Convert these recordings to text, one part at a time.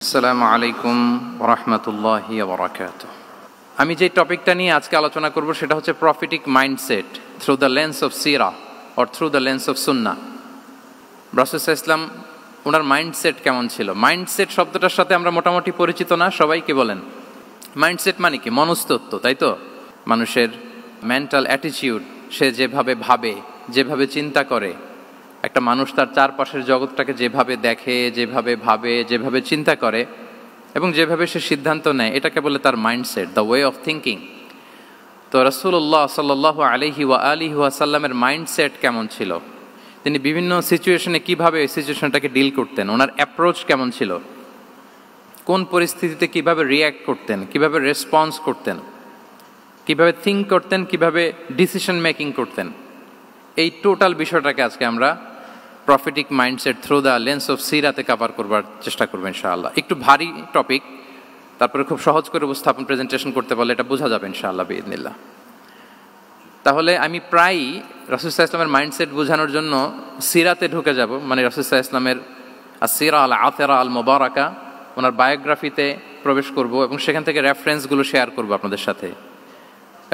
আসসালামু আলাইকুম ওয়া রাহমাতুল্লাহি ওয়া বারাকাতুহু। আমি যে টপিকটা নিয়ে আজকে আলোচনা করব সেটা হচ্ছে prophetic mindset through the lens of Seerah or through the lens of Sunnah. রাসূল সাল্লাল্লাহু আলাইহি ওয়াসাল্লাম ওনার মাইন্ডসেট কেমন ছিল? মাইন্ডসেট শব্দটার সাথে আমরা মোটামুটি পরিচিত না, সবাইকে বলেন মাইন্ডসেট মানে কি? মনস্তত্ত্ব, তাই তো? মানুষের মেন্টাল অ্যাটিটিউড, সে যেভাবে ভাবে, যেভাবে চিন্তা করে, একটা মানুষ তার চারপাশের জগৎটাকে যেভাবে দেখে, যেভাবে ভাবে, যেভাবে চিন্তা করে এবং যেভাবে সে সিদ্ধান্ত নেয়, এটাকে বলে তার mindset, the way of thinking. তো রাসূলুল্লাহ সাল্লাল্লাহু আলাইহি ওয়া আলিহি ওয়াসাল্লামের মাইন্ডসেট কেমন ছিল? তিনি বিভিন্ন সিচুয়েশনে কিভাবে এই সিচুয়েশনটাকে ডিল করতেন, ওনার অ্যাপ্রোচ কেমন ছিল, কোন পরিস্থিতিতে কিভাবে রিয়্যাক্ট করতেন, কিভাবে রেসপন্স করতেন, কিভাবে থিঙ্ক করতেন, কিভাবে ডিসিশন মেকিং করতেন, এই টোটাল বিষয়টাকে আজকে আমরা prophetic mindset through the lens of সিরাতে কভার করবার চেষ্টা করবো ইনশাআল্লাহ। একটু ভারী টপিক, তারপরে খুব সহজ করে উপস্থাপন প্রেজেন্টেশন করতে পারলে এটা বোঝা যাবে ইনশাআল্লাহ বিইذنিল্লাহ। তাহলে আমি প্রায়ই রাসূল সাল্লাল্লাহু আলাইহি ওয়াসাল্লামের মাইন্ডসেট বোঝানোর জন্য সিরাতে ঢুকে যাব, মানে রাসূল সাল্লাল্লাহু আলাইহি ওয়াসাল্লামের আসিরা আল আতিরা আল মুবারাকা, ওনার বায়োগ্রাফিতে প্রবেশ করব এবং সেখান থেকে রেফারেন্সগুলো শেয়ার করব আপনাদের সাথে,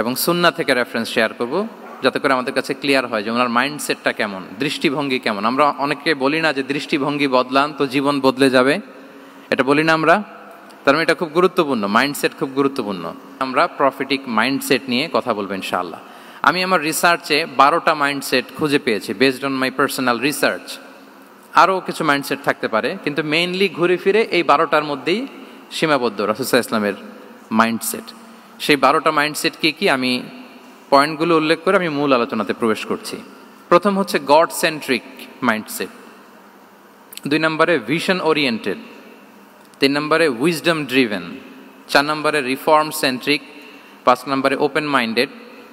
এবং সুন্নাহ থেকে রেফারেন্স শেয়ার করব, যাতে করে আমাদের কাছে ক্লিয়ার হয় যে ওনার মাইন্ডসেটটা কেমন, দৃষ্টিভঙ্গি কেমন। আমরা অনেকে বলি না যে দৃষ্টিভঙ্গি বদলান তো জীবন বদলে যাবে, এটা বলি না আমরা? তার মানে এটা খুব গুরুত্বপূর্ণ, মাইন্ডসেট খুব গুরুত্বপূর্ণ। আমরা প্রফিটিক মাইন্ডসেট নিয়ে কথা বলবো ইনশাআল্লাহ। আমি আমার রিসার্চে 12টা মাইন্ডসেট খুঁজে পেয়েছি, based on my personal research. আরও কিছু মাইন্ডসেট থাকতে পারে, কিন্তু মেইনলি ঘুরে ফিরে এই 12টার মধ্যেই সীমাবদ্ধ রাসূল সাল্লাল্লাহু আলাইহি ওয়াসাল্লামের মাইন্ডসেট। সেই 12টা মাইন্ডসেট কি কি, আমি পয়েন্টগুলো উল্লেখ করে আমি মূল আলোচনাতে প্রবেশ করছি। প্রথম হচ্ছে গড সেন্ট্রিক মাইন্ডসেট, 2 নম্বরে ভিশন ওরিয়েন্টেড, 3 নম্বরে উইজডম ড্রিভেন, 4 নম্বরে রিফর্ম সেন্ট্রিক, 5 নম্বরে ওপেন মাইন্ডেড,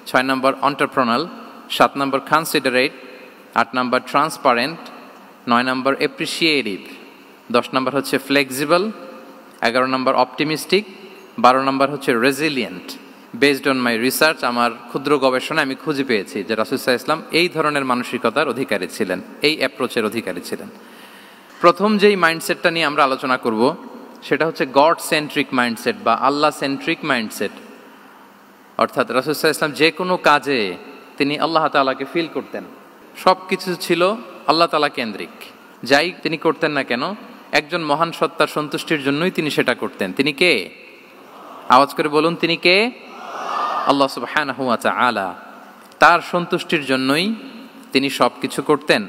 6 নম্বর এন্টারপ্রেনাল, 7 নম্বর কনসিডারেট, 8 নম্বর ট্রান্সপারেন্ট, 9 নম্বর অ্যাপ্রিসিয়েটিভ, 10 নম্বর হচ্ছে ফ্লেক্সিবল, 11 নম্বর অপটিমিস্টিক, 12 নম্বর হচ্ছে resilient. Based on my research, আমার ক্ষুদ্র গবেষণা আমি খুঁজে পেয়েছি যে রাসূল সাল্লাল্লাহু আলাইহি ওয়াসাল্লাম এই ধরনের মানসিকতার অধিকারী ছিলেন, এই অ্যাপ্রোচের অধিকারী ছিলেন। প্রথম যেই মাইন্ডসেটটা নিয়ে আমরা আলোচনা করব সেটা হচ্ছে গড সেন্ট্রিক মাইন্ডসেট বা আল্লাহ সেন্ট্রিক মাইন্ডসেট। অর্থাৎ রাসূল সাল্লাল্লাহু আলাইহি ওয়াসাল্লাম যে কোনো কাজে তিনি আল্লাহ তাআলাকে ফিল করতেন, সব কিছু ছিল আল্লাহ তাআলা কেন্দ্রিক। যাই তিনি করতেন না কেন, একজন মহান সত্তার সন্তুষ্টির জন্যই তিনি সেটা করতেন। তিনি কে? আওয়াজ করে বলুন, তিনি কে? আল্লাহ সুবহানাহু ওয়া তাআলা। তার সন্তুষ্টির জন্যই তিনি সব কিছু করতেন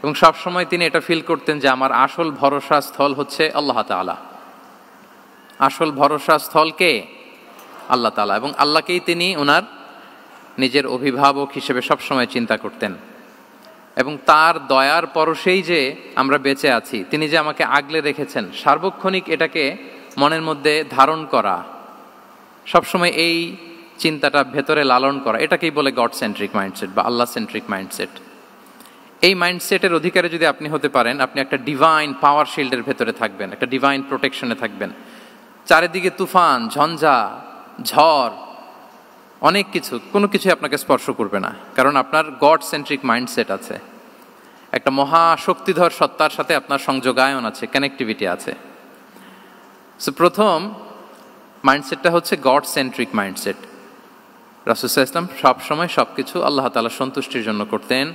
এবং সব সময় তিনি এটা ফিল করতেন যে আমার আসল ভরসা স্থল হচ্ছে আল্লাহ তাআলা। আসল ভরসা স্থল কে? আল্লাহ তাআলা। এবং আল্লাহকেই তিনি ওনার নিজের অভিভাবক হিসেবে সবসময় চিন্তা করতেন এবং তার দয়ার পরশেই যে আমরা বেঁচে আছি, তিনি যে আমাকে আগলে রেখেছেন, সার্বক্ষণিক এটাকে মনের মধ্যে ধারণ করা, সবসময় এই চিন্তাটা ভেতরে লালন করা, এটাকেই বলে গড সেন্ট্রিক মাইন্ডসেট বা আল্লাহ সেন্ট্রিক মাইন্ডসেট। এই মাইন্ডসেটের অধিকারী যদি আপনি হতে পারেন, আপনি একটা ডিভাইন পাওয়ার শিল্ডের ভেতরে থাকবেন, একটা ডিভাইন প্রোটেকশনে থাকবেন। চারিদিকে তুফান, ঝঞ্ঝা, ঝড়, অনেক কিছু, কোনো কিছুই আপনাকে স্পর্শ করবে না, কারণ আপনার গড সেন্ট্রিক মাইন্ডসেট আছে। একটা মহাশক্তিধর সত্তার সাথে আপনার সংযোগায়ন আছে, কানেক্টিভিটি আছে। সো প্রথম মাইন্ডসেটটা হচ্ছে গড সেন্ট্রিক মাইন্ডসেট। রাসূল সাল্লাল্লাহু আলাইহি ওয়াসাল্লাম সবসময় সব কিছু আল্লাহ তাআলার সন্তুষ্টির জন্য করতেন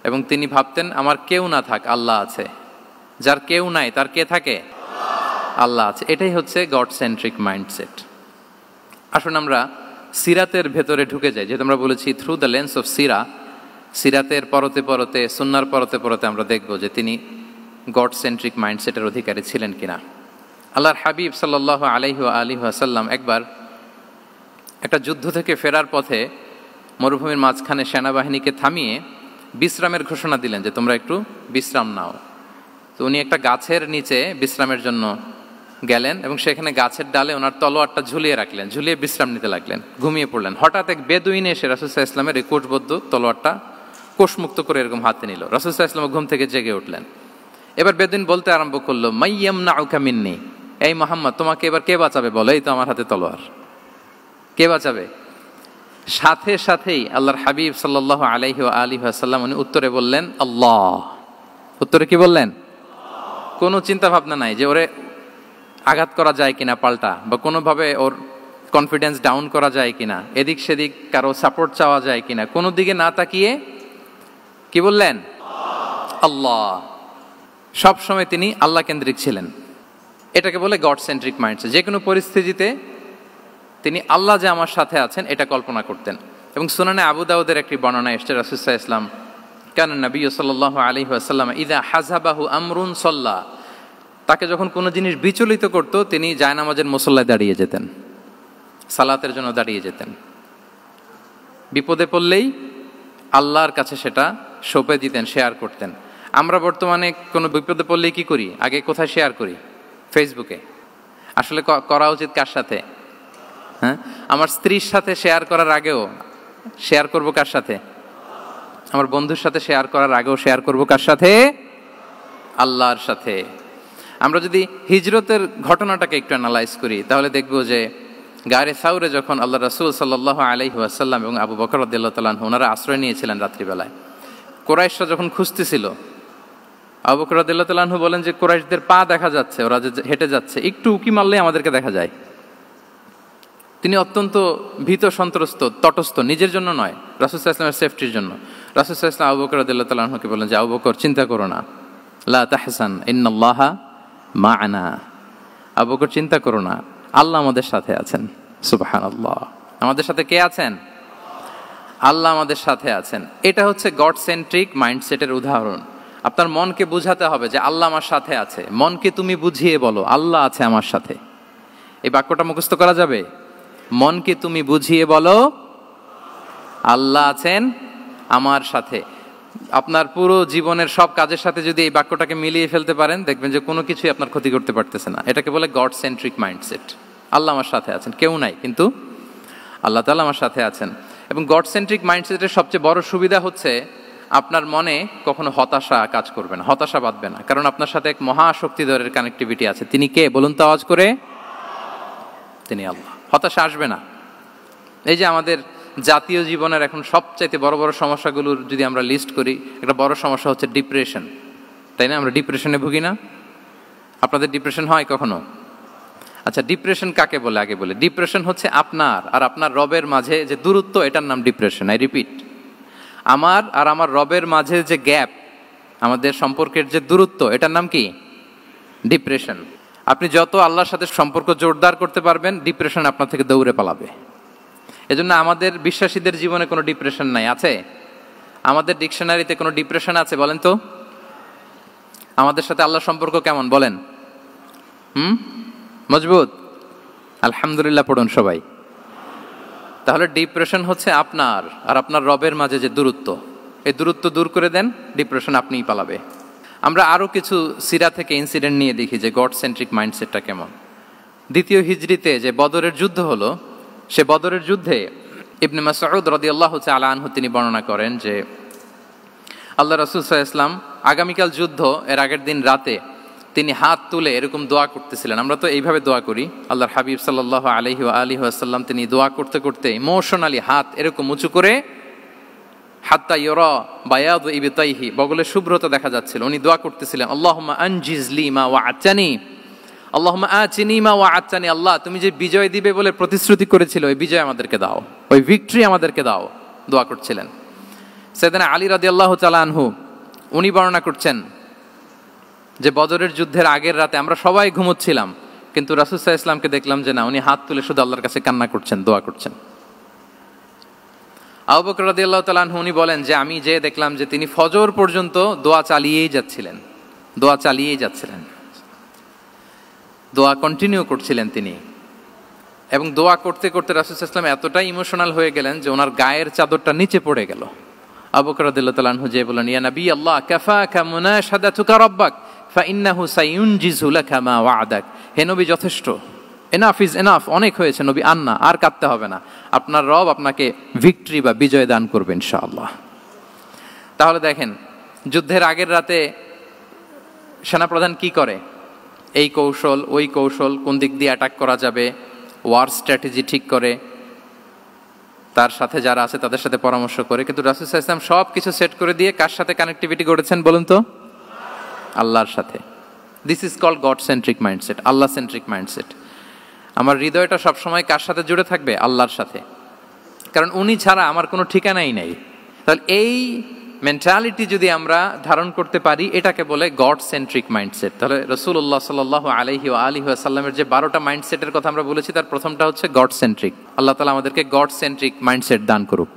এবং তিনি ভাবতেন আমার কেউ না থাক, আল্লাহ আছে। যার কেউ নাই তার কে থাকে? আল্লাহ আছে। এটাই হচ্ছে গড সেন্ট্রিক মাইন্ডসেট। আসুন আমরা সিরাতের ভেতরে ঢুকে যাই, যেহেতু আমরা বলেছি থ্রু দ্য লেন্স অফ সিরা। সিরাতের পরতে পরতে, সুন্নাহর পরতে পরতে আমরা দেখব যে তিনি গড সেন্ট্রিক মাইন্ডসেটের অধিকারী ছিলেন কিনা। আল্লাহর হাবিব সাল্লাল্লাহু আলাইহি ওয়া আলিহি ওয়াসাল্লাম একবার একটা যুদ্ধ থেকে ফেরার পথে মরুভূমির মাঝখানে সেনাবাহিনীকে থামিয়ে বিশ্রামের ঘোষণা দিলেন যে তোমরা একটু বিশ্রাম নাও। তো উনি একটা গাছের নিচে বিশ্রামের জন্য গেলেন এবং সেখানে গাছের ডালে ওনার তলোয়ারটা ঝুলিয়ে রাখলেন, ঝুলিয়ে বিশ্রাম নিতে লাগলেন, ঘুমিয়ে পড়লেন। হঠাৎ এক বেদুইন এসে রাসূল সাল্লাল্লাহু আলাইহি ওয়াসাল্লামের এই কোষবদ্ধ তলোয়ারটা কোষমুক্ত করে এরকম হাতে নিল। রাসূল সাল্লাল্লাহু আলাইহি ওয়াসাল্লাম ঘুম থেকে জেগে উঠলেন। এবার বেদুইন বলতে আরম্ভ করলো, মাইয়ামনাউকা মিন্নি, এই মুহাম্মদ তোমাকে এবার কে বাঁচাবে বলো, এই তো আমার হাতে তলোয়ার, কে বাঁচাবে? সাথে সাথেই আল্লাহর হাবিব সাল্লাল্লাহু আলাইহি ওয়া আলিহি ওয়াসাল্লাম উনি উত্তরে বললেন আল্লাহ। উত্তরে কি বললেন? কোনো চিন্তা ভাবনা নাই যে ওরে আঘাত করা যায় কিনা পাল্টা, বা কোনোভাবে ওর কনফিডেন্স ডাউন করা যায় কিনা, এদিক সেদিক কারো সাপোর্ট চাওয়া যায় কিনা, কোনো দিকে না তাকিয়ে কি বললেন? আল্লাহ। সব সময় তিনি আল্লাহ কেন্দ্রিক ছিলেন। এটাকে বলে গড সেন্ট্রিক মাইন্ডসেট। যে কোনো পরিস্থিতিতে তিনি আল্লাহ যে আমার সাথে আছেন এটা কল্পনা করতেন। এবং সুনানে আবু দাউদের একটি বর্ণনা এসেছে, রাসূল সাল্লাল্লাহু আলাইহি ওয়াসাল্লাম কান নবী সাল্লাল্লাহু আলাইহি ওয়াসাল্লাম ইযা হাযাবাহু আমরুন সাল্লা, তাকে যখন কোনো জিনিস বিচলিত করত তিনি জায়নামাজের মুসল্লায় দাঁড়িয়ে যেতেন, সালাতের জন্য দাঁড়িয়ে যেতেন। বিপদে পড়লেই আল্লাহর কাছে সেটা সঁপে দিতেন, শেয়ার করতেন। আমরা বর্তমানে কোনো বিপদে পড়লেই কি করি? আগে কোথায় শেয়ার করি? ফেসবুকে। আসলে করা উচিত কার সাথে? হ্যাঁ, আমার স্ত্রীর সাথে শেয়ার করার আগেও শেয়ার করব কার সাথে? আমার বন্ধুর সাথে শেয়ার করার আগেও শেয়ার করব কার সাথে? আল্লাহর সাথে। আমরা যদি হিজরতের ঘটনাটাকে একটু অ্যানালাইজ করি তাহলে দেখব যে গারে সাউরে যখন আল্লাহ রাসূল সাল্লাল্লাহু আলাইহি ওয়াসাল্লাম এবং আবু বকর রাদিয়াল্লাহু তাআলা আনহু ওনারা আশ্রয় নিয়েছিলেন রাত্রিবেলায়, কুরাইশরা যখন খুঁজতেছিল, আবু বকর রাদিয়াল্লাহু তাআলা আনহু বলেন যে কুরাইশদের পা দেখা যাচ্ছে, ওরা যে হেঁটে যাচ্ছে, একটু উকি মারলেই আমাদেরকে দেখা যায়। তিনি অত্যন্ত ভীত সন্ত্রস্ত, তটস্থ, নিজের জন্য নয়, রাসূল সাল্লাল্লাহু আলাইহি ওয়াসাল্লামের সেফটির জন্য। রাসূল সাল্লাল্লাহু আলাইহি ওয়াসাল্লাম আবু বকর রাদিয়াল্লাহু তাআলা আনহুকে বলেন যে আবু বকর চিন্তা করো না, লা তাহসান ইন্নাল্লাহা মা'ানা, আবু বকর চিন্তা করো না, আল্লাহ আমাদের সাথে আছেন। সুবহানাল্লাহ। আমাদের সাথে কে আছেন? আল্লাহ আমাদের সাথে আছেন। এটা হচ্ছে গড সেন্ট্রিক মাইন্ডসেটের উদাহরণ। আপনার মনকে বুঝাতে হবে যে আল্লাহ আমার সাথে আছে। মনকে তুমি বুঝিয়ে বলো আল্লাহ আছে আমার সাথে। এই বাক্যটা মুখস্থ করা যাবে? মনকে তুমি বুঝিয়ে বলো আল্লাহ আছেন আমার সাথে। আপনার পুরো জীবনের সব কাজের সাথে যদি এই বাক্যটাকে মিলিয়ে ফেলতে পারেন দেখবেন যে কোনো কিছুই আপনার ক্ষতি করতে পারতেছে না। এটাকে বলে গড সেন্ট্রিক মাইন্ডসেট। আল্লাহ আমার সাথে আছেন, কেউ নাই কিন্তু আল্লাহ তাআলা আমার সাথে আছেন। এবং গড সেন্ট্রিক মাইন্ডসেটের সবচেয়ে বড় সুবিধা হচ্ছে আপনার মনে কখনো হতাশা কাজ করবে না, হতাশা বাঁধবে না, কারণ আপনার সাথে এক মহাশক্তিধরের কানেক্টিভিটি আছে। তিনি কে বলুন তো আওয়াজ করে? তিনি আল্লাহ। হতাশা আসবে না। এই যে আমাদের জাতীয় জীবনের এখন সবচাইতে বড় বড় সমস্যাগুলোর যদি আমরা লিস্ট করি, একটা বড় সমস্যা হচ্ছে ডিপ্রেশন, তাই না? আমরা ডিপ্রেশনে ভুগি না? আপনাদের ডিপ্রেশন হয় কখনো? আচ্ছা, ডিপ্রেশন কাকে বলে আগে বলে। ডিপ্রেশন হচ্ছে আপনার আর আপনার রবের মাঝে যে দূরত্ব, এটার নাম ডিপ্রেশন। আই রিপিট, আমার আর আমার রবের মাঝে যে গ্যাপ, আমাদের সম্পর্কের যে দূরত্ব, এটার নাম কি? ডিপ্রেশন। আপনি যত আল্লাহর সাথে সম্পর্ক জোরদার করতে পারবেন, ডিপ্রেশন আপনার থেকে দৌড়ে পালাবে। এজন্য আমাদের বিশ্বাসীদের জীবনে কোনো ডিপ্রেশন নাই। আছে? আমাদের ডিকশনারিতে কোনো ডিপ্রেশন আছে বলেন তো? আমাদের সাথে আল্লাহর সম্পর্ক কেমন বলেন? মজবুত? আলহামদুলিল্লাহ পড়ুন সবাই। তাহলে ডিপ্রেশন হচ্ছে আপনার আর আপনার রবের মাঝে যে দূরত্ব, এই দূরত্ব দূর করে দেন, ডিপ্রেশন আপনিই পালাবে। আমরা আরও কিছু সিরা থেকে ইনসিডেন্ট নিয়ে দেখি যে গড সেন্ট্রিক মাইন্ডসেটটা কেমন। দ্বিতীয় হিজরিতে যে বদরের যুদ্ধ হলো, সে বদরের যুদ্ধে ইবনে মাসউদ রাদিয়াল্লাহু তাআলা আনহু তিনি বর্ণনা করেন যে আল্লাহ রাসূল সাল্লাল্লাহু আলাইহি ওয়াসাল্লাম আগামীকাল যুদ্ধ, এর আগের দিন রাতে তিনি হাত তুলে এরকম দোয়া করতেছিলেন। আমরা তো এইভাবে দোয়া করি। আল্লাহর হাবিব সাল্লাল্লাহু আলাইহি ওয়াসাল্লাম তিনি দোয়া করতে করতে ইমোশনালি হাত এরকম উঁচু করে, হাত্তা ইউরা বায়াদু ইবতাইহি, বগলের শুভ্রতা দেখা যাচ্ছিল। উনি দোয়া করতেছিলেন, আল্লাহুম্মা আনজিজ লি মা ওয়া'আতানি, আল্লাহুম্মা আতিনি মা ওয়া'আতানি, আল্লাহ তুমি যে বিজয় দিবে বলে প্রতিশ্রুতি করেছিলে, ওই বিজয় আমাদেরকে দাও, ওই ভিক্টরি আমাদেরকে দাও। দোয়া করছিলেন। সাইয়েদনা আলী রাদিয়াল্লাহু তাআলা আনহু উনি বর্ণনা করছেন যে বদরের যুদ্ধের আগের রাতে আমরা সবাই ঘুমোচ্ছিলাম, কিন্তু রাসূল সাল্লাল্লাহু আলাইহি ওয়াসাল্লামকে দেখলাম যে না, উনি হাত তুলে শুধু আল্লাহর কাছে কান্না করছেন, দোয়া করছেন। আবু বকর রাদিয়াল্লাহু তাআলা আনহু উনি বলেন যে আমি যে দেখলাম যে তিনি ফজর পর্যন্ত দোয়া চালিয়েই যাচ্ছিলেন, দোয়া চালিয়েই যাচ্ছিলেন, দোয়া কন্টিনিউ করছিলেন তিনি। এবং দোয়া করতে করতে রাসূল সাল্লাল্লাহু আলাইহি ওয়াসাল্লাম এতটাই ইমোশনাল হয়ে গেলেন যে ওনার গায়ের চাদরটা নিচে পড়ে গেল। আবু বকর রাদিয়াল্লাহু তাআলা আনহু যে বলেন, ইয়া নবী আল্লাহ, কাফাকা মুনাশাদাতুকা রাব্বাক ফাইন্নাহু সায়ুনজিজু লাকা মা ওয়া'দাক। হে নবী, যথেষ্ট, এনাফ ইজ এনাফ, অনেক হয়েছে নবী, আর কাঁদতে হবে না, আপনার রব আপনাকে ভিক্টরি বা বিজয় দান করবে ইনশাআল্লাহ। তাহলে দেখেন, যুদ্ধের আগের রাতে সেনাপ্রধান কি করে? এই কৌশল ওই কৌশল, কোন দিক দিয়ে অ্যাটাক করা যাবে, ওয়ার স্ট্র্যাটেজি ঠিক করে, তার সাথে যারা আছে তাদের সাথে পরামর্শ করে। কিন্তু রাসূল সাল্লাল্লাহু আলাইহি ওয়াসাল্লাম সব কিছু সেট করে দিয়ে কার সাথে কানেক্টিভিটি গড়েছেন বলুন তো? আল্লাহর সাথে। This is called God centric mindset, আল্লাহ সেন্ট্রিক মাইন্ডসেট। আমার হৃদয়টা সবসময় কার সাথে জুড়ে থাকবে? আল্লাহর সাথে, কারণ উনি ছাড়া আমার কোনো ঠিকানাই নাই। তাহলে এই মেন্টালিটি যদি আমরা ধারণ করতে পারি, এটাকে বলে গড সেন্ট্রিক মাইন্ডসেট। তাহলে রাসূলুল্লাহ সাল্লাল্লাহু আলাইহি ওয়া আলিহি ওয়াসাল্লামের যে 12টা মাইন্ডসেটের কথা আমরা বলেছি, তার প্রথমটা হচ্ছে গড সেন্ট্রিক। আল্লাহ তাআলা আমাদেরকে গড সেন্ট্রিক মাইন্ডসেট দান করুক।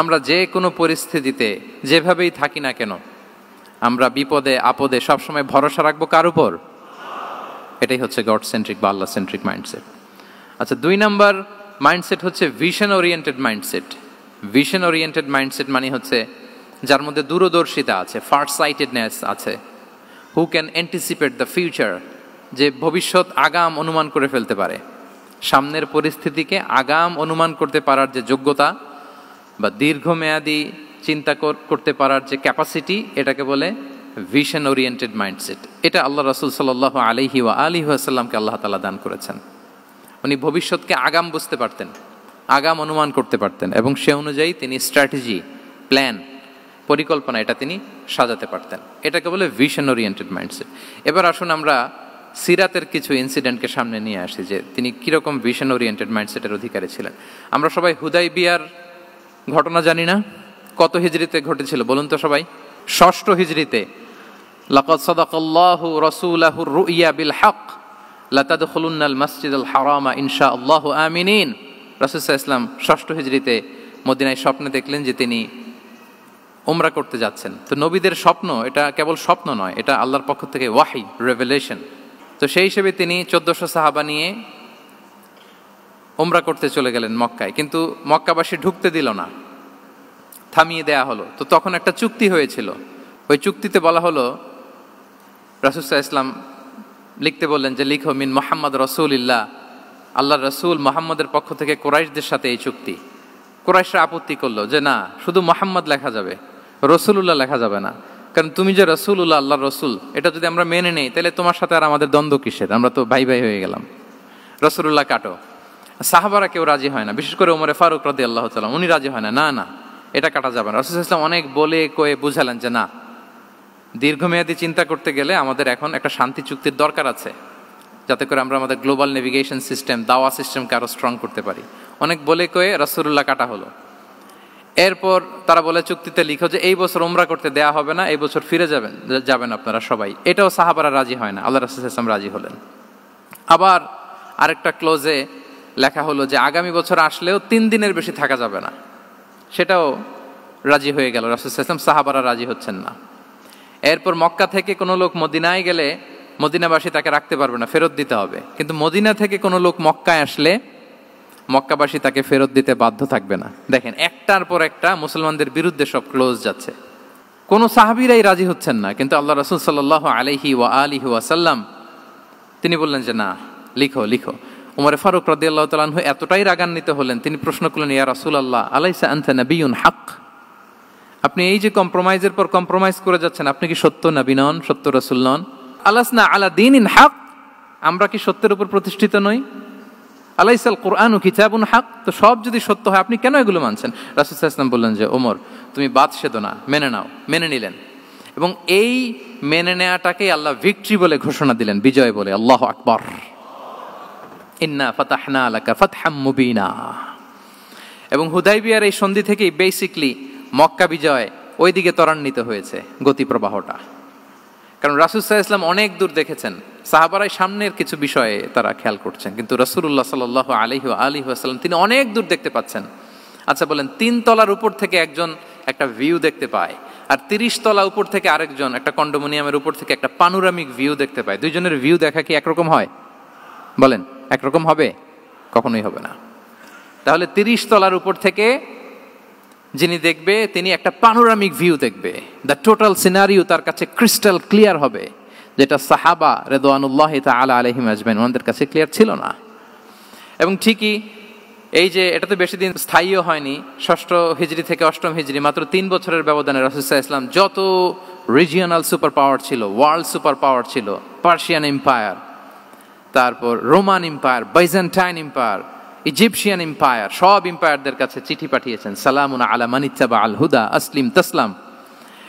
আমরা যে কোনো পরিস্থিতিতে যেভাবেই থাকি না কেন, আমরা বিপদে আপদে সবসময় ভরসা রাখবো কার উপর? এটাই হচ্ছে গড সেন্ট্রিক বা আল্লাহ সেন্ট্রিক মাইন্ডসেট। আচ্ছা, 2 নাম্বার মাইন্ডসেট হচ্ছে vision oriented mindset. Vision oriented mindset মানে হচ্ছে যার মধ্যে দূরদর্শিতা আছে, ফার সাইটেডনেস আছে, who can anticipate the future, যে ভবিষ্যৎ আগাম অনুমান করে ফেলতে পারে, সামনের পরিস্থিতিকে আগাম অনুমান করতে পারার যে যোগ্যতা বা দীর্ঘমেয়াদী চিন্তা করতে পারার যে ক্যাপাসিটি, এটাকে বলে ভিশন ওরিয়েন্টেড মাইন্ডসেট। এটা আল্লাহ রাসূল সাল্লাল্লাহু আলাইহি ওয়া আলিহি ওয়াসাল্লামকে আল্লাহ তাআলা দান করেছেন। উনি ভবিষ্যৎকে আগাম বুঝতে পারতেন, আগাম অনুমান করতে পারতেন, এবং সে অনুযায়ী তিনি স্ট্র্যাটেজি, প্ল্যান, পরিকল্পনা এটা তিনি সাজাতে পারতেন। এটাকে বলে ভিশন ওরিয়েন্টেড মাইন্ডসেট। এবার আসুন আমরা সিরাতের কিছু ইনসিডেন্টকে সামনে নিয়ে আসি যে তিনি কীরকম ভিশন ওরিয়েন্টেড মাইন্ডসেটের অধিকারী ছিলেন। আমরা সবাই হুদাইবিয়ার ঘটনা জানি না? কত হিজরিতে ঘটেছিল বলুন তো সবাই? 6ষ্ঠ হিজরিতে। লাকাদ সাদাকাল্লাহু রাসূলাহুর রুইয়া বিল হক লাতাদখুলুন্নাল মাসজিদাল হারামা ইনশাআল্লাহু আমিনিন। রাসূল সাল্লাল্লাহু আলাইহি ওয়াসাল্লাম 6ষ্ঠ হিজরিতে মদিনায় স্বপ্নে দেখলেন যে তিনি উমরা করতে যাচ্ছেন। তো নবীদের স্বপ্ন এটা কেবল স্বপ্ন নয়, এটা আল্লাহর পক্ষ থেকে ওয়াহি, রেভেলেশন। তো সেই হিসেবে তিনি 1400 সাহাবা নিয়ে উমরা করতে চলে গেলেন মক্কায়, কিন্তু মক্কাবাসী ঢুকতে দিল না, থামিয়ে দেয়া হলো। তো তখন একটা চুক্তি হয়েছিল, ওই চুক্তিতে বলা হলো, রাসূল সাল্লাল্লাহু আলাইহি ওয়াসাল্লাম লিখতে বললেন যে লিখো মিন মুহাম্মদ রাসূলিল্লাহ, আল্লাহর রাসূল মুহাম্মদের পক্ষ থেকে কুরাইশদের সাথে এই চুক্তি। কুরাইশরা আপত্তি করলো যে না, শুধু মুহাম্মদ লেখা যাবে, রাসূলুল্লাহ লেখা যাবে না, কারণ তুমি যে রাসূলুল্লাহ, আল্লাহর রাসূল, এটা যদি আমরা মেনে নেই তাহলে তোমার সাথে আর আমাদের দ্বন্দ্ব কিসের, আমরা তো ভাই ভাই হয়ে গেলাম, রাসূলুল্লাহ কাটো। সাহাবারা কেউ রাজি হয় না, বিশেষ করে ওমরে ফারুক রাদিয়াল্লাহু তাআলা, উনি রাজি হয় না, না না এটা কাটা যাবে না। রাসূল সাল্লাল্লাহু আলাইহি ওয়াসাল্লাম অনেক বলে কয়ে বুঝালেন যে না, দীর্ঘমেয়াদী চিন্তা করতে গেলে আমাদের এখন একটা শান্তি চুক্তির দরকার আছে, যাতে করে আমরা আমাদের গ্লোবাল নেভিগেশন সিস্টেম, দাওয়া সিস্টেমকে আরো স্ট্রং করতে পারি। অনেক বলে কয়ে রাসূলুল্লাহ কাটা হলো। এরপর তারা বলে চুক্তিতে লিখো যে এই বছর উমরা করতে দেয়া হবে না, এই বছর ফিরে যাবেন আপনারা সবাই। এটাও সাহাবারা রাজি হয় না, আল্লাহ রাসূল সাল্লাল্লাহু আলাইহি ওয়াসাল্লাম রাজি হলেন। আবার আরেকটা ক্লোজে লেখা হলো যে আগামী বছর আসলেও 3 দিনের বেশি থাকা যাবে না, সেটাও রাজি হয়ে গেল রাসূল সাল্লাল্লাহু আলাইহি ওয়াসাল্লাম। সাহাবারা রাজি হচ্ছেন না। এরপর মক্কা থেকে কোনো লোক মদিনায় গেলে মদিনাবাসী তাকে রাখতে পারবে না, ফেরত দিতে হবে। কিন্তু মদিনা থেকে কোনো লোক মক্কায় আসলে মক্কাবাসী তাকে ফেরত দিতে বাধ্য থাকবে না। দেখেন, একটার পর একটা মুসলমানদের বিরুদ্ধে সব ক্লোজ যাচ্ছে, কোনো সাহাবীরাই রাজি হচ্ছেন না। কিন্তু আল্লাহ রাসূল সাল্লাল্লাহু আলাইহি ওয়া আলিহি ওয়াসাল্লাম তিনি বললেন যে না, লিখো লিখো। ওমর ফারুক রাদিয়াল্লাহু তাআলা আনহু এতটাই রাগান্বিত হলেন, তিনি প্রশ্ন করলেন, ইয়া রাসূলুল্লাহ, আলাইসা আনতা নাবিয়্যুন হক, আপনি এই যে কম্প্রোমাইজের পর কম্প্রোমাইজ করে যাচ্ছেন, আপনি কি সত্য নবী নন, সত্য রাসূল নন? আলাসনা আলা দীনিন হক, আমরা কি সত্যের উপর প্রতিষ্ঠিত নই? আলাইসাল কুরআনু কিতাবুন হক, তো সব যদি সত্য হয় আপনি কেন এগুলো মানছেন? রাসূল সাল্লাল্লাহু আলাইহি ওয়াসাল্লাম বললেন যে ওমর, তুমি বাদ সেদো না, মেনে নাও। মেনে নিলেন, এবং এই মেনে নেওয়াটাকে আল্লাহ ভিক্টরি বলে ঘোষণা দিলেন, বিজয় বলে। আল্লাহু আকবার। ইন্না ফাতাহনা লাকা ফাতহাম মুবিনা। এবং হুদাইবিয়ার এই সন্ধি থেকেই বেসিকলি মক্কা বিজয় ওইদিকে ত্বরান্বিত হয়েছে গতি প্রবাহটা। কারণ রাসূল সাল্লাল্লাহু আলাইহি ওয়াসাল্লাম অনেক দূর দেখেছেন, সাহাবারাই সামনের কিছু বিষয়ে তারা খেয়াল করছেন, কিন্তু রাসূলুল্লাহ সাল্লাল্লাহু আলাইহি ওয়া আলিহি ওয়াসাল্লাম তিনি অনেক দূর দেখতে পাচ্ছেন। আচ্ছা বলেন, 3 তলার উপর থেকে একজন একটা ভিউ দেখতে পায়, আর 30 তলা উপর থেকে আরেকজন একটা কন্ডোমিনিয়ামের উপর থেকে একটা পানোরামিক ভিউ দেখতে পায়। দুইজনের ভিউ দেখা কি একরকম হয়? বলেন, একরকম হবে? কখনোই হবে না। তাহলে 30 তলার উপর থেকে যিনি দেখবে তিনি একটা পানোরামিক ভিউ দেখবে, দ্য টোটাল সিনারিও তার কাছে ক্রিস্টাল ক্লিয়ার হবে, যেটা সাহাবা রিদওয়ানুল্লাহি তাআলা আলাইহিম আজমাইন ওনাদের কাছে ক্লিয়ার ছিল না। এবং ঠিকই এই যে এটা তো বেশি দিন স্থায়ীও হয়নি, 6ষ্ঠ হিজরি থেকে 8ম হিজরি, মাত্র 3 বছরের ব্যবধানে রাসূল সাল্লাল্লাহু আলাইহি ওয়াসাল্লাম যত রিজিওনাল সুপার পাওয়ার ছিল, ওয়ার্ল্ড সুপার পাওয়ার ছিল, পার্সিয়ান এম্পায়ার, তারপর Roman empire, Byzantine empire, Egyptian empire, সব এম্পায়ারদের কাছে চিঠি পাঠিয়েছেন, সালামুন আলা মান ইত্তাবা আল হুদা আসলিম তাসলাম।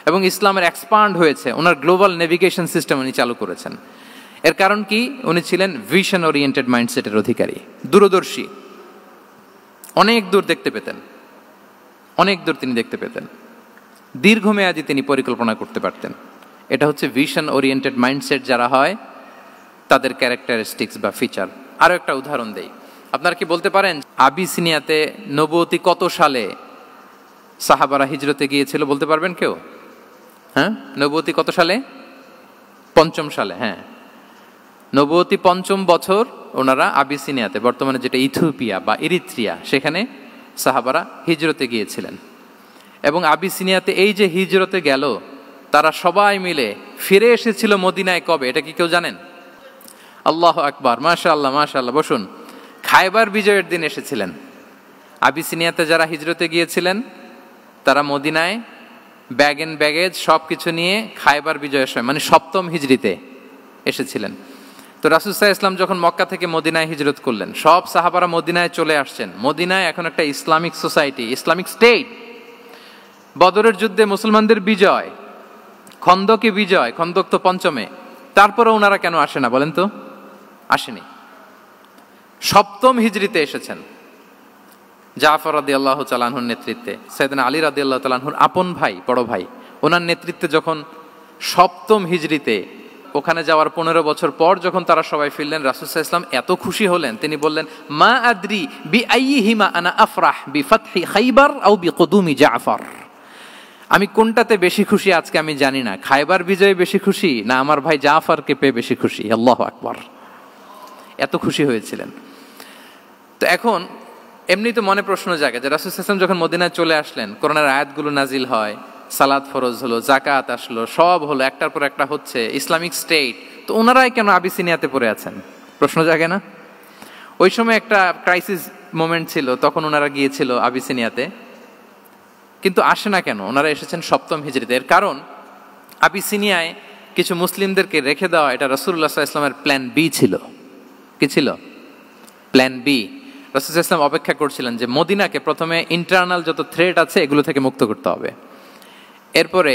এবং ইসলামের এক্সপান্ড হয়েছে। ওনার গ্লোবাল নেভিগেশন সিস্টেম উনি চালু করেছেন। এর কারণ কি? উনি ছিলেন ভিশন ওরিয়েন্টেড মাইন্ডসেটের অধিকারী, দূরদর্শী, অনেক দূর দেখতে পেতেন, অনেক দূর তিনি দেখতে পেতেন, দীর্ঘমেয়াদী তিনি পরিকল্পনা করতে পারতেন। এটা হচ্ছে ভিশন ওরিয়েন্টেড মাইন্ডসেট যারা হয় তাদের ক্যারেক্টারিস্টিক্স বা ফিচার। আরও একটা উদাহরণ দেই, আপনারা কি বলতে পারেন আবিসিনিয়াতে নবুয়তি কত সালে সাহাবারা হিজরতে গিয়েছিল? বলতে পারবেন কেউ? হ্যাঁ, নবুয়তি কত সালে? 5ম সালে। হ্যাঁ, নবুয়তি 5ম বছর ওনারা আবিসিনিয়াতে, বর্তমানে যেটা ইথিওপিয়া বা ইরিত্রিয়া, সেখানে সাহাবারা হিজরতে গিয়েছিলেন। এবং আবিসিনিয়াতে এই যে হিজরতে গেল, তারা সবাই মিলে ফিরে এসেছিল মদিনায় কবে? এটা কি কেউ জানেন? আল্লাহু আকবার, মাশাআল্লাহ মাশাআল্লাহ। বসুন। খায়বার বিজয়ের দিন এসেছিলেন। আবিসিনিয়াতে যারা হিজরতে গিয়েছিলেন তারা মদিনায় ব্যাগ এন্ড ব্যাগেজ সব কিছু নিয়ে খায়বার বিজয়ের সময়, মানে 7ম হিজরিতে এসেছিলেন। তো রাসূল সাল্লাল্লাহু আলাইহি ওয়াসাল্লাম যখন মক্কা থেকে মদিনায় হিজরত করলেন, সব সাহাবারা মদিনায় চলে আসছেন। মদিনায় এখন একটা ইসলামিক সোসাইটি, ইসলামিক স্টেট। বদরের যুদ্ধে মুসলমানদের বিজয়, খন্দকে বিজয়, খন্দক তো 5মে। তারপরে ওনারা কেন আসে না বলেন তো? আসেনি। 7ম হিজরিতে এসেছেন। জাফর রাদিয়াল্লাহু তাআলা আনহুর নেতৃত্বে, সাইয়েদনা আলী রাদিয়াল্লাহু তাআলা আনহুর আপন ভাই, বড় ভাই, ওনার নেতৃত্বে যখন 7ম হিজরিতে ওখানে যাওয়ার 15 বছর পর যখন তারা সবাই ফিরলেন, রাসূল সাল্লাল্লাহু আলাইহি ওয়াসাল্লাম এত খুশি হলেন, তিনি বললেন, মা আদরি বিআইয়িহিমা আনা আফরাহ বিফাতহি খাইবার আও বিকুদুমি জাফর। আমি কোনটাতে বেশি খুশি আজকে আমি জানি না, খায়বার বিজয়ে বেশি খুশি না আমার ভাই জাফরকে পেয়ে বেশি খুশি। আল্লাহু আকবার, এত খুশি হয়েছিলেন। তো এখন এমনি তো মনে প্রশ্ন জাগে যে রাসূল সাল্লাল্লাহু আলাইহি ওয়াসাল্লাম যখন মদিনায় চলে আসলেন, কোরআনের আয়াতগুলো নাজিল হয়, সালাত ফরজ হলো, জাকাত আসলো, সব হলো, একটার পর একটা হচ্ছে, ইসলামিক স্টেট, তো ওনারাই কেন আবিসিনিয়াতে পড়ে আছেন? প্রশ্ন জাগে না? ওই সময় একটা ক্রাইসিস মোমেন্ট ছিল, তখন ওনারা গিয়েছিল আবিসিনিয়াতে, কিন্তু আসে না কেন? ওনারা এসেছেন 7ম হিজরিতে। এর কারণ আবিসিনিয়ায় কিছু মুসলিমদেরকে রেখে দেওয়া, এটা রাসূলুল্লাহ সাল্লাল্লাহু আলাইহি ওয়াসাল্লামের প্ল্যান বি ছিল। কি ছিল? Plan B. রাসূল সাল্লাল্লাহু আলাইহি ওয়াসাল্লাম অপেক্ষা করছিলেন যে মদিনাকে প্রথমে ইন্টারনাল যত থ্রেট আছে এগুলো থেকে মুক্ত করতে হবে, এরপরে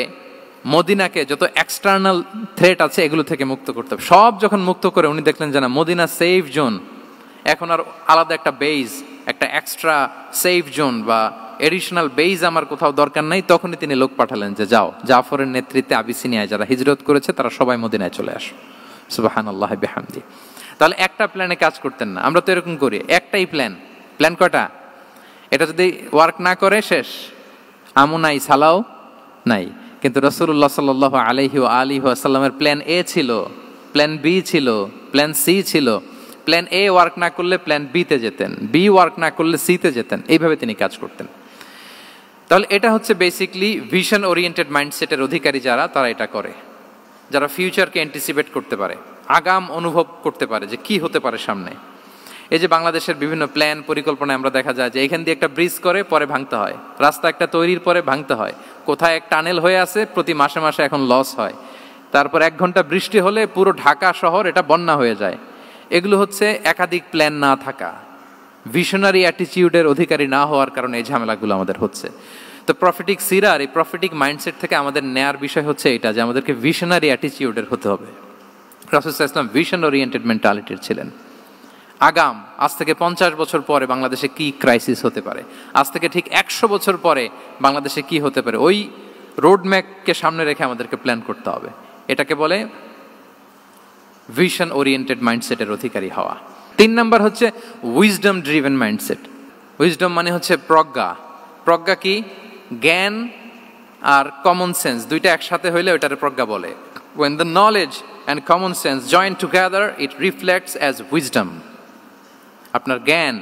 মদিনাকে যত এক্সটার্নাল থ্রেট আছে এগুলো থেকে মুক্ত করতে হবে। সব যখন মুক্ত করে উনি দেখলেন যে না, মদিনা সেফ জোন, এখন আর আলাদা একটা বেজ, একটা এক্সট্রা সেফ জোন বা এডিশনাল বেজ আমার কোথাও দরকার নাই। তখনই তিনি লোক পাঠালেন যে যাও, জাফরের নেতৃত্বে আবিসিনিয়ায় যারা হিজরত করেছে তারা সবাই মদিনায় চলে আসো। সুবহানাল্লাহি বিহামদি। তাহলে একটা প্ল্যানে কাজ করতেন না। আমরা তো এরকম করি, একটাই প্ল্যান। প্ল্যান কয়টা? এটা যদি ওয়ার্ক না করে শেষ, আমু নাই, সালাও নাই। কিন্তু রাসূলুল্লাহ সাল্লাল্লাহু আলাইহি ওয়া আলিহি ওয়াসাল্লামের প্ল্যান এ ছিল, প্ল্যান বি ছিল, প্ল্যান সি ছিল। প্ল্যান এ ওয়ার্ক না করলে প্ল্যান বিতে যেতেন, বি ওয়ার্ক না করলে সিতে যেতেন, এইভাবে তিনি কাজ করতেন। তাহলে এটা হচ্ছে বেসিকলি ভিশন ওরিয়েন্টেড মাইন্ডসেটের অধিকারী যারা, তারা এটা করে, যারা ফিউচারকে অ্যান্টিসিপেট করতে পারে, আগাম অনুভব করতে পারে যে কি হতে পারে সামনে। এই যে বাংলাদেশের বিভিন্ন প্ল্যান পরিকল্পনায় আমরা দেখা যায় যে এখান দিয়ে একটা ব্রিজ করে পরে ভাঙতে হয়, রাস্তা একটা তৈরির পরে ভাঙতে হয়, কোথায় এক টানেল হয়ে আছে প্রতি মাসে মাসে এখন লস হয়, তারপর 1 ঘন্টা বৃষ্টি হলে পুরো ঢাকা শহর এটা বন্যা হয়ে যায়। এগুলো হচ্ছে একাধিক প্ল্যান না থাকা, ভিশনারি অ্যাটিটিউডের অধিকারী না হওয়ার কারণে এই ঝামেলাগুলো আমাদের হচ্ছে। তো প্রফেটিক সিরার এই প্রফেটিক মাইন্ডসেট থেকে আমাদের নেয়ার বিষয় হচ্ছে এটা, যে আমাদেরকে ভিশনারি অ্যাটিটিউডের হতে হবে। রাসূল সাল্লাল্লাহু আলাইহি ওয়াসাল্লাম ভিশন ওরিয়েন্টেড মেন্টালিটির ছিলেন। আগাম, আজ থেকে 50 বছর পরে বাংলাদেশে কি ক্রাইসিস হতে পারে, আজ থেকে ঠিক 100 বছর পরে বাংলাদেশে কি হতে পারে, ওই রোড ম্যাপকে সামনে রেখে আমাদেরকে প্ল্যান করতে হবে। এটাকে বলে ভিশন ওরিয়েন্টেড মাইন্ডসেটের অধিকারী হওয়া। 3 নাম্বার হচ্ছে উইজডম ড্রিভেন মাইন্ডসেট। উইজডম মানে হচ্ছে প্রজ্ঞা। প্রজ্ঞা কি? জ্ঞান আর কমন সেন্স দুইটা একসাথে হইলে ওইটারে প্রজ্ঞা বলে। When the knowledge and common sense join together, it reflects as wisdom. আপনার জ্ঞান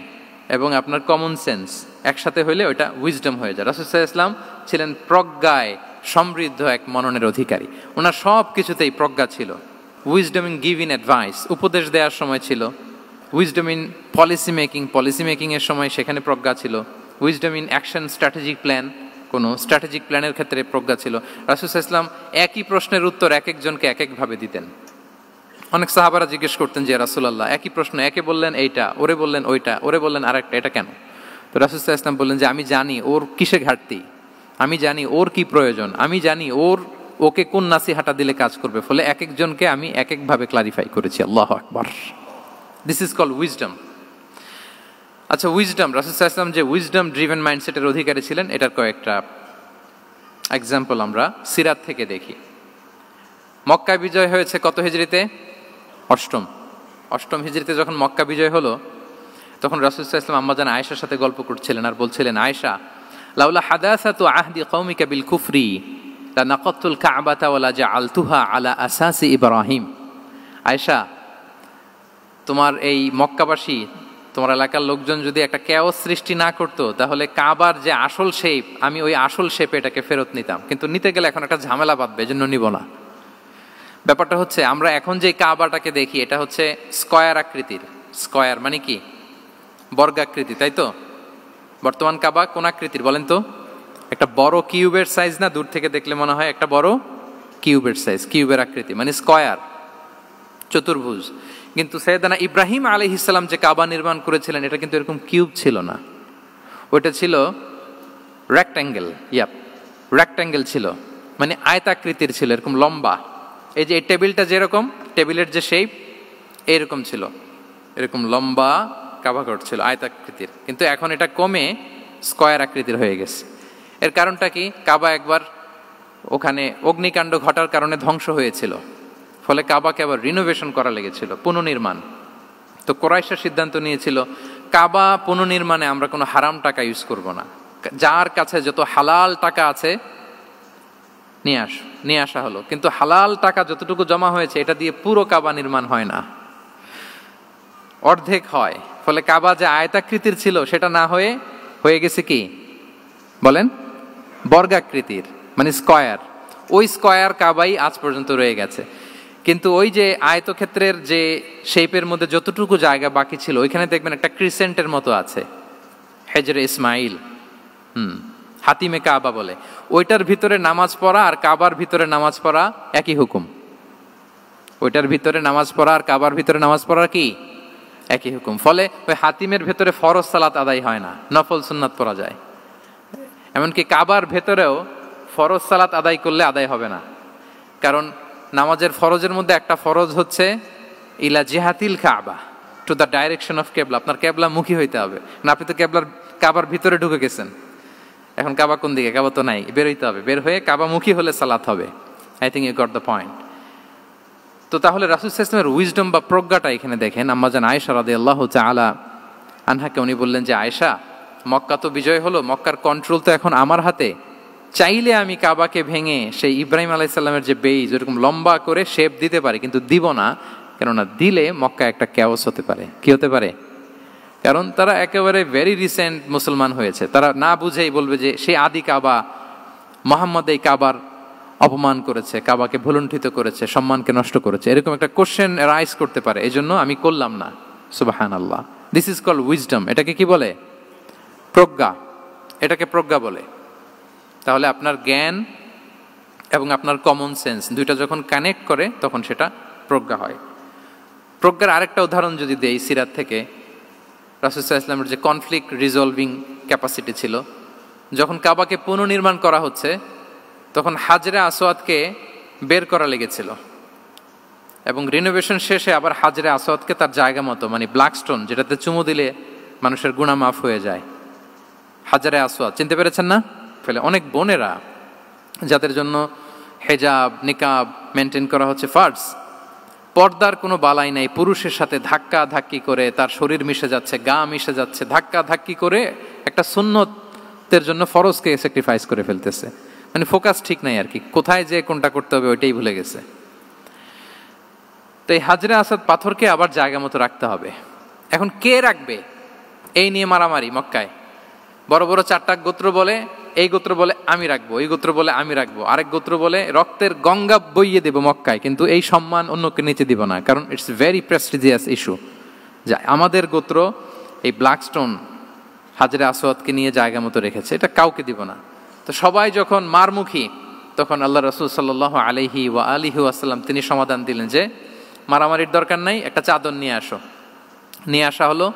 এবং আপনার কমন সেন্স একসাথে হইলে ওইটা উইজডম হয়ে যায়। রাসূল সাল্লাল্লাহু আলাইহি ওয়াসাল্লাম ছিলেন প্রজ্ঞায় সমৃদ্ধ এক মননের অধিকারী। ওনার সব কিছুতেই প্রজ্ঞা ছিল। উইজডম ইন গিভিং অ্যাডভাইস, উপদেশ দেওয়ার সময় ছিল। উইজডম ইন পলিসি মেকিংয়ের সময় সেখানে প্রজ্ঞা ছিল। Wisdom in action, strategic plan, কোনো স্ট্র্যাটেজিক প্ল্যানের ক্ষেত্রে প্রজ্ঞা ছিল। রাসূল সাল্লাল্লাহু আলাইহি ওয়াসাল্লাম একই প্রশ্নের উত্তর এক একজনকে এক একভাবে দিতেন। অনেক সাহাবারা জিজ্ঞেস করতেন যে রাসূলুল্লাহ একই প্রশ্ন, একে বললেন এইটা, ওরে বললেন ওইটা, ওরে বললেন আরেকটা, এটা কেন? তো রাসূল সাল্লাল্লাহু আলাইহি ওয়াসাল্লাম বললেন যে আমি জানি ওর কিসে ঘাটতি, আমি জানি ওর কি প্রয়োজন, আমি জানি ওকে কোন নাসিহাটা দিলে কাজ করবে, ফলে এক একজনকে আমি এক একভাবে ক্লারিফাই করেছি। আল্লাহু আকবার। This is called wisdom. আচ্ছা, উইজডম, রাসূল সাল্লাল্লাহু আলাইহি ওয়াসাল্লাম যে উইজডম ড্রিভেন মাইন্ডসেটের অধিকারী ছিলেন, এটার কয়েকটা এক্সাম্পল আমরা সিরাত থেকে দেখি। মক্কা বিজয় হয়েছে কত হিজরিতে? অষ্টম হিজরিতে যখন মক্কা বিজয় হলো, তখন রাসূল সাল্লাল্লাহু আলাইহি ওয়াসাল্লাম আম্মাজান আয়েশার সাথে গল্প করছিলেন আর বলছিলেন, আয়েশা, লাউলা হাদাসাতু আহদি কওমিকা বিল কুফরি লানাকাতুল কাবাতা ওয়ালা জাআলতুহা আলা আসাসি ইব্রাহিম। আয়েশা, তোমার এই মক্কাবাসী, তোমার এলাকার লোকজন যদি একটা ক্যাওস সৃষ্টি না করতো, তাহলে কাবার যে আসল শেপ, আমি ওই আসল শেপে এটাকে ফেরত নিতাম, কিন্তু নিতে গেলে এখন একটা ঝামেলা বাঁধবে, এজন্য নিব না। ব্যাপারটা হচ্ছে, আমরা এখন যে কাবাটাকে দেখি এটা হচ্ছে স্কয়ার আকৃতির। স্কয়ার মানে কি? বর্গাকৃতি, তাই তো? বর্তমান কাবা কোন আকৃতির বলেন তো? একটা বড় কিউবের সাইজ না? দূর থেকে দেখলে মনে হয় একটা বড় কিউবের সাইজ, কিউবের আকৃতি মানে স্কয়ার, চতুর্ভুজ। কিন্তু সাইয়েদনা ইব্রাহিম আলাইহিস সালাম যে কাবা নির্মাণ করেছিলেন, এটা কিন্তু এরকম কিউব ছিল না, ওইটা ছিল রেক্ট্যাঙ্গেল। রেক্ট্যাঙ্গেল ছিল, মানে আয়তাকৃতির ছিল, এরকম লম্বা। এই যে এই টেবিলটা যেরকম, টেবিলের যে শেপ এরকম ছিল, এরকম লম্বা কাবাঘর ছিল আয়তাকৃতির। কিন্তু এখন এটা কমে স্কয়ার আকৃতির হয়ে গেছে। এর কারণটা কি? কাবা একবার ওখানে অগ্নিকাণ্ড ঘটার কারণে ধ্বংস হয়েছিল, ফলে কাবাকে আবার রিনোভেশন করা লেগেছিল, পুনর্নির্মাণ। তো কুরাইশরা সিদ্ধান্ত নিয়েছিল, কাবা পুনর্নির্মাণে আমরা কোনো হারাম টাকা ইউজ করব না, যার কাছে যত হালাল টাকা আছে নিয়ে আসা হলো। কিন্তু হালাল টাকা যতটুকু জমা হয়েছে, এটা দিয়ে পুরো কাবা নির্মাণ হয় না, অর্ধেক হয়। ফলে কাবা যে আয়তাকৃতির ছিল সেটা না হয়ে গেছে কি বলেন? বর্গাকৃতির, মানে স্কয়ার। ওই স্কয়ার কাবাই আজ পর্যন্ত রয়ে গেছে। কিন্তু ওই যে আয়তক্ষেত্রের যে শেপের মধ্যে যতটুকু জায়গা বাকি ছিল, ওইখানে দেখবেন একটা ক্রিসেন্টের মতো আছে, হেজরে ইসমাইল, হাতিমে কাবা বলে। ওইটার ভিতরে নামাজ পড়া আর কাবার ভিতরে নামাজ পড়া একই হুকুম। ওইটার ভিতরে নামাজ পড়া আর কাবার ভিতরে নামাজ পড়া কি একই হুকুম। ফলে ওই হাতিমের ভেতরে ফরজ সালাত আদায় হয় না, নফল সুন্নাত পড়া যায়। এমনকি কাবার ভেতরেও ফরজ সালাত আদায় করলে আদায় হবে না, কারণ নামাজের ফরজের মধ্যে একটা ফরজ হচ্ছে ইলা জিহাতিল কাবা, টু দ্য ডাইরেকশন অফ কেবলা। আপনার কেবলা মুখী হইতে হবে না। আপনি তো কাবার ভিতরে ঢুকে গেছেন, এখন কাবা কোন দিকে? কাবা তো নাই, বের হইতে হবে। বের হয়ে কাবা মুখী হলে সালাত হবে। I think you got the point. তো তাহলে রাসূল সাল্লাল্লাহু আলাইহি ওয়াসাল্লামের উইজডম বা প্রজ্ঞাটা এখানে দেখেন। আম্মাজান আয়েশা রাদিয়াল্লাহু তাআলা আনহাকে উনি বললেন যে, আয়েশা, মক্কা তো বিজয় হলো, মক্কার কন্ট্রোল তো এখন আমার হাতে। চাইলে আমি কাবাকে ভেঙে সেই ইব্রাহিম আলাইহিস সালামের যে বেইজ, এরকম লম্বা করে শেপ দিতে পারি, কিন্তু দিব না। কেননা দিলে মক্কা একটা ক্যাওস হতে পারে। কি হতে পারে? কারণ তারা একেবারে ভেরি রিসেন্ট মুসলমান হয়েছে, তারা না বুঝেই বলবে যে সেই আদি কাবা, মুহাম্মদ এই কাবার অপমান করেছে, কাবাকে ভুলুণ্ঠিত করেছে, সম্মানকে নষ্ট করেছে, এরকম একটা কোশ্চেন রাইজ করতে পারে। এই জন্য আমি করলাম না। সুবহানাল্লাহ। This is called wisdom. এটাকে কি বলে? প্রজ্ঞা। এটাকে প্রজ্ঞা বলে। তাহলে আপনার জ্ঞান এবং আপনার কমন সেন্স দুইটা যখন কানেক্ট করে, তখন সেটা প্রজ্ঞা হয়। প্রজ্ঞার আরেকটা উদাহরণ যদি দেই সিরাত থেকে, রাসূল সাল্লাল্লাহু আলাইহি ওয়াসাল্লামের যে কনফ্লিক্ট রিজলভিং ক্যাপাসিটি ছিল, যখন কাবাকে পুনর্নির্মাণ করা হচ্ছে, তখন হাজরে আসওয়াদকে বের করা লেগেছিল, এবং রিনোভেশন শেষে আবার হাজরে আসওয়াদকে তার জায়গা মতো, মানে ব্ল্যাক স্টোন, যেটাতে চুমু দিলে মানুষের গুনাহ মাফ হয়ে যায়, হাজরে আসওয়াদ, চিনতে পেরেছেন না? ফলে অনেক বোনেরা যাদের জন্য হেজাব নিকাব মেনটেন করা হচ্ছে ফার্জ, পর্দার কোনো বালাই নাই, পুরুষের সাথে ধাক্কা ধাক্কি করে তার শরীর মিশে যাচ্ছে, গা মিশে যাচ্ছে, ধাক্কা ধাক্কি করে একটা সুন্নতের জন্য ফরজকে স্যাক্রিফাইস করে ফেলতেছে। মানে ফোকাস ঠিক নাই আর কি, কোথায় যে কোনটা করতে হবে ওইটাই ভুলে গেছে। তো এই হাজরে আসওয়াদ পাথরকে আবার জায়গা মতো রাখতে হবে। এখন কে রাখবে, এই নিয়ে মারামারি মক্কায়। বড় বড় চারটা গোত্র বলে, এই গোত্র বলে আমি রাখবো, এই গোত্র বলে আমি রাখবো, আরেক গোত্র বলে রক্তের গঙ্গা বইয়ে দেব মক্কায়, কিন্তু এই সম্মান অন্যকে নিতে দিব না, কারণ ইটস ভেরি প্রেস্টিজিয়াস ইস্যু, যে আমাদের গোত্র এই ব্ল্যাক স্টোন হাজরে আসওয়াদকে নিয়ে জায়গা মতো রেখেছে, এটা কাউকে দিব না। তো সবাই যখন মারমুখী, তখন আল্লাহ রাসূল সাল্লাল্লাহু আলাইহি ওয়া আলিহি ওয়াসাল্লাম তিনি সমাধান দিলেন যে মারামারির দরকার নাই, একটা চাদর নিয়ে আসো। নিয়ে আসা হলো।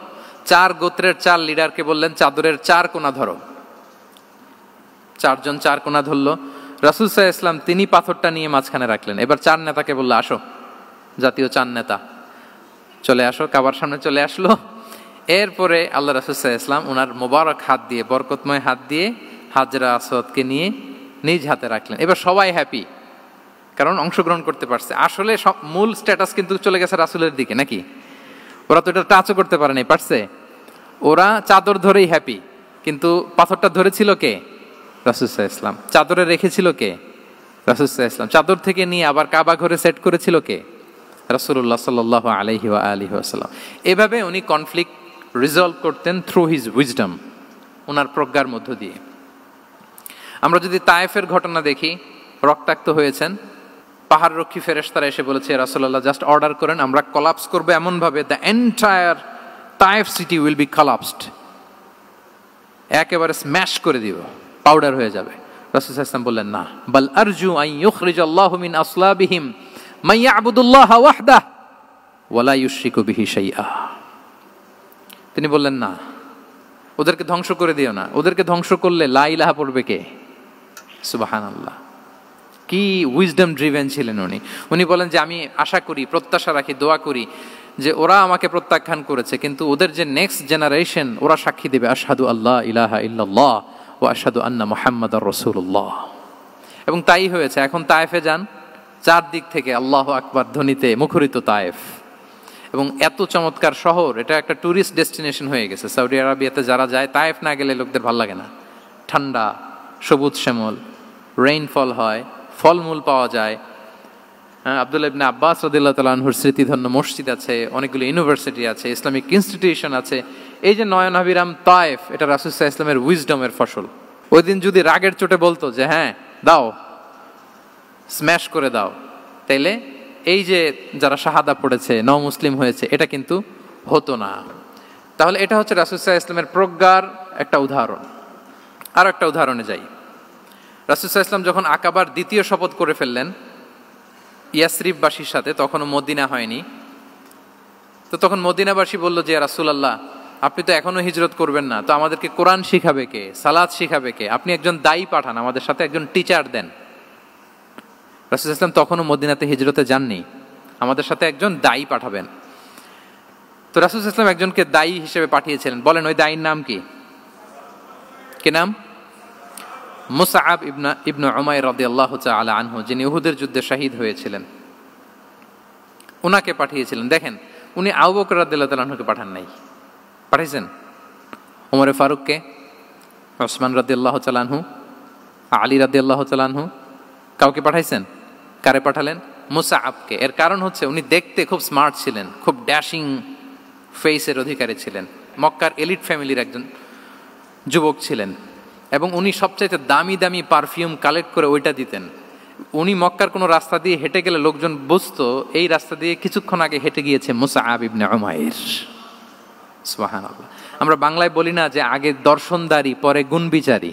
4 গোত্রের 4 লিডারকে বললেন চাদরের 4 কোণা ধরো। চারজন চার কোনা ধরলো, রাসূল সাল্লাল্লাহু আলাইহি ওয়াসাল্লাম তিনি পাথরটা নিয়ে মাঝখানে রাখলেন। এবার চার নেতাকে বললো, আসো, জাতীয় চার নেতা চলে আসো, কাবার সামনে চলে আসলো। এরপরে আল্লাহ রাসূল সাল্লাল্লাহু আলাইহি ওয়াসাল্লাম ওনার মোবারক হাত দিয়ে, বরকতময় হাত দিয়ে হাজরা আসওয়াদকে নিয়ে নিজ হাতে রাখলেন। এবার সবাই হ্যাপি, কারণ অংশগ্রহণ করতে পারছে। আসলে মূল স্ট্যাটাস কিন্তু চলে গেছে রাসূলের দিকে, নাকি? ওরা তো এটা টাচও করতে পারে নাই, পারছে? ওরা চাদর ধরেই হ্যাপি, কিন্তু পাথরটা ধরেছিল কে? রাসূল সাল্লাল্লাহু আলাইহি ওয়াসাল্লাম। চাদরে রেখেছিল কে? রাসূল সাল্লাল্লাহু আলাইহি ওয়াসাল্লাম। চাদর থেকে নিয়ে আবার কাবা ঘরে সেট করেছিল কে? রাসূলুল্লাহ সাল্লাল্লাহু আলাইহি ওয়া আলিহি ওয়াসাল্লাম। এভাবে উনি কনফ্লিক্ট রিজলভ করতেন থ্রু হিজ উইজডম, ওনার প্রজ্ঞার মধ্য দিয়ে। আমরা যদি তায়েফের ঘটনা দেখি, রক্তাক্ত হয়েছেন, পাহাড় রক্ষী ফেরেশতারা এসে বলেছে, রাসূলুল্লাহ জাস্ট অর্ডার করেন, আমরা কলাপস করব এমন ভাবে the entire Taif city will be collapsed, একেবারে স্ম্যাশ করে দিব, পাউডার হয়ে যাবে। রাসূল সাল্লাল্লাহু আলাইহি ওয়াসাল্লাম বললেন, না, বাল আরজু আন ইউখরিজাল্লাহু মিন আসলাবিহিম মান ইয়াবুদুল্লাহা ওয়াহদাহু ওয়া লা ইউশরিকু বিহি শাইআ। তিনি বললেন, না, ওদেরকে ধ্বংস করে দিও না, ওদেরকে ধ্বংস করলে লা ইলাহা পড়বে কে? সুবহানাল্লাহ। কি উইজডম ড্রিভেন ছিলেন উনি। উনি বলেন যে আমি আশা করি, প্রত্যাশা রাখি, দোয়া করি যে ওরা আমাকে প্রত্যাখ্যান করেছে, কিন্তু ওদের যে নেক্সট জেনারেশন, ওরা সাক্ষী দেবে আশহাদু আল্লাহ ইলাহা ইল্লাল্লাহ ওয়া আশহাদু আন্না মুহাম্মাদার রাসূলুল্লাহ। এবং তাই হয়েছে। এখন তায়েফে যান, চারদিক থেকে আল্লাহু আকবার ধ্বনিতে মুখরিত তায়েফ, এবং এত চমৎকার শহর, এটা একটা ট্যুরিস্ট ডেস্টিনেশন হয়ে গেছে। সৌদি আরবিয়াতে যারা যায়, তায়েফ না গেলে লোকদের ভালো লাগে না। ঠান্ডা, সবুজ শ্যামল, রেইনফল হয়, ফলমূল পাওয়া যায়। আব্দুল্লাহ ইবনে আব্বাস রাদিয়াল্লাহু তাআলা আনহুর স্মৃতিধন্য মসজিদ আছে, অনেকগুলো ইউনিভার্সিটি আছে, ইসলামিক ইনস্টিটিউশন আছে। এই যে নয়নাভিরাম তায়েফ, এটা রাসূল সাল্লাল্লাহু আলাইহি ওয়াসাল্লামের উইজডমের ফসল। ওই দিন যদি রাগের চোটে বলতো যে হ্যাঁ দাও, স্ম্যাশ করে দাও, তাইলে এই যে যারা শাহাদা পড়েছে, নও মুসলিম হয়েছে, এটা কিন্তু হতো না। তাহলে এটা হচ্ছে রাসূল সাল্লাল্লাহু আলাইহি ওয়াসাল্লামের প্রজ্ঞার একটা উদাহরণ। আর একটা উদাহরণে যাই। রাসূল সাল্লাল্লাহু আলাইহি ওয়াসাল্লাম যখন আকাবার দ্বিতীয় শপথ করে ফেললেন ইয়াসরিববাসীর সাথে, তখনও মদিনা হয়নি, তো তখন মদিনাবাসী বলল যে রাসূলুল্লাহ, আপনি তো এখনো হিজরত করবেন না, তো আমাদেরকে কোরআন শিখাবে কে, সালাত শিখাবে কে? আপনি একজন দায়ী পাঠান, আমাদের সাথে একজন টিচার দেন। রাসূল সাল্লাল্লাহু আলাইহি ওয়াসাল্লাম তখনও মদিনাতে হিজরতে যাননি, আমাদের সাথে একজন দায়ী পাঠাবেন। তো রাসূল সাল্লাল্লাহু আলাইহি ওয়াসাল্লাম একজনকে দায়ী হিসেবে পাঠিয়েছিলেন। বলেন ওই দায়ীর নাম কি? কি নাম? মুসআব ইবনে উমাইর রাদিয়াল্লাহু তাআলা আনহু, যিনি উহুদের যুদ্ধে শহীদ হয়েছিলেন, উনাকে পাঠিয়েছিলেন। দেখেন, উনি আবু বকর রাদিয়াল্লাহু তাআলা আনহুকে পাঠান নাই, পাঠিয়েছেন ওমর ফারুককে, ওসমান রাদিয়াল্লাহু তাআলা আনহু, আলী রাদিয়াল্লাহু তাআলা আনহু, কাউকে পাঠাইছেন? কারে পাঠালেন? মুসআবকে। এর কারণ হচ্ছে উনি দেখতে খুব স্মার্ট ছিলেন, খুব ড্যাশিং ফেসের অধিকারী ছিলেন, মক্কার এলিট ফ্যামিলির একজন যুবক ছিলেন, এবং উনি সবচাইতে দামি দামি পারফিউম কালেক্ট করে ওইটা দিতেন। উনি মক্কার কোনো রাস্তা দিয়ে হেঁটে গেলে লোকজন বুঝতো এই রাস্তা দিয়ে কিছুক্ষণ আগে হেঁটে গিয়েছে মুসআব ইবনে উমাইর। সুবহানাল্লাহ। আমরা বাংলায় বলি না যে আগে দর্শনদারি পরে গুণবিচারী,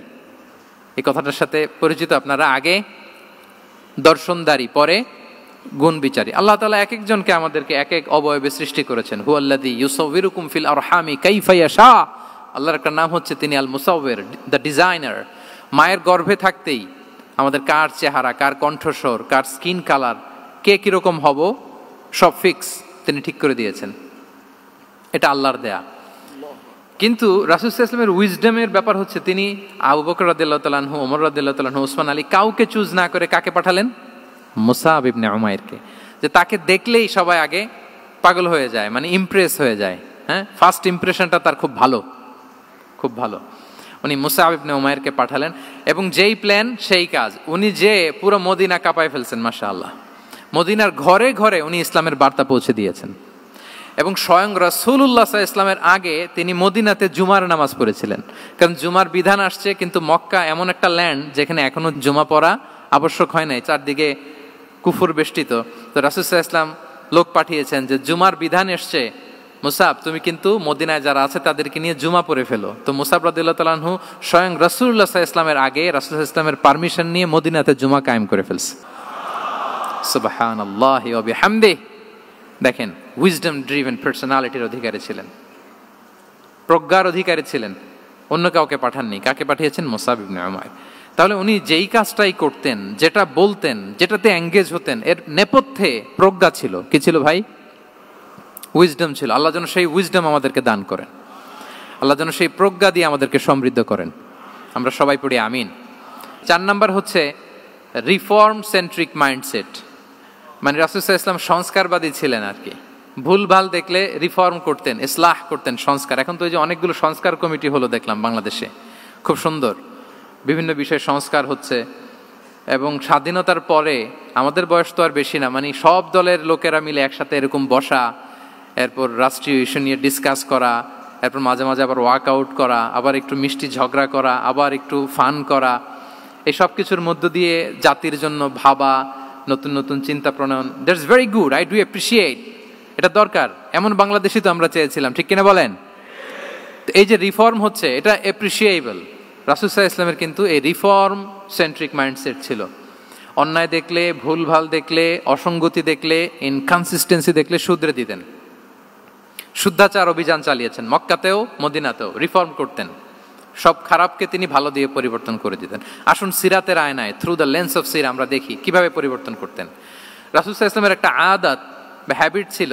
এই কথাটার সাথে পরিচিত আপনারা? আগে দর্শনদারি পরে গুণবিচারী। আল্লাহ তাআলা এক একজনকে আমাদেরকে এক এক অবয়বে সৃষ্টি করেছেন। হুয়াল্লাযী ইউসাউবিরুকুম ফিল আরহামি কাইফা ইয়াশা। আল্লাহর একটা নাম হচ্ছে তিনি আল মুসাউবির, দ্য ডিজাইনার। মায়ের গর্ভে থাকতেই আমাদের কার চেহারা, কার কণ্ঠস্বর, কার স্কিন কালার, কে কিরকম হব, সব ফিক্স তিনি ঠিক করে দিয়েছেন। এটা আল্লাহর দেয়া। কিন্তু রাসূল সাল্লাল্লাহু আলাইহি ওয়াসাল্লামের উইজডমের ব্যাপার হচ্ছে তিনি আবু বকর রাদিয়াল্লাহু তাআলা আনহু, ওমর রাদিয়াল্লাহু তাআলা আনহু, ওসমান আলী, কাউকে চুজ না করে কাকে পাঠালেন? মুসআব ইবনে উমাইরকে। যে তাকে দেখলেই সবাই আগে পাগল হয়ে যায়, মানে ইমপ্রেস হয়ে যায়। হ্যাঁ, ফার্স্ট ইমপ্রেশনটা তার খুব ভালো, খুব ভালো। উনি মুসআব ইবনে উমাইরকে পাঠালেন, এবং যেই প্ল্যান সেই কাজ। উনি যে পুরো মদিনা কাঁপায় ফেলছেন, মাশাআল্লাহ। মদিনার ঘরে ঘরে উনি ইসলামের বার্তা পৌঁছে দিয়েছেন, এবং স্বয়ং রাসূলুল্লাহ সাল্লাল্লাহু আলাইহি ওয়াসাল্লামের আগে তিনি মদিনাতে জুমার নামাজ পড়েছিলেন। কারণ জুমার বিধান আসছে, কিন্তু মক্কা এমন একটা ল্যান্ড যেখানে এখনো জুমা পড়া আবশ্যক হয় নাই, চারদিকে কুফর বেষ্টিত। তো রাসূল সাল্লাল্লাহু আলাইহি ওয়াসাল্লাম লোক পাঠিয়েছেন যে জুমার বিধান এসছে, মুসাব তুমি কিন্তু মদিনায় যারা আছে তাদেরকে নিয়ে জুমা পড়ে ফেলো। তো মুসাব রাদিয়াল্লাহু তাআলা আনহু স্বয়ং রাসূলুল্লাহ সাল্লাল্লাহু আলাইহি ওয়াসাল্লামের আগে রাসূল সাল্লাল্লাহু আলাইহি ওয়াসাল্লামের পারমিশন নিয়ে মদিনাতে জুমা কায়েম করে ফেলছে। সুবহানাল্লাহি ওয়া বিহামদিহি। দেখেন, উইজডম ড্রিভেন পার্সোনালিটির অধিকারী ছিলেন, প্রজ্ঞার অধিকারী ছিলেন, অন্য কাউকে পাঠাননি। কাকে পাঠিয়েছেন? মুসআব ইবনে উমাইর। তাহলে উনি যেই কাজটাই করতেন, যেটা বলতেন, যেটাতে এঙ্গেজ হতেন, এর নেপথ্যে প্রজ্ঞা ছিল। কি ছিল ভাই? উইজডম ছিল। আল্লাহ যেন সেই উইজডম আমাদেরকে দান করেন, আল্লাহ যেন সেই প্রজ্ঞা দিয়ে আমাদেরকে সমৃদ্ধ করেন। আমরা সবাই পড়ি আমিন। 4 নাম্বার হচ্ছে রিফর্ম সেন্ট্রিক মাইন্ডসেট। মানে রাসূল সাল্লাল্লাহু আলাইহি ওয়াসাল্লাম সংস্কারবাদী ছিলেন আর কি। ভুলভাল দেখলে রিফর্ম করতেন, ইসলাহ করতেন, সংস্কার। এখন তো এই যে অনেকগুলো সংস্কার কমিটি হলো দেখলাম বাংলাদেশে, খুব সুন্দর, বিভিন্ন বিষয়ে সংস্কার হচ্ছে। এবং স্বাধীনতার পরে আমাদের বয়স তো আর বেশি না, মানে সব দলের লোকেরা মিলে একসাথে এরকম বসা, এরপর রাষ্ট্রীয় ইস্যু নিয়ে ডিসকাস করা, এরপর মাঝে মাঝে আবার ওয়াক আউট করা, আবার একটু মিষ্টি ঝগড়া করা, আবার একটু ফান করা, এই সব কিছুর মধ্য দিয়ে জাতির জন্য ভাবা, নতুন নতুন চিন্তা প্রণয়ন। That's very good, I do appreciate, এটা দরকার। এমন বাংলাদেশই তো আমরা চেয়েছিলাম, ঠিক কিনা বলেন? এই যে রিফর্ম হচ্ছে, এটা অ্যাপ্রিসিয়েবল। রাসূল সাল্লাল্লাহু আলাইহি ওয়াসাল্লামের কিন্তু এই রিফর্ম সেন্ট্রিক মাইন্ডসেট ছিল। অন্যায় দেখলে, ভুলভাল দেখলে, অসঙ্গতি দেখলে, ইনকনসিস্টেন্সি দেখলে শুধরে দিতেন। শুদ্ধাচার অভিযান চালিয়েছেন মক্কাতেও, মদিনাতেও রিফর্ম করতেন। সব খারাপকে তিনি ভালো দিয়ে পরিবর্তন করে দিতেন। আসুন সিরাতের আয়নায়, থ্রু দ্য লেন্স অফ সিরা, আমরা দেখি কিভাবে পরিবর্তন করতেন। রাসূল সাল্লাল্লাহু আলাইহি ওয়াসাল্লামের একটা আদত বা হ্যাবিট ছিল,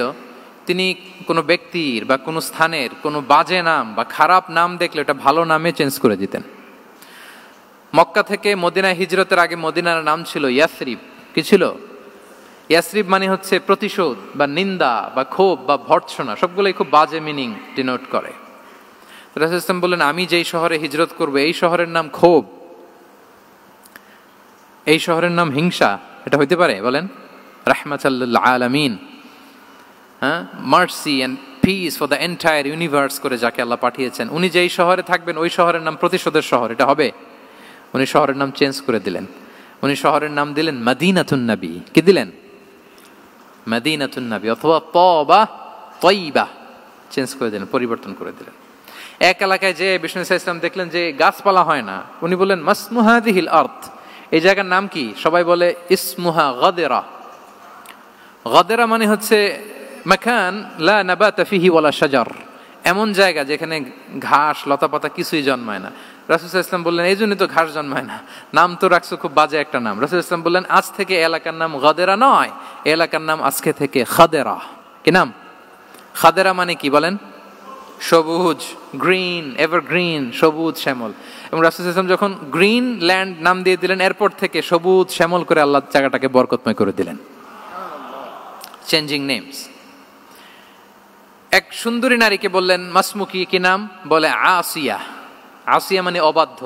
তিনি কোনো ব্যক্তির বা কোনো স্থানের কোনো বাজে নাম বা খারাপ নাম দেখলে ওটা ভালো নামে চেঞ্জ করে দিতেন। মক্কা থেকে মদিনায় হিজরতের আগে মদিনার নাম ছিল ইয়াসরিব। কি ছিল? ইয়াসরিব মানে হচ্ছে প্রতিশোধ বা নিন্দা বা ক্ষোভ বা ভর্ৎসনা, সবগুলোই খুব বাজে মিনিং ডিনোট করে। রাসূল সাল্লাল্লাহু আলাইহি ওয়াসাল্লাম বললেন, আমি যেই শহরে হিজরত করব এই শহরের নাম ক্ষোভ, এই শহরের নাম হিংসা, এটা হইতে পারে? বলেন। রাহমাতাল লিল আলামিন, হ্যাঁ, mercy and peace for the entire universe করে যাকে আল্লাহ পাঠিয়েছেন, উনি যেই শহরে থাকবেন ওই শহরের নাম প্রতিশোধের শহর, এটা হবে? উনি শহরের নাম চেঞ্জ করে দিলেন। উনি শহরের নাম দিলেন মদিনাতুন নবী। কি দিলেন? মদিনাতুন নবী, অথবা তওবা তয়্যিবা, চেঞ্জ করে দিলেন, পরিবর্তন করে দিলেন। এক এলাকায় যে বিষ্ণু ইসলাম দেখলেন যে গাছপালা হয় না, উনি বললেন মাসমু হাযিহিল আরদ, এই জায়গার নাম কি? সবাই বলে ইসমুহা গাদেরা। গাদেরা মানে হচ্ছে মাকান লা নাবাতা ফিহি ওয়ালা শাজার, এমন জায়গা যেখানে ঘাস লতাপাতা কিছুই জন্মায় না। রাসূল সাল্লাল্লাহু আলাইহি ওয়াসাল্লাম বললেন, এই জন্যই তো ঘাস জন্মায় না, নাম তো রাখছো খুব বাজে একটা নাম। রাসূল সাল্লাল্লাহু আলাইহি ওয়াসাল্লাম বললেন, আজ থেকে এলাকার নাম গাদেরা নয়, এলাকার নাম আজকে থেকে খাদেরা। কি নাম? খাদেরা মানে কি বলেন? সবুজ, গ্রিন, এভারগ্রিন, সবুজ শ্যামল। এবং রাসূল সাল্লাল্লাহু আলাইহি ওয়াসাল্লাম যখন গ্রিন ল্যান্ড নাম দিয়ে দিলেন, এরপর থেকে সবুজ শ্যামল করে আল্লাহ জায়গাটাকে বরকতময় করে দিলেন। Changing names. এক সুন্দরী নারীকে বললেন মাসমুকি, কি নাম? বলে আসিয়া। আসিয়া মানে অবাধ্য।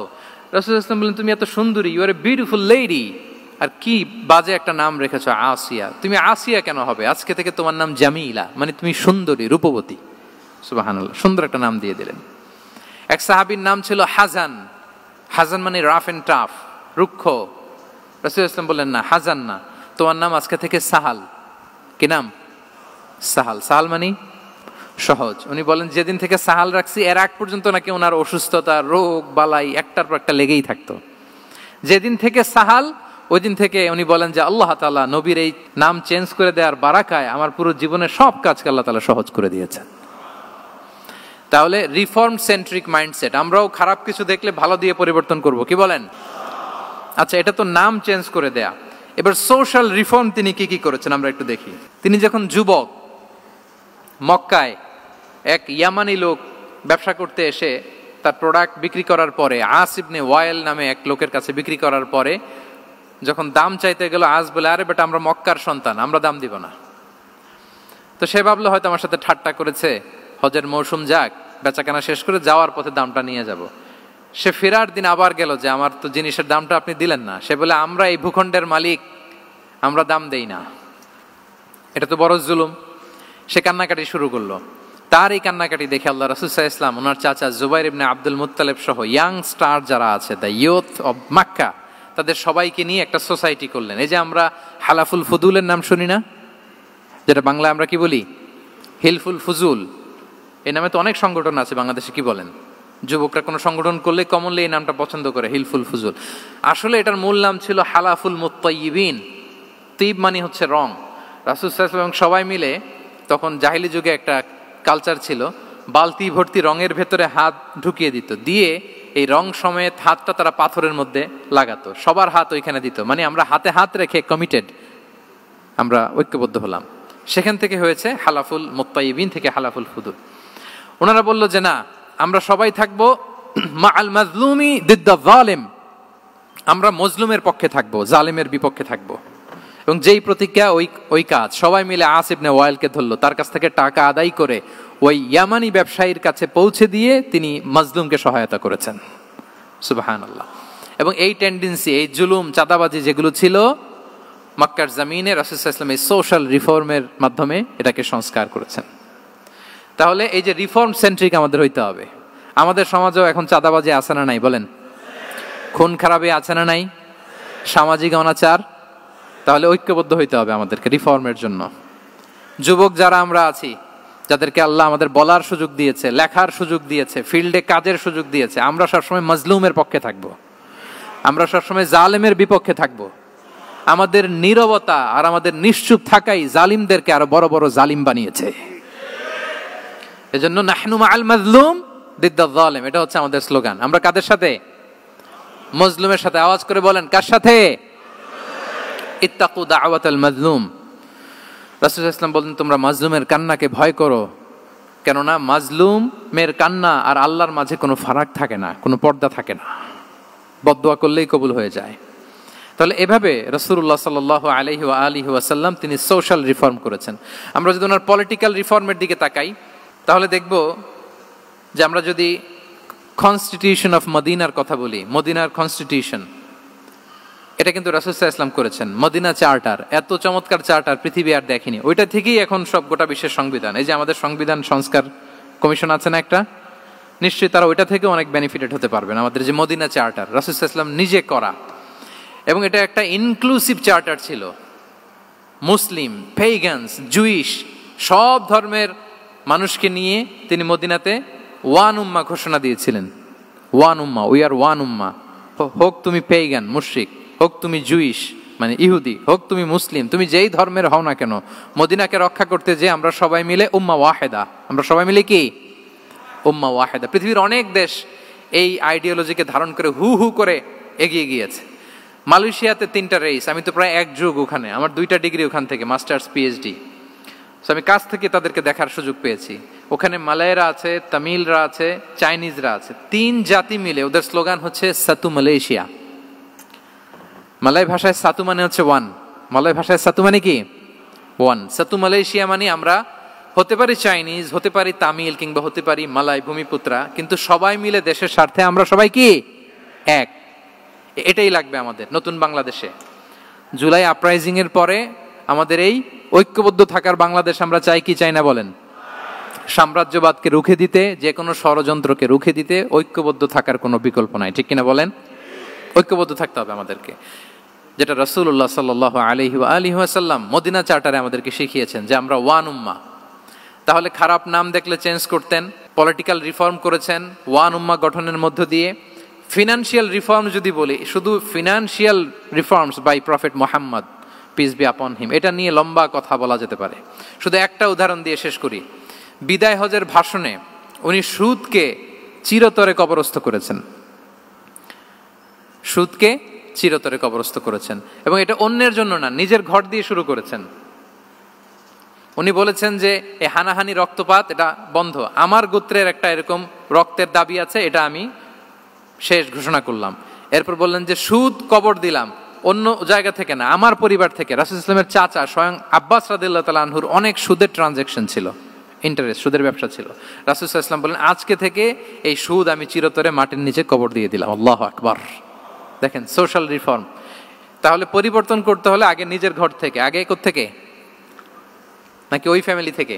রাসূল সাল্লাল্লাহু আলাইহি ওয়াসাল্লাম বললেন, তুমি এত সুন্দরী, you are a beautiful lady, আর কি বাজে একটা নাম রেখেছো আসিয়া। তুমি আসিয়া কেন হবে? আজকে থেকে তোমার নাম জামিলা, মানে তুমি সুন্দরী, রূপবতী। সুবহানাল্লাহ, সুন্দর একটা নাম দিয়ে দিলেন। এক সাহাবীর নাম ছিল হাজান। হাজান মানে রাফ এন্ড টাফ, রুক্ষ। রাসূল সাল্লাল্লাহু আলাইহি ওয়াসাল্লাম বললেন, না, হাজান না, তোমার নাম আজকে থেকে সাহাল। কি নাম? সাহাল। সাহাল মানে সহজ। উনি বলেন, যেদিন থেকে সাহাল রাখছি এর আগ পর্যন্ত নাকি ওনার অসুস্থতা, রোগ বালাই একটার পর একটা লেগেই থাকতো। যেদিন থেকে সাহাল, ওই দিন থেকে উনি বলেন যে আল্লাহ তাআলা নবীর এই নাম চেঞ্জ করে দেওয়ার বারাকায় আমার পুরো জীবনের সব কাজকে আল্লাহ তাআলা সহজ করে দিয়েছেন। তাহলে রিফর্ম সেন্ট্রিক মাইন্ডসেট, আমরাও খারাপ কিছু দেখলে ভালো দিয়ে পরিবর্তন করব। কি বলেন? আচ্ছা, এটা তো নাম চেঞ্জ করে দেয়া। এবার সোশ্যাল রিফর্ম তিনি কি কি করেছেন আমরা একটু দেখি। তিনি যখন যুবক, মক্কায় এক ইয়ামানি লোক ব্যবসা করতে এসে তার প্রোডাক্ট বিক্রি করার পরে, আস ইবনে ওয়াইল নামে এক লোকের কাছে বিক্রি করার পরে যখন দাম চাইতে গেল, আস বলে, আরে বেটা, আমরা মক্কার সন্তান, আমরা দাম দিব না। তো সে ভাবলো হয়তো আমার সাথে ঠাট্টা করেছে, হজের মৌসুম যাক, বেচাকেনা শেষ করে যাওয়ার পথে দামটা নিয়ে যাব। সে ফেরার দিন আবার গেল যে আমার তো জিনিসের দামটা আপনি দিলেন না। সে বলে, আমরা এই ভূখণ্ডের মালিক, আমরা দাম দেই না, এটা তো বড় জুলুম। সে কান্নাকাটি শুরু করলো। তার এই কান্নাকাটি দেখে আল্লাহ রাসূল সাল্লাল্লাহু আলাইহি ওয়াসাল্লাম ওনার চাচা জুবাইর ইবনে আব্দুল মুত্তালিব সহ ইয়াং স্টার যারা আছে, দ্য ইয়ুথ অব মক্কা, তাদের সবাইকে নিয়ে একটা সোসাইটি করলেন। এই যে আমরা হালাফুল ফুদুলের নাম শুনি না, যেটা বাংলায় আমরা কি বলি? হিলফুল ফুজুল। এই নামে তো অনেক সংগঠন আছে বাংলাদেশে। কি বলেন? যুবকরা কোনো সংগঠন করলে কমনলি এই নামটা পছন্দ করে, হিলফুল ফুজুল। আসলে এটার মূল নাম ছিল হালাফুল মুত্তাইয়িবিন। তিব মানে হচ্ছে রং। রাসূল সাল্লাল্লাহু আলাইহি ওয়াসাল্লাম সবাই মিলে, তখন জাহিলি যুগে একটা কালচার ছিল, বালতি ভর্তি রঙের ভেতরে হাত ঢুকিয়ে দিত, দিয়ে এই রং সমেত হাতটা তারা পাথরের মধ্যে লাগাতো, সবার হাত ওইখানে দিত, মানে আমরা হাতে হাত রেখে কমিটেড, আমরা ঐক্যবদ্ধ হলাম। সেখান থেকে হয়েছে হালাফুল মুত্তাইবিন থেকে হালাফুল ফুদুল। ওনারা বলল যে না, আমরা সবাই থাকবো মা আল মাজলুমি দিদ্দা জালেম, আমরা মজলুমের পক্ষে থাকবো, জালেমের বিপক্ষে থাকবো। এবং যেই প্রতিজ্ঞা ওই কাজ, সবাই মিলে আস ইবনে ওয়াইলকে ধরলো, তার কাছ থেকে টাকা আদায় করে ওই ইয়ামানি ব্যবসায়ীর কাছে পৌঁছে দিয়ে তিনি মাজলুমকে সহায়তা করেছেন। সুবহানাল্লাহ। এবং এই টেন্ডেন্সি, এই জুলুম, চাঁদাবাজি যেগুলো ছিল মক্কার জমিনে, রাসূল সাল্লাল্লাহু আলাইহি ওয়াসাল্লাম এই সোশ্যাল রিফর্মের মাধ্যমে এটাকে সংস্কার করেছেন। তাহলে এই যে রিফর্ম সেন্ট্রিক আমাদের হইতে হবে। আমাদের সমাজেও এখন চাঁদাবাজি আছে না নাই বলেন? খুন খারাপি আছে না নাই? সামাজিক অনাচার? তাহলে ঐক্যবদ্ধ হইতে হবে আমাদেরকে রিফর্মের জন্য। যুবক যারা আমরা আছি, যাদেরকে আল্লাহ আমাদের বলার সুযোগ দিয়েছে, লেখার সুযোগ দিয়েছে, ফিল্ডে কাজের সুযোগ দিয়েছে, আমরা সবসময় মজলুমের পক্ষে থাকবো, আমরা সবসময় জালেমের বিপক্ষে থাকবো। আমাদের নীরবতা আর আমাদের নিশ্চুপ থাকাই জালিমদেরকে আরো বড় বড় জালিম বানিয়েছে। এজন্য নাহনু মাআল মাজলুম দিদ্দা যালিম, এটা হচ্ছে আমাদের স্লোগান। আমরা কাদের সাথে? মজলুমের সাথে। আওয়াজ করে বলেন, কার সাথে? ইত্তাকু দাওয়াতাল মাজলুম। রাসূল সাল্লাল্লাহু আলাইহি ওয়াসাল্লাম বলেন, তোমরা মাজলুমের কান্নাকে ভয় করো, কেননা মাজলুমের কান্না আর আল্লাহর মাঝে কোনো ফারাক থাকে না, কোনো পর্দা থাকে না, বদদোয়া করলেই কবুল হয়ে যায়। তাহলে এভাবে রাসূলুল্লাহ সাল্লাল্লাহু আলাইহি ওয়া আলিহি ওয়াসাল্লাম তিনি সোশ্যাল রিফর্ম করেছেন। আমরা যদি ওনার পলিটিক্যাল রিফর্মের দিকে তাকাই, তাহলে দেখব যে আমরা যদি কনস্টিটিউশন অফ মদিনার কথা বলি, মদিনার কনস্টিটিউশন, এটা কিন্তু রাসূল সাল্লাল্লাহু আলাইহি ওয়াসাল্লাম করেছেন। মদিনা চার্টার, এত চমৎকার চার্টার পৃথিবী আর দেখেনি। ওইটা থেকেই এখন সব গোটা বিশ্বের সংবিধান। এই যে আমাদের সংবিধান সংস্কার কমিশন আছে না একটা, নিশ্চয়ই তারা ওইটা থেকে অনেক বেনিফিটেড হতে পারবেন। আমাদের যে মদিনা চার্টার রাসূল সাল্লাল্লাহু আলাইহি ওয়াসাল্লাম নিজে করা, এবং এটা একটা ইনক্লুসিভ চার্টার ছিল। মুসলিম, পেগানস, জুইশ, সব ধর্মের মানুষকে নিয়ে তিনি মদিনাতে ওয়ান উম্মা ঘোষণা দিয়েছিলেন। One Umma, we are one উম্মা। হোক তুমি পেগান মুশরিক, হোক তুমি জুইশ মানে ইহুদি, হোক তুমি মুসলিম, তুমি যেই ধর্মের হও না কেন, মদিনাকে রক্ষা করতে যে আমরা সবাই মিলে উম্মা ওয়াহেদা, আমরা সবাই মিলে কি উম্মা ওয়াহেদা। পৃথিবীর অনেক দেশ এই আইডিওলজিকে ধারণ করে হু হু করে এগিয়ে গিয়েছে। মালয়েশিয়াতে 3টা রেস, আমি তো প্রায় এক যুগ ওখানে, আমার 2টা ডিগ্রি ওখান থেকে, মাস্টার্স পিএইচডি। সো আমি কাছ থেকে তাদেরকে দেখার সুযোগ পেয়েছি। ওখানে মালয়েরা আছে, তামিলরা আছে, চাইনিজরা আছে, 3 জাতি মিলে ওদের স্লোগান হচ্ছে সাতু মালয়েশিয়া। মালয় ভাষায় সাতু মানে হচ্ছে ওয়ান, মালয় ভাষায় সাতু মানে কি ওয়ান। সাতু মালয়েশিয়া মানে আমরা হতে পারি চাইনিজ, হতে পারি তামিল, কিংবা হতে পারি মালয় ভূমিপুত্রা, কিন্তু সবাই মিলে দেশের স্বার্থে আমরা সবাই কি এক। এটাই লাগবে আমাদের নতুন বাংলাদেশে। জুলাই আপরাইজিং এর পরে আমাদের এই ঐক্যবদ্ধ থাকার বাংলাদেশ আমরা চাই কি চাই না বলেন? সাম্রাজ্যবাদকে রুখে দিতে, যে কোনো ষড়যন্ত্রকে রুখে দিতে ঐক্যবদ্ধ থাকার কোনো বিকল্প নাই, ঠিক কিনা বলেন? ঐক্যবদ্ধ থাকতে হবে আমাদেরকে, যেটা রাসূলুল্লাহ সাল্লাল্লাহু আলাইহি ওয়া আলিহি ওয়াসাল্লাম মদিনা চার্টারে আমাদেরকে শিখিয়েছেন যে আমরা ওয়ান উম্মাহ। তাহলে খারাপ নাম দেখলে চেঞ্জ করতেন, পলিটিক্যাল রিফর্ম করেছেন ওয়ান উম্মাহ গঠনের মধ্য দিয়ে। ফিনান্সিয়াল রিফর্ম যদি বলি, শুধু financial reforms by prophet Muhammad peace be upon him, এটা নিয়ে লম্বা কথা বলা যেতে পারে। শুধু একটা উদাহরণ দিয়ে শেষ করি। বিদায় হজের ভাষণে উনি সুদকে চিরতরে কবরস্থ করেছেন, সুদকে চিরতরে কবরস্থ করেছেন, এবং এটা অন্যের জন্য না, নিজের ঘর দিয়ে শুরু করেছেন। উনি বলেছেন যে এই হানাহানি, রক্তপাত এটা বন্ধ, আমার গোত্রের একটা এরকম রক্তের দাবি আছে, এটা আমি শেষ ঘোষণা করলাম। এরপর বললেন যে সুদ কবর দিলাম, অন্য জায়গা থেকে না, আমার পরিবার থেকে। রাসূল ইসলামের চাচা স্বয়ং আব্বাস রাদিয়াল্লাহু তাআলা আনহুর অনেক সুদের ট্রানজাকশন ছিল, ইন্টারেস্ট, সুদের ব্যবসা ছিল। রাসূল সাল্লাল্লাহু আলাইহি ওয়াসাল্লাম বলেন আজকে থেকে এই সুদ আমি চিরতরে মাটির নিচে কবর দিয়ে দিলাম। আল্লাহু আকবার। দেখেন সোশ্যাল রিফর্ম। তাহলে পরিবর্তন করতে হলে আগে নিজের ঘর থেকে, আগে কোত্থেকে? নাকি ওই ফ্যামিলি থেকে?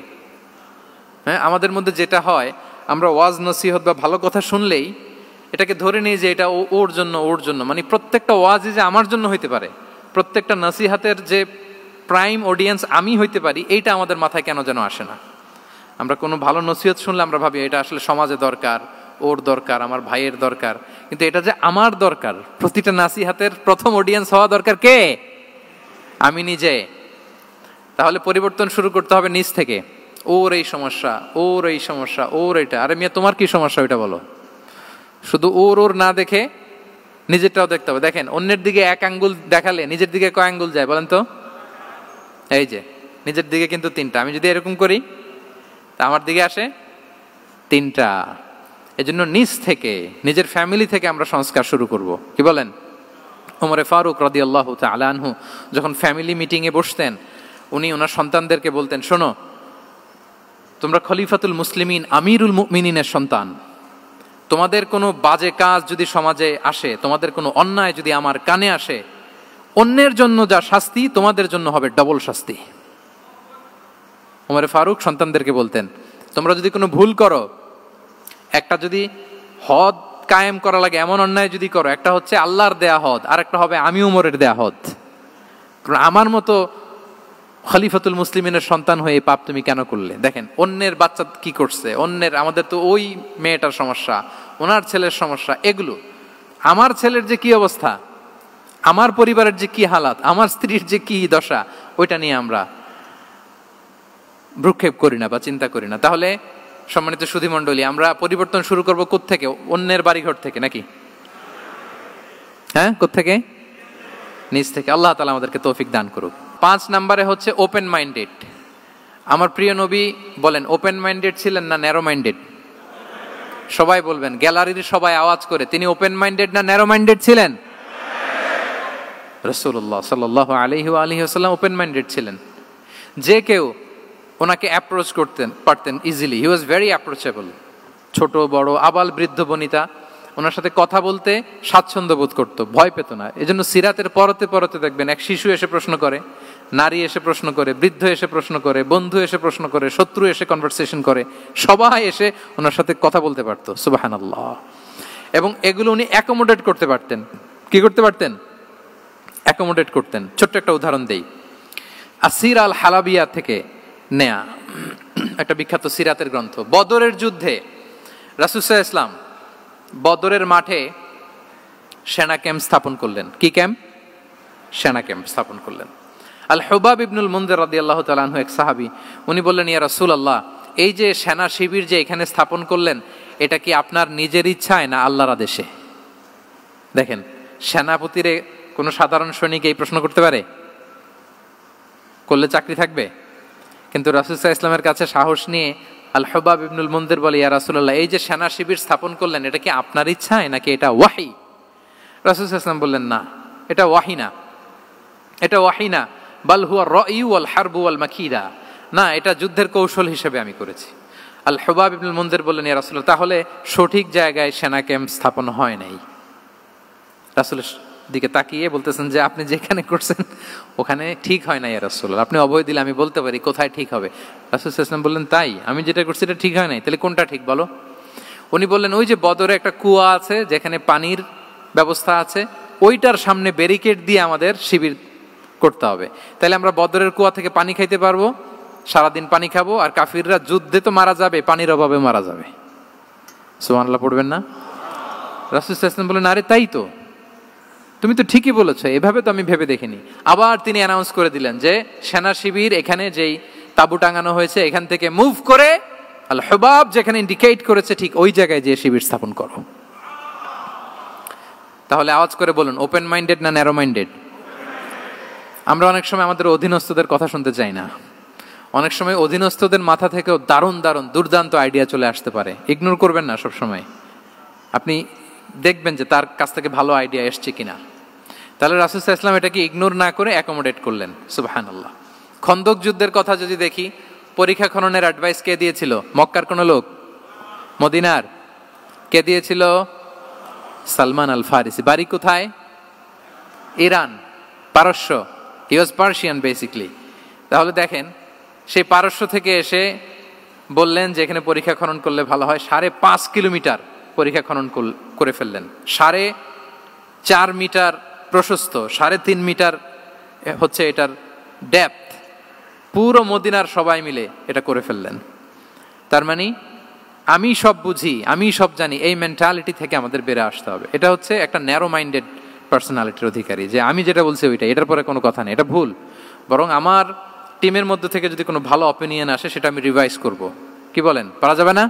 হ্যাঁ, আমাদের মধ্যে যেটা হয়, আমরা ওয়াজ নসিহত বা ভালো কথা শুনলেই এটাকে ধরে নিই যে এটা ওর জন্য, ওর জন্য, মানে প্রত্যেকটা ওয়াজই যে আমার জন্য হইতে পারে, প্রত্যেকটা নসিহাতের যে প্রাইম অডিয়েন্স আমি হইতে পারি, এইটা আমাদের মাথায় কেন যেন আসে না। আমরা কোনো ভালো নসিহত শুনলে আমরা ভাবি এটা আসলে সমাজে দরকার, ওর দরকার, আমার ভাইয়ের দরকার, কিন্তু এটা যে আমার দরকার, প্রতিটা নাসিহাতের প্রথম অডিয়েন্স হওয়া দরকার কে? আমি নিজে। তাহলে পরিবর্তন শুরু করতে হবে নিজ থেকে। ওর এই সমস্যা, ওর এই সমস্যা, ওর এটা, আরে মিয়া তোমার কি সমস্যা ওইটা বলো। শুধু ওর ওর না দেখে নিজেরটাও দেখতে হবে। দেখেন, অন্যের দিকে এক আঙ্গুল দেখালে নিজের দিকে কয় আঙ্গুল যায় বলেন তো? এই যে নিজের দিকে কিন্তু 3টা। আমি যদি এরকম করি তা আমার দিকে আসে 3টা। এজন্য নিজ থেকে, নিজের ফ্যামিলি থেকে আমরা সংস্কার শুরু করব। কি বলেন? ওমরে ফারুক রাদিয়াল্লাহু তাআলা আনহু যখন ফ্যামিলি মিটিংয়ে বসতেন, উনি ওনার সন্তানদেরকে বলতেন, শোনো, তোমরা খলিফাতুল মুসলিমিন, আমিরুল মুমিনিনের সন্তান। তোমাদের কোনো বাজে কাজ যদি সমাজে আসে, তোমাদের কোনো অন্যায় যদি আমার কানে আসে, অন্যের জন্য যা শাস্তি তোমাদের জন্য হবে ডবল শাস্তি। ওমরে ফারুক সন্তানদেরকে বলতেন, তোমরা যদি কোনো ভুল করো, একটা যদি হদ কায়েম করা লাগে এমন অন্যায় যদি করো, একটা হচ্ছে আল্লাহর দেয়া হদ, আর একটা হবে আমি উমরের দেয়া হদ। আমার মতো খলিফাতুল মুসলিমিনের সন্তান হয়ে পাপ তুমি কেন করলে? দেখেন অন্যের বাচ্চা কি করছে, অন্যের, আমাদের তো ওই মেয়েটার সমস্যা, ওনার ছেলের সমস্যা, এগুলো আমার ছেলের যে কি অবস্থা, আমার পরিবারের যে কি হালাত, আমার স্ত্রীর যে কি দশা, ওইটা নিয়ে আমরা ভ্রুক্ষেপ করি না বা চিন্তা করি না। তাহলে সম্মানিত সুধীমণ্ডলী, আমরা পরিবর্তন শুরু করব কোত্থেকে? অন্যের বাড়িঘর থেকে নাকি? হ্যাঁ, কোত্থেকে? নিজ থেকে। আল্লাহ তাআলা আমাদেরকে তৌফিক দান করুক। 5 নম্বরে হচ্ছে ওপেন মাইন্ডেড। আমার প্রিয় নবী বলেন, ওপেন মাইন্ডেড ছিলেন না ন্যারো মাইন্ডেড? সবাই বলবেন, গ্যালারির সবাই আওয়াজ করে, তিনি ওপেন মাইন্ডেড না ন্যারো মাইন্ডেড ছিলেন? রাসূলুল্লাহ সাল্লাল্লাহু আলাইহি ওয়া আলিহি ওয়াসাল্লাম ওপেন মাইন্ডেড ছিলেন। যে কেউ ওনাকে অ্যাপ্রোচ করতেন পারতেন easily. He was very approachable. ছোট বড় আবাল বৃদ্ধ বনিতা ওনার সাথে কথা বলতে স্বাচ্ছন্দ্য বোধ করতো, ভয় পেত না। এজন্য সিরাতের পরতে পরতে দেখবেন এক শিশু এসে প্রশ্ন করে, নারী এসে প্রশ্ন করে, বৃদ্ধ এসে প্রশ্ন করে, বন্ধু এসে প্রশ্ন করে, শত্রু এসে কনভারসেশন করে, সবাই এসে ওনার সাথে কথা বলতে পারতো। সুবহানাল্লাহ। এবং এগুলো উনি অ্যাকোমোডেট করতে পারতেন। কি করতে পারতেন? অ্যাকোমোডেট করতেন। ছোট্ট একটা উদাহরণ দেই, আসির আল হালাবিয়া থেকে নেয়া একটা বিখ্যাত সিরাতের গ্রন্থ। বদরের যুদ্ধে রাসূল সাল্লাল্লাহু আলাইহি ওয়াসাল্লাম বদরের মাঠে সেনা ক্যাম্প স্থাপন করলেন। কি ক্যাম্প? সেনা ক্যাম্প স্থাপন করলেন। আল হুবাব ইবনুল মুনজির রাদিয়াল্লাহু তাআলা আনহু এক সাহাবী, উনি বললেন, ইয়া রাসূলুল্লাহ, এই যে সেনা শিবির যে এখানে স্থাপন করলেন, এটা কি আপনার নিজের ইচ্ছায় না আল্লাহর আদেশে? দেখেন, সেনাপতিরে কোনো সাধারণ সৈনিক এই প্রশ্ন করতে পারে? করলে চাকরি থাকবে? কিন্তু রাসূল সাল্লাল্লাহু আলাইহি ওয়াসাল্লামের কাছে সাহস নিয়ে আল হুবাব ইবনুল মুনজির বলে, ইয়া রাসূলুল্লাহ, এই যে সেনা শিবির স্থাপন করলেন, এটা কি আপনার ইচ্ছায় নাকি এটা ওয়াহী? রাসূল সাল্লাল্লাহু আলাইহি ওয়াসাল্লাম বললেন, না, এটা ওয়াহী না, এটা ওয়াহী না, বাল হুয়া রায়ু ওয়াল হারবু ওয়াল মাকিদা, না, এটা যুদ্ধের কৌশল হিসেবে আমি করেছি। আল হুবাব ইবনুল মুনজির বললেন, ইয়া রাসূলুল্লাহ, তাহলে সঠিক জায়গায় সেনা ক্যাম্প স্থাপন হয় নাই। রাসূলের দিকে তাকিয়ে বলতেছেন যে আপনি যেখানে করছেন ওখানে ঠিক হয় না ইয়া রাসূলুল্লাহ, আপনি অভয় দিলে আমি বলতে পারি কোথায় ঠিক হবে। রাসূল সাল্লাল্লাহু আলাইহি ওয়াসাল্লাম বললেন, তাই? আমি যেটা করছি এটা ঠিক হয় নাই, তাহলে কোনটা ঠিক বলো? উনি বললেন, ওই যে বদরে একটা কুয়া আছে যেখানে পানির ব্যবস্থা আছে, ওইটার সামনে ব্যারিকেড দিয়ে আমাদের শিবির করতে হবে। তাহলে আমরা বদরের কুয়া থেকে পানি খাইতে পারবো, সারাদিন পানি খাবো, আর কাফিররা যুদ্ধে তো মারা যাবে, পানির অভাবে মারা যাবে। সুবহানাল্লাহ পড়বেন না? রাসূল সাল্লাল্লাহু আলাইহি ওয়াসাল্লাম বললেন, আরে তাই তো, তুমি তো ঠিকই বলেছো, এভাবে তো আমি ভেবে দেখিনি। আবার তিনি অ্যানাউন্স করে দিলেন যে সেনা শিবির এখানে যেই তাঁবু টাঙানো হয়েছে এখান থেকে মুভ করে আল হুবাব যেখানে ইন্ডিকেট করেছে ঠিক ওই জায়গায় যে শিবির স্থাপন করো। তাহলে আওয়াজ করে বলুন, ওপেন মাইন্ডেড না ন্যারো মাইন্ডেড? আমরা অনেক সময় আমাদের অধীনস্থদের কথা শুনতে চাই না। অনেক সময় অধীনস্থদের মাথা থেকেও দারুণ দারুণ দুর্দান্ত আইডিয়া চলে আসতে পারে। ইগনোর করবেন না সব সময়, আপনি দেখবেন যে তার কাছ থেকে ভালো আইডিয়া এসছে কিনা। তাহলে রাসূল সাল্লাল্লাহু আলাইহি ওয়াসাল্লাম এটাকে ইগনোর না করে অ্যাকোমোডেট করলেন। সুবহানাল্লাহ। খন্দক যুদ্ধের কথা যদি দেখি, পরীক্ষা খননের অ্যাডভাইস কে দিয়েছিল? মক্কার কোন লোক? মদিনার? কে দিয়েছিল? সালমান আল ফারিসি। বাড়ি কোথায়? ইরান, পারস্য। হি ওয়াজ পার্সিয়ান বেসিকলি। তাহলে দেখেন, সেই পারস্য থেকে এসে বললেন যে এখানে পরীক্ষা খনন করলে ভালো হয়। 5.5 কিলোমিটার পরীক্ষা খনন করে ফেললেন। 4.5 মিটার প্রশস্ত, 3.5 মিটার হচ্ছে এটার ডেপথ। পুরো মদিনার সবাই মিলে এটা করে ফেললেন। তার মানে আমি সব বুঝি, আমি সব জানি, এই মেন্টালিটি থেকে আমাদের বেড়ে আসতে হবে। এটা হচ্ছে একটা ন্যারো মাইন্ডেড পার্সোনালিটির অধিকারী, যে আমি যেটা বলছি ওইটা, এটার পরে কোনো কথা নেই, এটা ভুল। বরং আমার টিমের মধ্যে থেকে যদি কোনো ভালো অপিনিয়ন আসে সেটা আমি রিভাইজ করব। কি বলেন, পারা যাবে না?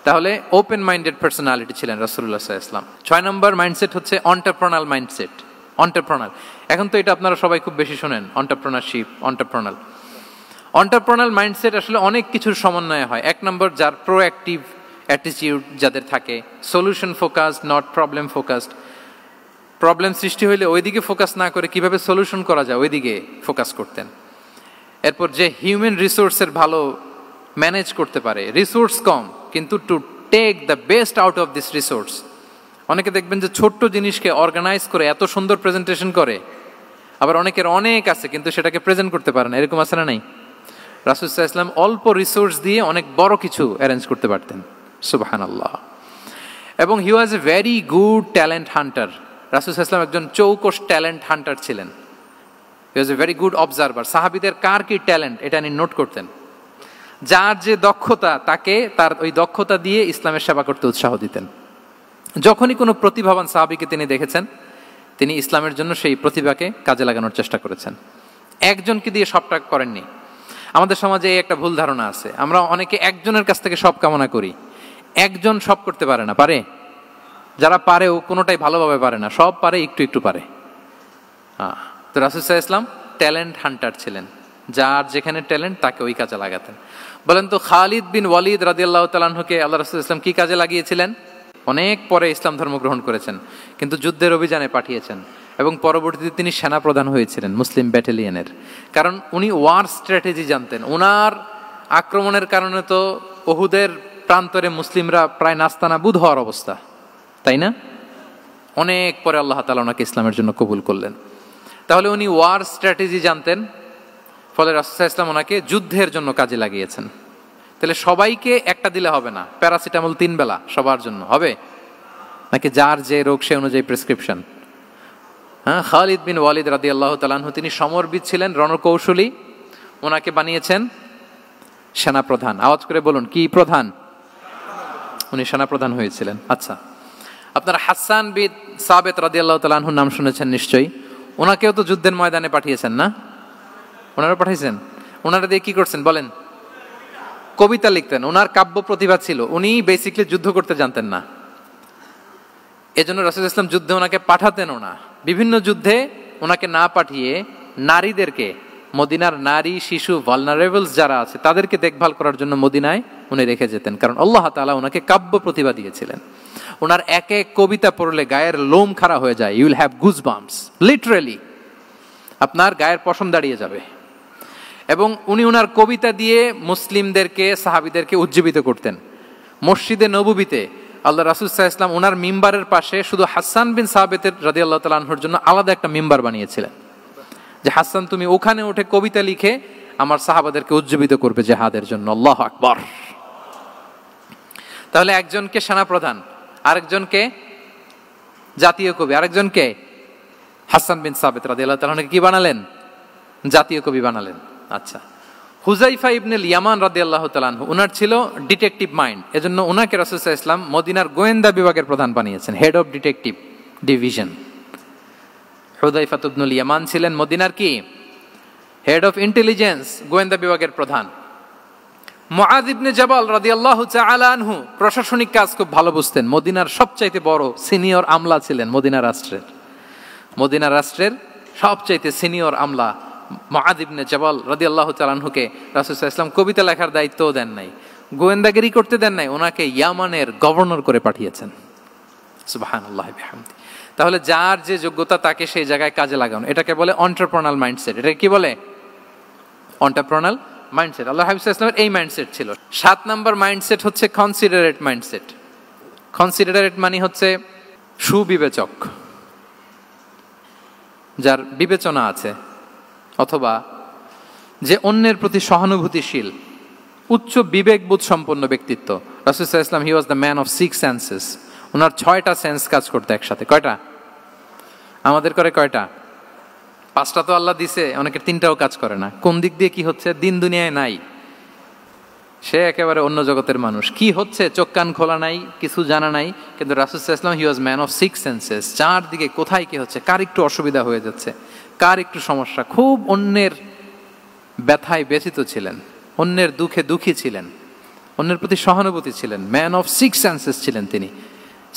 তাহলে ওপেন মাইন্ডেড পার্সোনালিটি ছিলেন রাসূলুল্লাহ সাল্লাল্লাহু আলাইহি ওয়াসাল্লাম। 6 নম্বর মাইন্ডসেট হচ্ছে এন্টারপ্রেনাল মাইন্ডসেট। এন্টারপ্রেনাল, এখন তো এটা আপনারা সবাই খুব বেশি শোনেন, এন্টারপ্রেনারশিপ, এন্টারপ্রেনাল মাইন্ডসেট আসলে অনেক কিছুর সমন্বয় হয়। 1 নম্বর, যার প্রোঅ্যাক্টিভ অ্যাটিটিউড যাদের থাকে, solution focused, not problem focused. Problem সৃষ্টি হইলে ওইদিকে ফোকাস না করে কিভাবে সলিউশন করা যায় ওইদিকে ফোকাস করতেন। এরপর যে হিউম্যান রিসোর্সের ভালো ম্যানেজ করতে পারে, রিসোর্স কম কিন্তু to take the best out of this resource. অনেকে দেখবেন যে ছোট্ট জিনিসকে অর্গানাইজ করে এত সুন্দর প্রেজেন্টেশন করে, আবার অনেকের অনেক আছে কিন্তু সেটাকে প্রেজেন্ট করতে পারে না, এরকম আছে না নাই? রাসূল সাল্লাল্লাহু আলাইহি ওয়াসাল্লাম অল্প রিসোর্স দিয়ে অনেক বড় কিছু অ্যারেঞ্জ করতে পারতেন, সুবহানাল্লাহ। এবং he was a very good talent hunter. রাসূল সাল্লাল্লাহু আলাইহি ওয়াসাল্লাম একজন চৌকস ট্যালেন্ট হান্টার ছিলেন। He was a very good observer. সাহাবীদের কার কি ট্যালেন্ট এটা তিনি নোট করতেন। যার যে দক্ষতা তাকে তার ওই দক্ষতা দিয়ে ইসলামের সেবা করতে উৎসাহ দিতেন। যখনই কোনো প্রতিভাবান সাহাবীকে তিনি দেখেছেন, তিনি ইসলামের জন্য সেই প্রতিভাকে কাজে লাগানোর চেষ্টা করেছেন। একজনকে দিয়ে সবটা করেননি। আমাদের সমাজে এই একটা ভুল ধারণা আছে, আমরা অনেকে একজনের কাছ থেকে সব কামনা করি। একজন সব করতে পারে না, পারে? যারা পারেও কোনোটাই ভালোভাবে পারে না, সব পারে একটু একটু পারে। তো রাসূল সাল্লাল্লাহু আলাইহি ওয়াসাল্লাম ট্যালেন্ট হান্টার ছিলেন, যার যেখানে ট্যালেন্ট তাকে ওই কাজে লাগাতেন। বলেন তো খালিদ বিন ওয়ালিদ রাদিয়াল্লাহু তাআলা আনহুকে আল্লাহ রাসূল সাল্লাল্লাহু আলাইহি ওয়াসাল্লাম কি কাজে লাগিয়েছিলেন? অনেক পরে ইসলাম ধর্ম গ্রহণ করেছেন, কিন্তু যুদ্ধের অভিযানে পাঠিয়েছেন এবং পরবর্তীতে তিনি সেনাপ্রধান হয়েছিলেন মুসলিম ব্যাটালিয়নের। কারণ উনি ওয়ার স্ট্র্যাটেজি জানতেন। ওনার আক্রমণের কারণে তো উহুদের প্রান্তরে মুসলিমরা প্রায় নাস্তানাবুদ হওয়ার অবস্থা, তাই না? অনেক পরে আল্লাহ তাআলা ওনাকে ইসলামের জন্য কবুল করলেন। তাহলে উনি ওয়ার স্ট্র্যাটেজি জানতেন, ফলে রাসূল সাল্লাল্লাহু আলাইহি ওয়াসাল্লাম ওনাকে যুদ্ধের জন্য কাজে লাগিয়েছেন। তাহলে সবাইকে একটা দিলে হবে না, প্যারাসিটামল 3 বেলা সবার জন্য হবে নাকি যার যে রোগ সে অনুযায়ী প্রেসক্রিপশন? হ্যাঁ, খালিদ বিন ওয়ালিদ রাদিয়াল্লাহু তাআলা আনহু তিনি সমরবিদ ছিলেন, রণকৌশলী। ওনাকে বানিয়েছেন সেনাপ্রধান। আওয়াজ করে বলুন, কি প্রধান? উনি সেনাপ্রধান হয়েছিলেন। আচ্ছা, আপনারা হাসান বিন সাবিত রাদিয়াল্লাহু তাআলা আনহুর নাম শুনেছেন নিশ্চয়ই। ওনাকেও তো যুদ্ধের ময়দানে পাঠিয়েছেন না? ওনারা পাঠিয়েছেন। ওনারা দিয়ে কি করছেন বলেন? কবিতা লিখতেন। ওনার কাব্য প্রতিভা ছিল। উনি বেসিক্যালি যুদ্ধ করতে জানতেন না, এজন্য রাসূল সাল্লাল্লাহু আলাইহি ওয়াসাল্লাম যুদ্ধে ওনাকে পাঠাতেনও না। বিভিন্ন যুদ্ধে ওনাকে না পাঠিয়ে নারীদেরকে, মদিনার নারী শিশু ভালনারেবলস যারা আছে তাদেরকে দেখভাল করার জন্য মদিনায় উনি রেখে যেতেন, কারণ আল্লাহ তাআলা ওনাকে কাব্য প্রতিভা দিয়েছিলেন। ওনার এক এক কবিতা পড়লে গায়ের লোম খাড়া হয়ে যায়, you will have goosebumps, literally আপনার গায়ের পশম দাঁড়িয়ে যাবে। এবং উনি ওনার কবিতা দিয়ে মুসলিমদেরকে, সাহাবীদেরকে উজ্জীবিত করতেন। মসজিদে নববীতে আল্লাহ রাসূল সাল্লাল্লাহু আলাইহি ওয়াসাল্লাম ওনার মিম্বারের পাশে শুধু হাসান বিন সাবিতের রাদিয়াল্লাহু তাআলা আনহুর জন্য আলাদা একটা মিম্বার বানিয়েছিলেন, যে হাসান তুমি ওখানে উঠে কবিতা লিখে আমার সাহাবাদেরকে উজ্জীবিত করবে জিহাদের জন্য। আল্লাহু আকবার। তাহলে একজনকে সেনাপ্রধান, আরেকজনকে জাতীয় কবি, আরেকজনকে হাসান বিন সাবিত রাদিয়াল্লাহু তাআলা আনহুকে কি বানালেন? জাতীয় কবি বানালেন। আচ্ছা, হুযাইফা ইবনে ইয়ামান রাদিয়াল্লাহু তাআলা আনহু, ওনার ছিল ডিটেকটিভ মাইন্ড, এজন্য ওনাকে রাসূল সাল্লাল্লাহু আলাইহি ওয়াসাল্লাম মদিনার গোয়েন্দা বিভাগের প্রধান বানিয়েছেন, head of detective division. Huzaifa ibnul Yaman ছিলেন মদিনার কি? হেড অফ ইন্টেলিজেন্স, গোয়েন্দা বিভাগের প্রধান। মুআয ইবনে জাবাল রাদিয়াল্লাহু তাআলা আনহু প্রশাসনিক কাজ খুব ভালো বুঝতেন। মদিনার সবচাইতে বড় সিনিয়র আমলা ছিলেন মদিনা রাষ্ট্রের সবচাইতে সিনিয়র আমলা মুআয ইবনে জাবাল রাদিয়াল্লাহু তাআলা আনহুকে রাসূল সাল্লাল্লাহু আলাইহি ওয়াসাল্লাম কবিতা লেখার দায়িত্বও দেন নাই, গোয়েন্দাগিরি করতে দেন নাই, ওনাকে ইয়ামানের গভর্নর করে পাঠিয়েছেন। সুবহানাল্লাহি বিহামদি। তাহলে যার যে যোগ্যতা তাকে সেই জায়গায় কাজে লাগানো, এটাকে বলে এন্টারপ্রেনাল মাইন্ডসেট। এটা কি বলে? এন্টারপ্রেনাল মাইন্ডসেট। আল্লাহ হাবিব সাল্লাল্লাহু আলাইহি ওয়াসাল্লামের এই মাইন্ডসেট ছিল। 7 নম্বর মাইন্ডসেট হচ্ছে কনসিডারেট মাইন্ডসেট। কনসিডারেট মানে হচ্ছে সুবিবেচক, যার বিবেচনা আছে, অথবা যে অন্যের প্রতি সহানুভূতিশীল, উচ্চ বিবেকবোধ সম্পন্ন ব্যক্তিত্ব। রাসূল সাল্লাল্লাহু আলাইহি ওয়াসাল্লাম he was the man of 6 senses. ওনার 6টা সেন্স কাজ করতে একসাথে। কয়টা? আমাদের করে কয়টা? 5টা তো আল্লাহ দিছে, অনেকের 3টাও কাজ করে না। কোন দিক দিয়ে কি হচ্ছে দিন দুনিয়ায় নাই, সে একেবারে অন্য জগতের মানুষ। কি হচ্ছে চোখ কান খোলা নাই, কিছু জানা নাই। কিন্তু রাসূল সাল্লাল্লাহু আলাইহি ওয়াসাল্লাম he was man of 6 senses. চারদিকে কোথায় কি হচ্ছে, কার একটু অসুবিধা হয়ে যাচ্ছে, কার একটু সমস্যা, খুব অন্যের ব্যথায় ব্যথিত ছিলেন, অন্যের দুঃখে দুঃখী ছিলেন। অন্যের প্রতি সহানুভূতি ছিলেন, ম্যান অফ সিক্স সেন্সেস ছিলেন তিনি।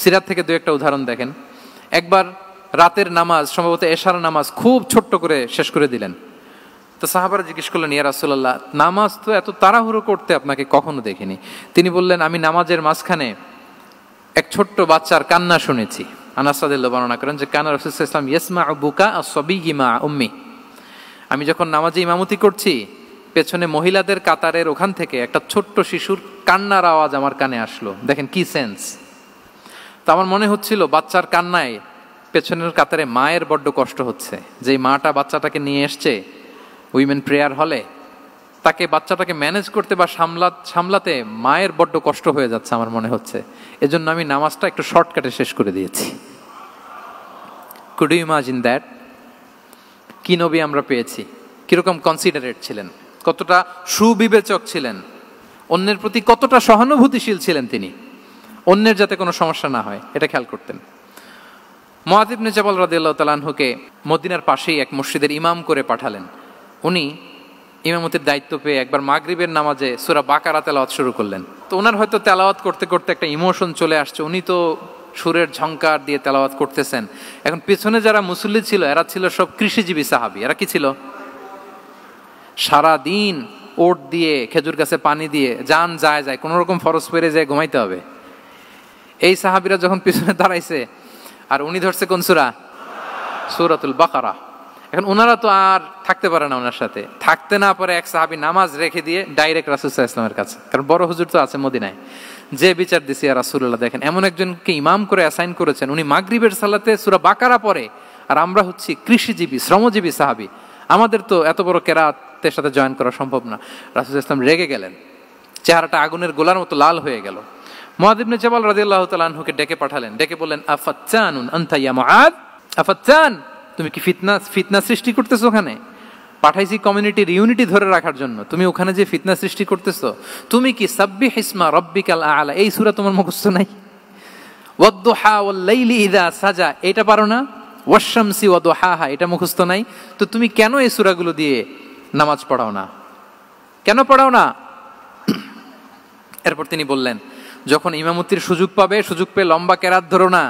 সিরাত থেকে দু একটা উদাহরণ দেখেন। একবার রাতের নামাজ, সম্ভবত এশার নামাজ, খুব ছোট্ট করে শেষ করে দিলেন। তো সাহাবারা জিজ্ঞেস করলেন, ইয়া রাসূলুল্লাহ, নামাজ তো এত তাড়াহুড়ো করতে আপনাকে কখনো দেখিনি। তিনি বললেন, আমি নামাজের মাঝখানে এক ছোট্ট বাচ্চার কান্না শুনেছি। আনাস রাদিয়াল্লাহু বর্ণনা করেন যে কানা রাসূলুল্লাহ সাল্লাল্লাহু আলাইহি ওয়াসাল্লাম ইয়াসমাউ বুকা আস-সাবিয়্যি মা উম্মি। আমি যখন নামাজে ইমামতি করছি, পেছনে মহিলাদের কাতারের ওখান থেকে একটা ছোট্ট শিশুর কান্নার আওয়াজ আমার কানে আসলো। দেখেন কি সেন্স। তো আমার মনে হচ্ছিল বাচ্চার কান্নায় পেছনের কাতারে মায়ের বড্ড কষ্ট হচ্ছে, যে মাটা বাচ্চাটাকে নিয়ে এসছে উইমেন প্রেয়ার হলে, তাকে বাচ্চাটাকে ম্যানেজ করতে বা সামলাতে মায়ের বড্ড কষ্ট হয়ে যাচ্ছে আমার মনে হচ্ছে। এজন্য আমি নামাজটা একটু শর্টকাটে শেষ করে দিয়েছি। Could you imagine that? কি নবী আমরা পেয়েছি, কিরকম কনসিডারেট ছিলেন, কতটা সুবিবেচক ছিলেন, অন্যের প্রতি কতটা সহানুভূতিশীল ছিলেন তিনি, অন্যের যাতে কোনো সমস্যা না হয় এটা খেয়াল করতেন। মুআয ইবনে জাবাল রাদিয়াল্লাহু তাআলা আনহুকে মদিনার পাশেই এক মসজিদের ইমাম করে পাঠালেন। উনি ইমামতির দায়িত্ব পেয়ে একবার মাগরিবের নামাজে সূরা বাকারা তেলাওয়াত শুরু করলেন। তো ওনার হয়তো তেলাওয়াত করতে করতে একটা ইমোশন চলে আসছে, উনি তো সুরের ঝংকার দিয়ে তেলাওয়াত করতেছেন। এখন পেছনে যারা মুসল্লি ছিল এরা ছিল সব কৃষিজীবী সাহাবী। এরা কি ছিল? সারা দিন ওট দিয়ে, খেজুর গাছে পানি দিয়ে জান যায় কোনো রকম ফরজ পেরে যায় ঘুমাইতে হবে। এই সাহাবীরা যখন পিছনে দাঁড়াইছে আর উনি ধরছে কোন সূরা? সূরাতুল বাকারা। এখন ওনারা তো আর থাকতে পারে না, ওনার সাথে থাকতে না পারে এক সাহাবী নামাজ রেখে দিয়ে ডাইরেক্ট রাসূল সাল্লাল্লাহু আলাইহি ওয়াসাল্লামের কাছে, কারণ বড় হুজুর তো আছে মদিনায়, যে বিচার দিছে ইয়া রাসূলুল্লাহ, দেখেন এমন একজনকে ইমাম করে অ্যাসাইন করেছেন, উনি মাগরিবের সালাতে সূরা বাকারা পড়ে, আর আমরা হচ্ছি কৃষিজীবী শ্রমজীবী সাহাবী, আমাদের তো এত বড় কেরাতের সাথে জয়েন করা সম্ভব না। রাসূল সাল্লাল্লাহু আলাইহি ওয়াসাল্লাম রেগে গেলেন, চেহারাটা আগুনের গোলার মতো লাল হয়ে গেল। মুআয ইবনে জাবাল রাদিয়াল্লাহু তাআলা আনহুকে ডেকে পাঠালেন, ডেকে বললেন, আফাত্তানুন আনতা ইয়া মুআয, আফাত্তান, তুমি কি ফিতনা সৃষ্টি করতেছো? ওখানে পাঠাইছি কমিউনিটির ইউনিটি ধরে রাখার জন্য, তুমি ওখানে যে ফিতনা সৃষ্টি করতেছো। তুমি কি সাব্বিহ ইসমা রাব্বিকাল আ'লা এই সূরা তোমার মুখস্থ নাই? ওয়াদ-দুহা ওয়াল-লাইলি ইযা সাজা এটা পারো না? ওয়াশ-শামসি ওয়া দুহাহা এটা মুখস্থ নাই? তো তুমি কেন এই সূরাগুলো দিয়ে নামাজ পড়াও না? কেন পড়াও না? এরপর তিনি বললেন, যখন ইমামতির সুযোগ পাবে, সুযোগ পেয়ে লম্বা কেরাত ধরো না,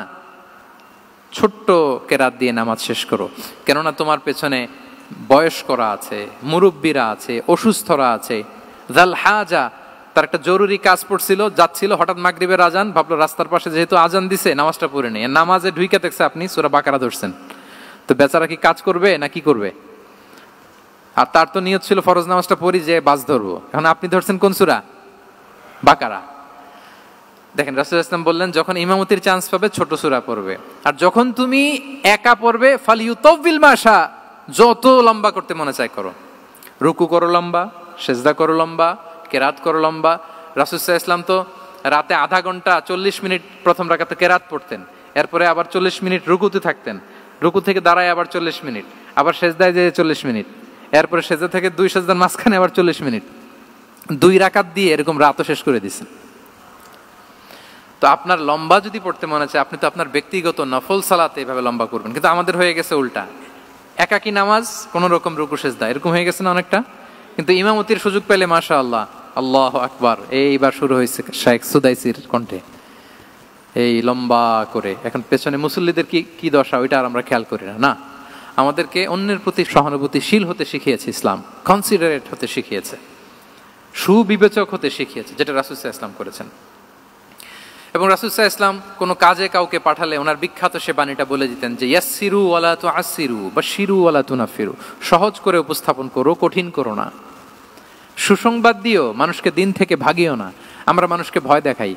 ছোট্ট কেরাত দিয়ে নামাজ শেষ করো। কেননা তোমার পেছনে বয়স্করা আছে, মুরব্বীরা আছে, অসুস্থরা আছে। যাল হাজা, তার একটা জরুরি কাজ পড়ছিল, যাচ্ছিল, হঠাৎ মাগরিবের আজান, ভাবলো রাস্তার পাশে যেহেতু আজান দিছে নামাজটা পড়ে নেই। নামাজে ঢুইকা দেখছে আপনি সূরা বাকারা ধরছেন, তো বেচারা কি কাজ করবে না কি করবে? আর তার তো নিয়ত ছিল ফরজ নামাজটা পড়ি যে বাস ধরবো, এখন আপনি ধরছেন কোন সূরা? বাকারা। দেখেন রাসূল সাল্লাল্লাহু আলাইহি ওয়াসাল্লাম বললেন, যখন ইমামতির চান্স পাবে ছোট সূরা পড়বে, আর যখন তুমি একা পড়বে ফালিউতাউবিল মাশা, যত লম্বা করতে মনে চায় করো, রুকু করো লম্বা, সেজদা করো লম্বা, কেরাত করো লম্বা। রাসূল সাল্লাল্লাহু আলাইহি ওয়াসাল্লাম তো রাতে আধা ঘন্টা 40 মিনিট প্রথম রাকাতে কেরাত পড়তেন, এরপরে আবার 40 মিনিট রুকুতে থাকতেন, রুকু থেকে দাঁড়ায় আবার 40 মিনিট, আবার সেজদায় যেয়ে 40 মিনিট, এরপরে সেজদা থেকে 2 সেজদার মাঝখানে আবার 40 মিনিট, 2 রাকাত দিয়ে এরকম রাতও শেষ করে দিয়েছেন। তো আপনার লম্বা যদি পড়তে মনে চায়, আপনি তো আপনার ব্যক্তিগত নফল সালাতে এভাবে লম্বা করবেন। কিন্তু আমাদের হয়ে গেছে উল্টা, একাকী নামাজ কোন রকম রুকু সেজদা এরকম হয়ে গেছে না অনেকটা। কিন্তু ইমামতির সুযোগ পেলে মাশাআল্লাহ, আল্লাহু আকবার, এইবার শুরু হয়েছে শাইখ সুদাইসির কণ্ঠে, এই লম্বা করে। এখন পেছনে মুসল্লিদের কি দশা ওইটা আর আমরা খেয়াল করি না। না, আমাদেরকে অন্যের প্রতি সহানুভূতিশীল হতে শিখিয়েছে ইসলাম, কনসিডারেট হতে শিখিয়েছে, সুবিবেচক হতে শিখিয়েছে, যেটা রাসূল সাল্লাল্লাহু আলাইহি ওয়াসাল্লাম করেছেন। এবং রাসূল সাল্লাল্লাহু আলাইহি ওয়াসাল্লাম কোনো কাজে কাউকে পাঠালে ওনার বিখ্যাত সে বাণীটা বলে দিতেন যে ইয়াসসিরু ওয়ালা তুআসসিরু বাশশিরু ওয়ালা তুনাফিরু, সহজ করে উপস্থাপন করো, কঠিন করো না। সুসংবাদ দিও, মানুষকে দিন থেকে ভাগিও না। আমরা মানুষকে ভয় দেখাই,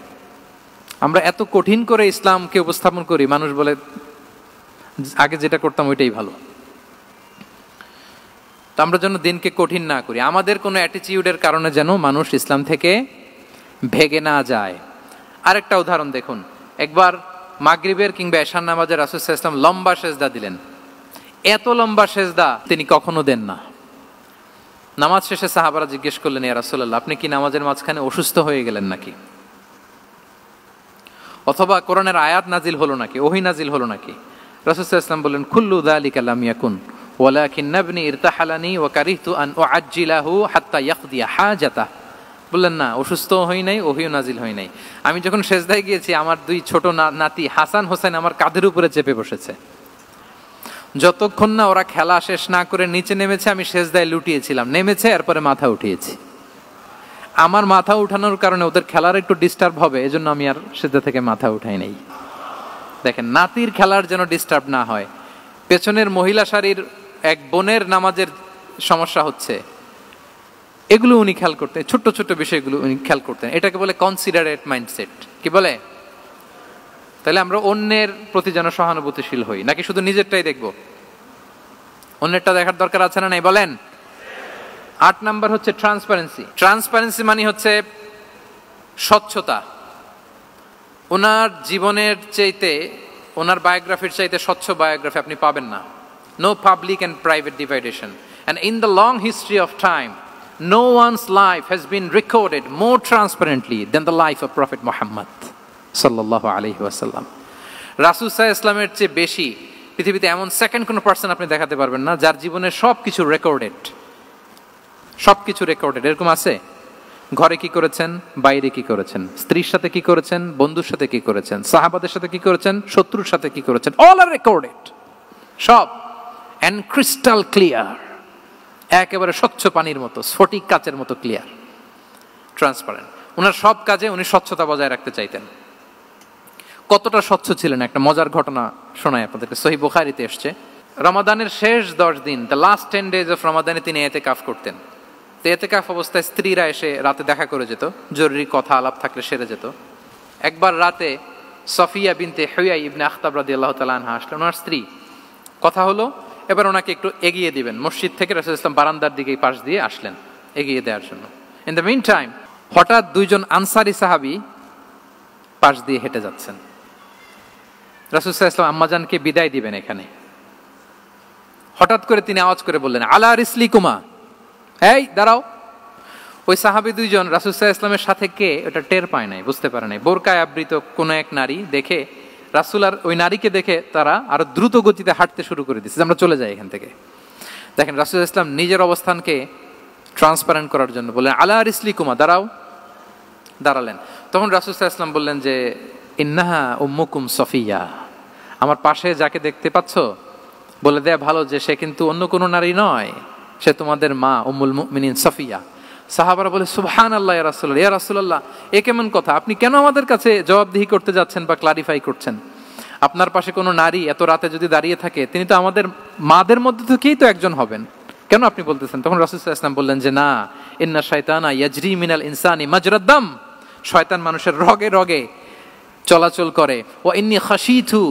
আমরা এত কঠিন করে ইসলামকে উপস্থাপন করি, মানুষ বলে আগে যেটা করতাম ওইটাই ভালো। তো আমরা যেন দিনকে কঠিন না করি, আমাদের কোনো অ্যাটিটিউডের কারণে যেন মানুষ ইসলাম থেকে ভেগে না যায়। আরেকটা উদাহরণ দেখুন, একবার মাগরিবের কিংবা এশার নামাজে রাসূল সাল্লাল্লাহু আলাইহি ওয়াসাল্লাম লম্বা সেজদা দিলেন। এত লম্বা সেজদা তিনি কখনো দেন না। নামাজ শেষে সাহাবারা জিজ্ঞেস করলেন, ইয়া রাসূলুল্লাহ, আপনি কি নামাজের মাঝখানে অসুস্থ হয়ে গেলেন নাকি? অথবা কোরআনের আয়াত নাজিল হলো নাকি, ওহী নাজিল হলো নাকি? রাসূল সাল্লাল্লাহু আলাইহি ওয়াসাল্লাম বললেন, কুল্লু যালিকা লাম ইয়াকুন ওয়ালাকিন নাবনি ইরতাহালানি ওয়া কারিহতু আন উআজ্জিলাহু হাত্তা ইয়াকদিয়া হাজাতাহ। বললেন না, অসুস্থ হই নাই, ওহিও নাজিল হই নাই। আমি যখন সেজদায় গিয়েছি আমার দুই ছোট নাতি হাসান হোসেন আমার কাঁধের উপরে চেপে বসেছে। যতক্ষণ না ওরা খেলা শেষ না করে নিচে নেমেছে আমি সেজদায় লুটিয়েছিলাম, নেমেছে এরপরে মাথা উঠিয়েছি। আমার মাথা উঠানোর কারণে ওদের খেলার একটু ডিস্টার্ব হবে, এজন্য আমি আর সেজদা থেকে মাথা উঠাই নাই। দেখেন, নাতির খেলার যেন ডিস্টার্ব না হয়। পেছনের মহিলা সারির এক বোনের নামাজের সমস্যা হচ্ছে, এগুলো উনি খেয়াল করতেন, ছোট্ট ছোট্ট বিষয়গুলো উনি খেয়াল করতেন। এটাকে বলে কনসিডারেট মাইন্ডসেট। কি বলে? তাহলে আমরা অন্যের প্রতি যেন সহানুভূতিশীল হই, নাকি শুধু নিজেরটাই দেখব? অন্যেরটা দেখার দরকার আছে না নাই বলেন? 8 নাম্বার হচ্ছে ট্রান্সপারেন্সি। ট্রান্সপারেন্সি মানে হচ্ছে স্বচ্ছতা। ওনার জীবনের চাইতে, ওনার বায়োগ্রাফির চাইতে স্বচ্ছ বায়োগ্রাফি আপনি পাবেন না। No public and private division, and in the long history of time no one's life has been recorded more transparently than the life of Prophet Muhammad sallallahu alaihi wasallam. রাসূল সাল্লাল্লাহু আলাইহি ওয়াসাল্লামের চেয়ে বেশি পৃথিবীতে এমন সেকেন্ড কোনো পার্সন আপনি দেখাতে পারবেন না যার জীবনে সবকিছু রেকর্ডেড। সবকিছু রেকর্ডেড। এরকম আছে? ঘরে কি করেছেন, বাইরে কি করেছেন, স্ত্রীর সাথে কি করেছেন, বন্ধুর সাথে কি করেছেন, সাহাবাদের সাথে কি করেছেন, শত্রুর সাথে কি করেছেন, অল আর রেকর্ডেড। সব এন্ড ক্রিস্টাল ক্লিয়ার, একেবারে স্বচ্ছ পানির মতো, স্ফটিক কাচের মতো ক্লিয়ার, ট্রান্সপারেন্ট। ওনার সব কাজে উনি স্বচ্ছতা বজায় রাখতে চাইতেন। কতটা স্বচ্ছ ছিলেন একটা মজার ঘটনা শোনায় আপনাদেরকে। সহিহ বুখারীতে এসেছে, রমাদানের শেষ 10 দিন, দ্য লাস্ট 10 days অফ রমাদানে তিনি ইতিকাফ করতেন। তো ইতিকাফ অবস্থায় স্ত্রীরা এসে রাতে দেখা করে যেত, জরুরি কথা আলাপ থাকলে সেরে যেত। একবার রাতে সফিয়া বিনতে হুয়াই ইবনে আখতাব রাদিয়াল্লাহু তাআলা আনহা আসলেন, ওনার স্ত্রী। কথা হলো এবার ওনাকে একটু এগিয়ে দিবেন। মসজিদ থেকে রাসূল ইসলাম বারান্দার দিকে পাশ দিয়ে আসলেন এগিয়ে দেওয়ার জন্য। ইন দ্য মিন টাইম হঠাৎ দুইজন আনসারি সাহাবী পাশ দিয়ে হেঁটে যাচ্ছেন। রাসূল সাল্লাল্লাহু আলাইহি ওয়াসাল্লাম আম্মাজানকে বিদায় দিবেন এখানে। হঠাৎ করে তিনি আওয়াজ করে বললেন, আলা রিসলিকুমা, এই দাঁড়াও। ওই সাহাবী দুইজন রাসূল সাল্লাল্লাহু আলাইহি ওয়াসাল্লামের সাথে কে ওটা টের পায় নাই, বুঝতে পারে নাই। বোরকায় আবৃত কোন এক নারী দেখে রাসূল আর ওই নারীকে দেখে তারা আরো দ্রুত গতিতে হাঁটতে শুরু করে দিচ্ছে, আমরা চলে যাই এখান থেকে। দেখেন, রাসূল সাল্লাল্লাহু আলাইহি ওয়াসাল্লাম নিজের অবস্থানকে ট্রান্সপারেন্ট করার জন্য বললেন, আলা রিসলিকুমা, দাঁড়াও। দাঁড়ালেন। তখন রাসূল সাল্লাল্লাহু আলাইহি ওয়াসাল্লাম বললেন যে, ইন্নাহা উম্মুকুম সফিয়া, আমার পাশে যাকে দেখতে পাচ্ছ বলে দেয়া ভালো যে সে কিন্তু অন্য কোনো নারী নয়, সে তোমাদের মা উম্মুল মুমিনিন সফিয়া। সাহাবারা বলে, সুবহানাল্লাহ ইয়া রাসূলুল্লাহ, ইয়া রাসূলুল্লাহ, এ কেমন কথা? আপনি কেন আমাদের কাছে জবাবদিহি করতে যাচ্ছেন বা ক্লারিফাই করছেন? আপনার পাশে কোনো নারী এত রাতে যদি দাঁড়িয়ে থাকে, তিনি তো আমাদের মাদের মধ্যে থেকেই তো একজন হবেন, কেন আপনি বলতেছেন? তখন রাসূল সাল্লাল্লাহু আলাইহি ওয়াসাল্লাম বললেন যে, না, ইন্না শাইতানা ইয়াজরি মিনাল ইনসানি মাজরাদ দাম, শয়তান মানুষের রগে রগে চলাচল করে। ওয়া ইন্নী খাশিতু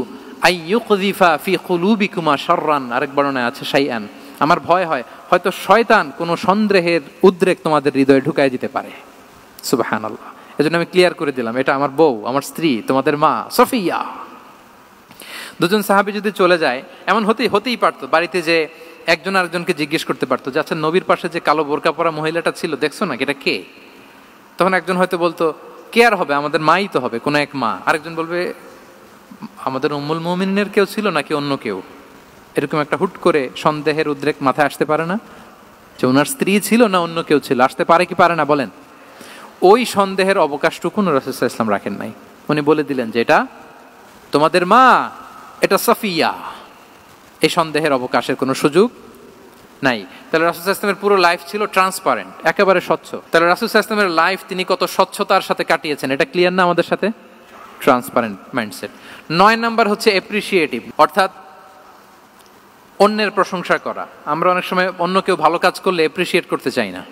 আই ইউকযিফা ফি কুলুবিকুমা শাররান, আরেক বর্ণনায় আছে শাইআন, আমার ভয় হয় হয়তো শয়তান কোনো সন্দেহের উদ্রেক তোমাদের হৃদয়ে ঢুকায় দিতে পারে। সুবহানাল্লাহ। এজন্য আমি ক্লিয়ার করে দিলাম, এটা আমার বউ, আমার স্ত্রী, তোমাদের মা সফিয়া। দুজন সাহাবী যদি চলে যায়, এমন হতেই পারতো বাড়িতে যে একজন আরেকজনকে জিজ্ঞেস করতে পারতো যে, আচ্ছা নবীর পাশে যে কালো বোরকা পরা মহিলাটা ছিল দেখছো না, এটা কে? তখন একজন হয়তো বলতো, কে আর হবে, আমাদের মাই তো হবে, কোনো এক মা। আরেকজন বলবে, আমাদের উম্মুল মুমিনিনের কেউ ছিল নাকি অন্য কেউ? এরকম একটা হুট করে সন্দেহের উদ্রেক মাথায় আসতে পারে না যে ওনার স্ত্রী ছিল না অন্য কেউ ছিল? আসতে পারে কি পারে না বলেন? ওই সন্দেহের অবকাশটুকু রাসূল সাল্লাল্লাহু আলাইহি ওয়াসাল্লাম রাখেন নাই। উনি বলে দিলেন যে, এটা তোমাদের মা, এটা সফিয়া। এই সন্দেহের অবকাশের কোনো সুযোগ নাই। তাহলে রাসূল সাল্লাল্লাহু আলাইহি ওয়াসাল্লামের পুরো লাইফ ছিল ট্রান্সপারেন্ট, একেবারে স্বচ্ছ। তাহলে রাসূল সাল্লাল্লাহু আলাইহি ওয়াসাল্লামের লাইফ তিনি কত স্বচ্ছতার সাথে কাটিয়েছেন, এটা ক্লিয়ার না আমাদের সাথে? Transparent mindset. 9 নাম্বার হচ্ছে অ্যাপ্রিশিয়েটিভ, অর্থাৎ অন্যের প্রশংসা করা। আমরা অনেক সময় অন্য কেউ ভালো কাজ করলে অ্যাপ্রিশিয়েট করতে চাই না,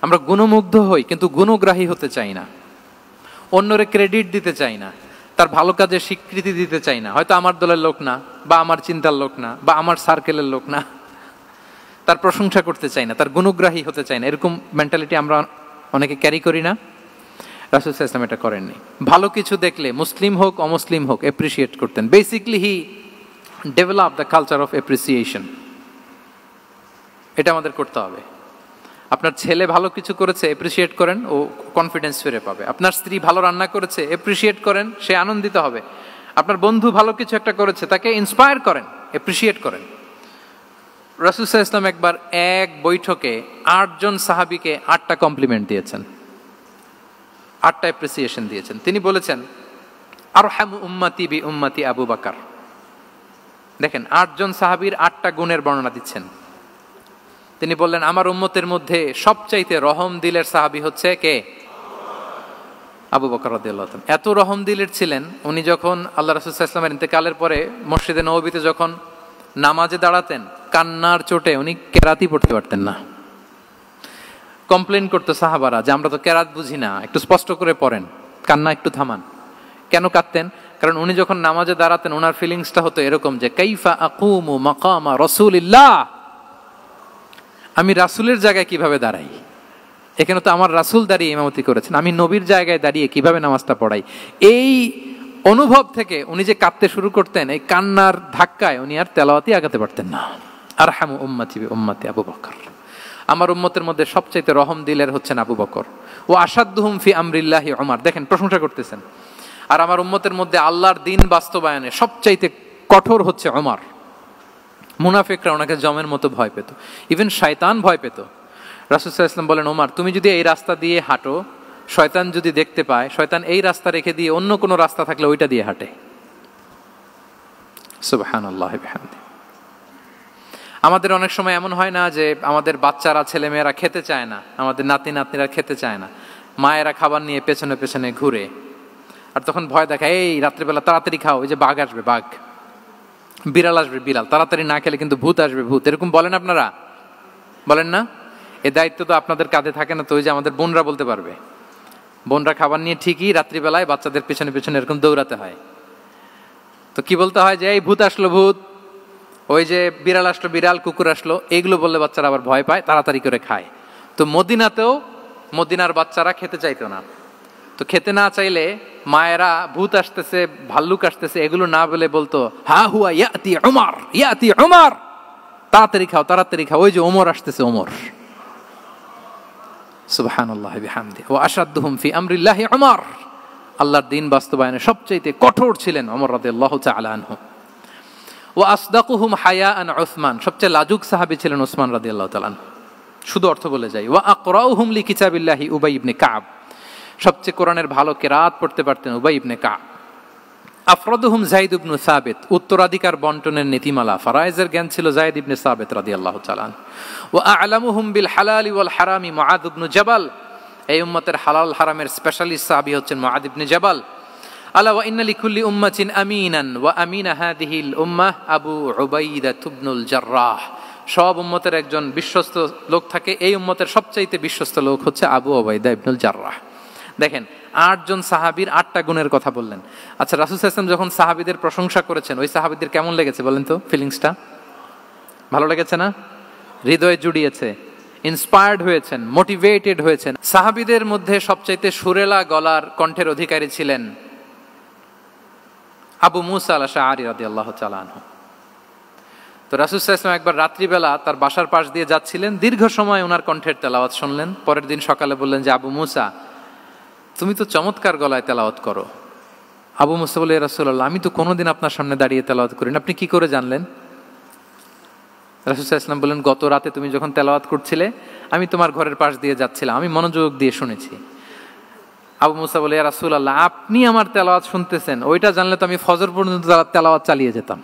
আমরা গুণমুগ্ধ হই কিন্তু গুণগ্রাহী হতে চাই না, অন্যরে ক্রেডিট দিতে চাই না, তার ভালো কাজের স্বীকৃতি দিতে চাই না। হয়তো আমার দলের লোক না, বা আমার চিন্তার লোক না, বা আমার সার্কেলের লোক না, তার প্রশংসা করতে চাই না, তার গুণগ্রাহী হতে চাই না। এরকম মেন্টালিটি আমরা অনেকে ক্যারি করি না? রাসূল সাল্লাল্লাহু আলাইহি ওয়াসাল্লাম এটা করেননি। ভালো কিছু দেখলে মুসলিম হোক অমুসলিম হোক অ্যাপ্রিশিয়েট করতেন। Basically he develop the culture of appreciation. এটা আমাদের করতে হবে। আপনার ছেলে ভালো কিছু করেছে, অ্যাপ্রিশিয়েট করেন, ও কনফিডেন্স ফিরে পাবে। আপনার স্ত্রী ভালো রান্না করেছে, অ্যাপ্রিশিয়েট করেন, সে আনন্দিত হবে। আপনার বন্ধু ভালো কিছু একটা করেছে, তাকে ইন্সপায়ার করেন, অ্যাপ্রিশিয়েট করেন। রাসূল সাল্লাল্লাহু আলাইহি ওয়াসাল্লাম একবার এক বৈঠকে 8 জন সাহাবীকে 8টা কমপ্লিমেন্ট দিয়েছেন। 8টা অ্যাপ্রিসিয়েশন দিয়েছেন। তিনি বলেছেন আরহামু উম্মতি বি উম্মতি আবু বকর। দেখেন 8 জন সাহাবীর 8টা গুণের বর্ণনা দিচ্ছেন। তিনি বললেন আমার উম্মতের মধ্যে সবচাইতে রহম দিলের সাহাবী হচ্ছে কে? আবু বকর রাদিয়াল্লাহু তাআলা। এত রহম দিলের ছিলেন, উনি যখন আল্লাহ রাসূল সাল্লাল্লাহু আলাইহি ওয়াসাল্লামের ইন্তেকালের পরে মসজিদে নববীতে যখন নামাজে দাঁড়াতেন, কান্নার চোটে উনি কেরাতই পড়তে পারতেন না। কমপ্লেন করতো সাহাবারা যে আমরা তো কেরাত বুঝি না, একটু স্পষ্ট করে পড়েন, কান্না একটু থামান। কেন কাঁদতেন? কারণ উনি যখন নামাজে দাঁড়াতেন ওনার ফিলিংসটা হতো এরকম যে কাইফা আকুমু মাকামা রাসূলিল্লাহ, আমি রাসূলের জায়গায় কিভাবে দাঁড়াই? এখানে তো আমার রাসূল দাঁড়িয়ে ইমামতি করেছেন, আমি নবীর জায়গায় দাঁড়িয়ে কিভাবে নামাজটা পড়াই? এই অনুভব থেকে উনি যে কাঁদতে শুরু করতেন, এই কান্নার ধাক্কায় উনি আর তেলাওয়াতই আগাতে পারতেন না। আরহামু উম্মতি বি উম্মতি আবু বকর। আমার উম্মতের মধ্যে সবচাইতে রহম দিলের হচ্ছেন আবু বকর। ও আসাদ্দুহুম ফি আমরিল্লাহি উমর। দেখেন প্রশংসা করতেছেন। আর আমার উম্মতের মধ্যে আল্লাহর দিন বাস্তবায়নে সবচাইতে কঠোর হচ্ছে ওমর। মুনাফিকরা ওনাকে জমের মতো ভয় পেত, ইভেন শয়তান ভয় পেত। রাসূল সাল্লাল্লাহু আলাইহি ওয়াসাল্লাম বলেন ওমর, তুমি যদি এই রাস্তা দিয়ে হাঁটো, শয়তান যদি দেখতে পায়, শয়তান এই রাস্তা রেখে দিয়ে অন্য কোনো রাস্তা থাকলে ওইটা দিয়ে হাঁটে। সুবহানাল্লাহি বিহামদি। আমাদের অনেক সময় এমন হয় না যে আমাদের বাচ্চারা ছেলেমেয়েরা খেতে চায় না, আমাদের নাতি নাতনিরা খেতে চায় না, মায়েরা খাবার নিয়ে পেছনে পেছনে ঘুরে, আর তখন ভয় দেখায় এই রাত্রিবেলা তাড়াতাড়ি খাও, ওই যে বাঘ আসবে বাঘ, বিড়াল আসবে বিড়াল, তাড়াতাড়ি না খেলে কিন্তু ভূত আসবে ভূত। এরকম বলেন আপনারা? বলেন না? এই দায়িত্ব তো আপনাদের কাঁধে থাকে না? তো ওই যে আমাদের বোনরা বলতে পারবে, বোনরা খাবার নিয়ে ঠিকই রাত্রিবেলায় বাচ্চাদের পেছনে পেছনে এরকম দৌড়াতে হয়। তো কি বলতে হয় যে এই ভূত আসলো ভূত, ওই যে বিড়াল আসলো বিড়াল, কুকুর আসলো, এইগুলো বললে বাচ্চারা আবার ভয় পায়, তাড়াতাড়ি করে খায়। তো মদিনাতেও মদিনার বাচ্চারা খেতে চাইতো না। তো খেতে না চাইলে মায়েরা ভূত আসতেছে ভাল্লুক আসতেছে এগুলো না বলে বলতো হা হুয়া ইয়াতি উমর, ইয়াতি উমর, তাড়াতাড়ি খাও তাড়াতাড়ি খাও, ওই যে ওমর আসতেছে ওমর। সুবহানাল্লাহি বিহামদি। ওয়া আশাদ্দুহুম ফি আমরিল্লাহি উমর। আল্লাহর দিন বাস্তবায়নে সবচেয়ে কঠোর ছিলেন ওমর রাদিয়াল্লাহু তাআলা আনহু। ওয়া আসদাকুহুম হায়াআন উসমান। সবচেয়ে লাজুক সাহাবী ছিলেন উসমান রাদিয়াল্লাহু তাআলা আনহু। শুধু অর্থ বলে যাই। ওয়া আকরাউহুম লিকিতাবিল্লাহি উবাই ইবনে কাব। সবচেয়ে কোরআনের ভালো কেরাত পড়তে পারতেন উবাই ইবনে কাব। আফরাদুহুম যায়েদ ইবনে সাবিত। উত্তরাধিকার বন্টনের নীতিমালা ফারায়েজের জ্ঞান ছিল যায়েদ ইবনে সাবিত রাদিয়াল্লাহু তাআলা। ওয়া আ'লামুহুম বিল হালালি ওয়াল হারামি মুআদ ইবনে জাবাল। এই উম্মতের হালাল হারামের স্পেশালিস্ট সাহাবী হচ্ছেন মুআদ ইবনে জাবাল। আলা ওয়া ইন্না লিকুল্লি উম্মাতিন আমিনান ওয়া আমিনা হাদিহিল উম্মাহ আবু উবাইদা ইবনুল জাররাহ। সব উম্মতের একজন বিশ্বস্ত লোক থাকে, এই উম্মতের সবচাইতে বিশ্বস্ত লোক হচ্ছে আবু উবাইদা ইবনুল জাররাহ। দেখেন 8 জন সাহাবীর 8টা গুণের কথা বললেন। আচ্ছা, রাসূল সাল্লাল্লাহু আলাইহি ওয়াসাল্লাম যখন সাহাবীদের প্রশংসা করেছেন, ওই সাহাবীদের কেমন লেগেছে বলেন তো? ফিলিংসটা ভালো লেগেছে না? হৃদয়ে জুড়িয়েছে, ইন্সপায়ার্ড হয়েছেন, মোটিভেটেড হয়েছেন। সাহাবীদের মধ্যে সবচাইতে সুরেলা গলার কণ্ঠের অধিকারী ছিলেন আবু মুসা আল-আশআরী রাদিয়াল্লাহু তাআলা আনহু। তো রাসূল সাল্লাল্লাহু আলাইহি ওয়াসাল্লাম একবার রাত্রিবেলা তার বাসার পাশ দিয়ে যাচ্ছিলেন, দীর্ঘ সময় ওনার কণ্ঠের তেলাওয়াত শুনলেন। পরের দিন সকালে বললেন যে আবু মুসা, তুমি তো চমৎকার গলায় তেলাওয়াত করো। আবু মুসা বলে, ইয়া রাসূলুল্লাহ, আমি তো কোনোদিন আপনার সামনে দাঁড়িয়ে তেলাওয়াত করি না, আপনি কি করে জানলেন? রাসূল সাল্লাল্লাহু আলাইহি ওয়াসাল্লাম বললেন, গত রাতে তুমি যখন তেলাওয়াত করছিলে আমি তোমার ঘরের পাশ দিয়ে যাচ্ছিলাম, আমি মনোযোগ দিয়ে শুনেছি। আবু মুসা বলে, ইয়া রাসূলুল্লাহ, আপনি আমার তেলাওয়াত শুনতেছেন, ওইটা জানলে তো আমি ফজর পর্যন্ত তেলাওয়াত চালিয়ে যেতাম,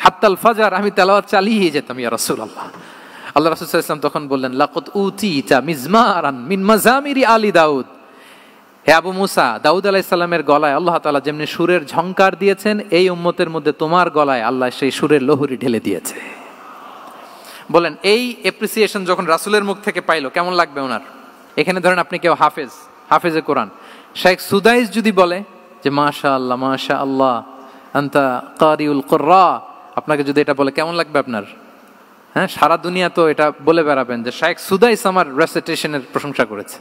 হাত্তাল ফাজর আমি তেলাওয়াত চালিয়ে যেতাম ইয়া রাসূলুল্লাহ। আল্লাহ রাসূল সাল্লাল্লাহু আলাইহি ওয়াসাল্লাম তখন বললেন, লাকাদ উতিতা মিজমারান মিন মাজামিরি আলি দাউদ। হে আবু মুসা, দাউদ আলাইহিস সালামের গলায় আল্লাহ তাআলা যেমনি সুরের ঝংকার দিয়েছেন, এই উম্মতের মধ্যে তোমার গলায় আল্লাহ সেই সুরের লহরী ঢেলে দিয়েছে। বলেন এই অ্যাপ্রিসিয়েশন যখন রাসূলের মুখ থেকে পাইলো কেমন লাগবে ওনার? এখানে ধরেন আপনি কেউ হাফেজে কোরআন শেখ সুদাইস যদি বলে যে মাশাআল্লাহ মাশাআল্লাহ আনতা কারিউল কুররা, আপনাকে যদি এটা বলে কেমন লাগবে আপনার? হ্যাঁ, সারা দুনিয়া তো এটা বলে বেড়াবেন যে শেখ সুদাইস আমার রেসিটেশনের প্রশংসা করেছে,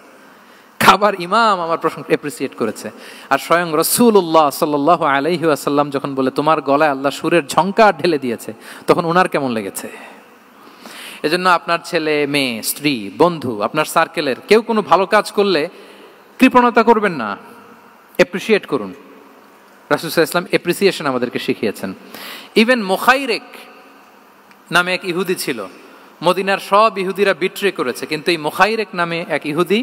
খাবার ইমাম আমার প্রশংসা অ্যাপ্রিসিয়েট করেছে। আর স্বয়ং রাসূলুল্লাহ সাল্লাল্লাহু আলাইহি ওয়াসাল্লাম যখন বলে তোমার গলায় আল্লাহ সুরের ঝংকার ঢেলে দিয়েছে, তখন ওনার কেমন লেগেছে? এজন্য আপনার ছেলে মেয়ে স্ত্রী বন্ধু আপনার সার্কেলের কেউ কোনো ভালো কাজ করলে কৃপণতা করবেন না, অ্যাপ্রিসিয়েট করুন। রাসূল সাল্লাল্লাহু আলাইহি ওয়াসাল্লাম অ্যাপ্রিসিয়েশন আমাদেরকে শিখিয়েছেন। ইভেন মুখাইরেক নামে এক ইহুদি ছিল, মদিনার সব ইহুদিরা বিট্রে করেছে, কিন্তু এই মুখাইরেক নামে এক ইহুদি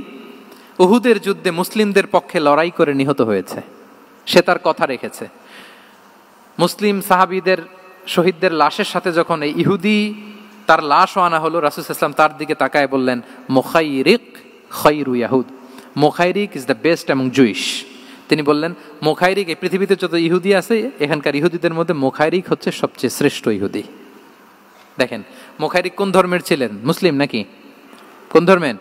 উহুদের যুদ্ধে মুসলিমদের পক্ষে লড়াই করে নিহত হয়েছে, সে তার কথা রেখেছে। মুসলিম সাহাবীদের শহীদদের লাশের সাথে যখন এই ইহুদি তার লাশও আনা হলো, রাসূল সাল্লাল্লাহু আলাইহি ওয়াসাল্লাম তার দিকে তাকায় বললেন, মুখাইরিক খায়রু ইয়াহুদ, Mukhairiq is the best among Jewish. তিনি বললেন মুখাইরিক, এই পৃথিবীতে যত ইহুদি আছে এখানকার ইহুদিদের মধ্যে মুখাইরিক হচ্ছে সবচেয়ে শ্রেষ্ঠ ইহুদি। দেখেন মুখাইরিক কোন ধর্মের ছিলেন? মুসলিম নাকি? কোন ধর্মের?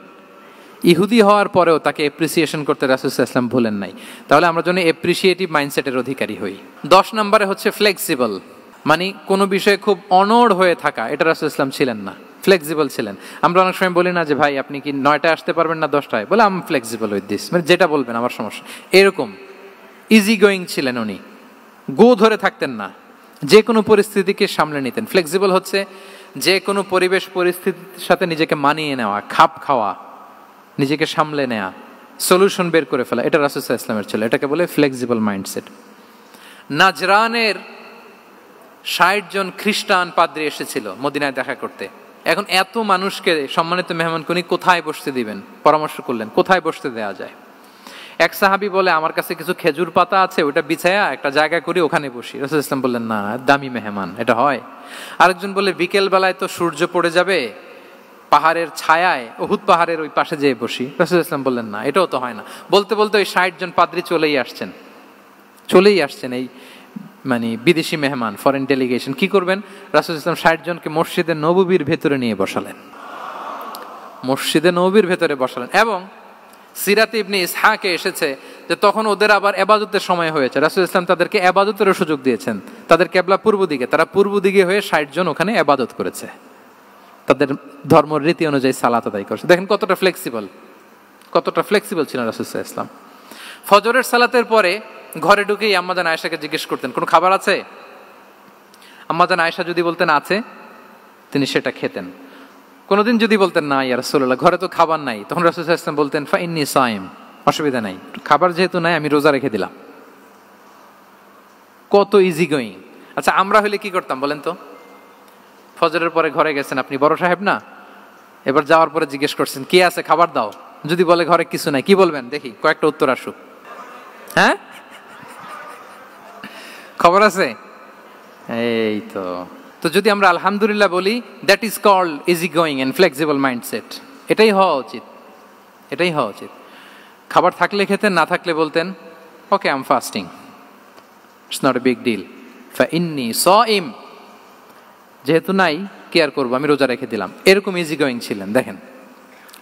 ইহুদি হওয়ার পরেও তাকে এপ্রিসিয়েশন করতে রাসূল সাল্লাল্লাহু আলাইহি ওয়াসাল্লাম ভুলেন নাই। তাহলে আমরা যেন এপ্রিসিয়েটিভ মাইন্ডসেটের অধিকারী হই। 10 নম্বরে হচ্ছে ফ্লেক্সিবল, মানে কোনো বিষয়ে খুব অনড় হয়ে থাকা, এটা রাসূল সাল্লাল্লাহু আলাইহি ওয়াসাল্লাম ছিলেন না, ফ্লেক্সিবল ছিলেন। আমরা অনেক সময় বলি না যে ভাই আপনি কি 9টায় আসতে পারবেন না 10টায়? বলে আম ফ্লেক্সিবল উইথ দিস, মানে যেটা বলবেন আমার সমস্যা, এরকম ইজি গোয়িং ছিলেন উনি, গো ধরে থাকতেন না, যে কোনো পরিস্থিতিকে সামলে নিতেন। ফ্লেক্সিবল হচ্ছে যে কোনো পরিবেশ পরিস্থিতির সাথে নিজেকে মানিয়ে নেওয়া, খাপ খাওয়া, নিজেকে সামলে নেওয়া, সলিউশন বের করে ফেলা, এটা রাসূল সাল্লাল্লাহু আলাইহি ওয়াসাল্লামের ছিল, এটাকে বলে ফ্লেক্সিবল মাইন্ডসেট। নাজরানের 60 জন খ্রিস্টান পাদ্রী এসেছিল মদিনায় দেখা করতে। এখন এত মানুষকে সম্মানিত মেহমান উনি কোথায় বসতে দিবেন? পরামর্শ করলেন কোথায় বসতে দেওয়া যায়। এক সাহাবী বলে আমার কাছে কিছু খেজুর পাতা আছে, ওটা বিছায়া একটা জায়গা করি ওখানে বসি। রাসূল সাল্লাল্লাহু আলাইহি ওয়াসাল্লাম বললেন না, দামি মেহমান, এটা হয়। আরেকজন বলে বিকেল বেলায় তো সূর্য পড়ে যাবে, পাহাড়ের ছায়ায় উহুদ পাহাড়ের ওই পাশে যেয়ে বসি। রাসূল সাল্লাল্লাহু আলাইহি ওয়াসাল্লাম বললেন না, এটাও তো হয় না। বলতে বলতে ওই 60 জন পাদ্রী চলেই আসছেন এই মানে বিদেশি মেহমান, ফরেন ডেলিগেশন। কি করবেন? রাসূল সাল্লাল্লাহু আলাইহি ওয়াসাল্লাম 60 জনকে মসজিদে নববীর ভেতরে নিয়ে বসালেন, মসজিদে নববীর ভেতরে বসালেন। এবং সিরাতে ইবনে ইসহাকে এসেছে যে তখন ওদের আবার ইবাদতের সময় হয়েছে, রাসূল সাল্লাল্লাহু আলাইহি ওয়াসাল্লাম তাদেরকে ইবাদতেরও সুযোগ দিয়েছেন। তাদের কিবলা পূর্ব দিকে, তারা পূর্ব দিকে হয়ে 60 জন ওখানে ইবাদত করেছে, তাদের ধর্মের রীতি অনুযায়ী সালাত আদায় করছে। দেখেন কতটা ফ্লেক্সিবল ছিলেন রাসূল সাল্লাল্লাহু আলাইহি ওয়াসাল্লাম। ফজরের সালাতের পরে ঘরে ঢুকেই আম্মাজান আয়েশাকে জিজ্ঞেস করতেন কোনো খাবার আছে? আম্মাজান আয়েশা যদি বলতেন আছে, তিনি সেটা খেতেন। কোনোদিন যদি বলতেন না ইয়া রাসূলুল্লাহ ঘরে তো খাবার নাই, তখন রাসূল সাল্লাল্লাহু আলাইহি ওয়াসাল্লাম বলতেন ফা ইন্নী সাইম, অসুবিধা নাই, খাবার যেহেতু নাই আমি রোজা রেখে দিলাম। কত ইজি গোয়িং। আচ্ছা আমরা হলে কি করতাম বলেন তো? ফজরের পরে ঘরে গেছেন আপনি, বড় সাহেব না, এবার যাওয়ার পরে জিজ্ঞেস করছেন কি আছে খাবার দাও, যদি বলে ঘরে কিছু নাই, কি বলবেন দেখি? কয়েকটা উত্তর আসুক। হ্যাঁ, খবর আছে? এই তো যদি আমরা আলহামদুলিল্লাহ বলি, that is called easy going and flexible mindset. এটাই হওয়া উচিত। খাবার থাকলে খেতেন, না থাকলে বলতেন okay I am fasting, it's not a big deal, ফা ইন্নী সাইম, যেহেতু নাই কি আর করবো, আমি রোজা রেখে দিলাম। এরকম ইজি গোয়িং ছিলেন। দেখেন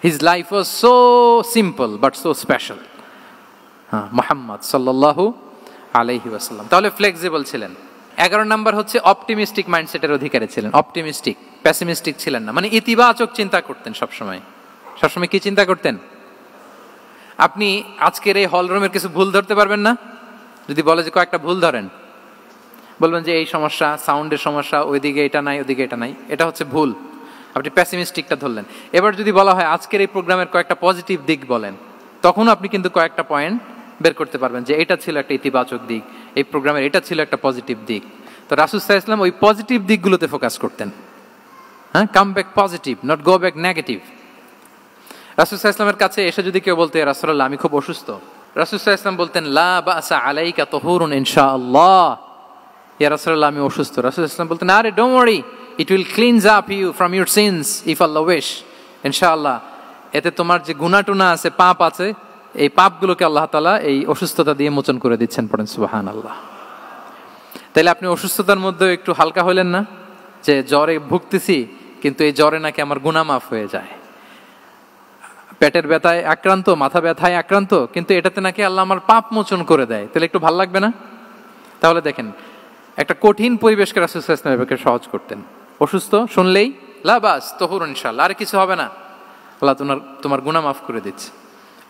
his life was so simple but so special. Muhammad সাল্লাল্লাহু আলাইহি ওয়াসাল্লাম তাহলে ফ্লেক্সিবল ছিলেন। 11 নাম্বার হচ্ছে অপটিমিস্টিক মাইন্ডসেটের অধিকারী ছিলেন। অপটিমিস্টিক, প্যাসিমিস্টিক ছিলেন না, মানে ইতিবাচক চিন্তা করতেন সবসময়। কি চিন্তা করতেন? আপনি আজকের এই হলরুমের কিছু ভুল ধরতে পারবেন না? যদি বলে যে কয়েকটা ভুল ধরেন, বলবেন যে এই সমস্যা, সাউন্ডের সমস্যা, ওইদিকে এটা নাই, ওইদিকে এটা নাই, এটা হচ্ছে ভুল। আপনি প্যাসিমিস্টিকটা ধরলেন। এবার যদি বলা হয় আজকের এই প্রোগ্রামের কয়েকটা পজিটিভ দিক বলেন, তখন আপনি কিন্তু কয়েকটা পয়েন্ট বের করতে পারবেন যে এটা ছিল একটা ইতিবাচক দিক, এই প্রোগ্রামের এটা ছিল একটা পজিটিভ দিক। তো রাসূল সাল্লাল্লাহু আলাইহি ওয়াসাল্লাম ওই পজিটিভ দিকগুলোতে ফোকাস করতেন। Come back positive, not go back negative. রাসূল সাল্লাল্লাহু আলাইহি ওয়াসাল্লামের কাছে এসে যদি কেউ বলতে ইয়া রাসূলুল্লাহ আমি খুব অসুস্থ, রাসূল সাল্লাল্লাহু আলাইহি ওয়াসাল্লাম বলতেন লা বাসা আলাইকা তুহুরুন ইনশাআল্লাহ। ইয়া রাসূলুল্লাহ আমি অসুস্থ, রাসূল সাল্লাল্লাহু আলাইহি ওয়াসাল্লাম বলতেন আরে don't worry, it will cleanse up you from your sins if আল্লাহ উইশ, ইনশাআল্লাহ এতে তোমার যে গুনাহ টুনা আছে, পাপ আছে, এই পাপগুলোকে আল্লাহ তাআলা এই অসুস্থতা দিয়ে মোচন করে দিচ্ছেন। পড়েন সুবহানাল্লাহ। তাহলে আপনি অসুস্থতার মধ্যে একটু হালকা হইলেন না যে জ্বরে ভুগতেছি, কিন্তু এই জ্বরে নাকি আমার গুনাহ মাফ হয়ে যায়। পেটের ব্যথায় আক্রান্ত, মাথা ব্যথায় আক্রান্ত, কিন্তু এটাতে নাকি আল্লাহ আমার পাপ মোচন করে দেয়, তাহলে একটু ভালো লাগবে না? তাহলে দেখেন একটা কঠিন পরিবেশকে রাসূল সাল্লাল্লাহু আলাইহি ওয়াসাল্লাম সহজ করতেন। অসুস্থ শুনলেই লা বাস তুহুরুন ইনশাআল্লাহ, আর কিছু হবে না, আল্লাহ তোমার গুনাহ মাফ করে দিচ্ছে।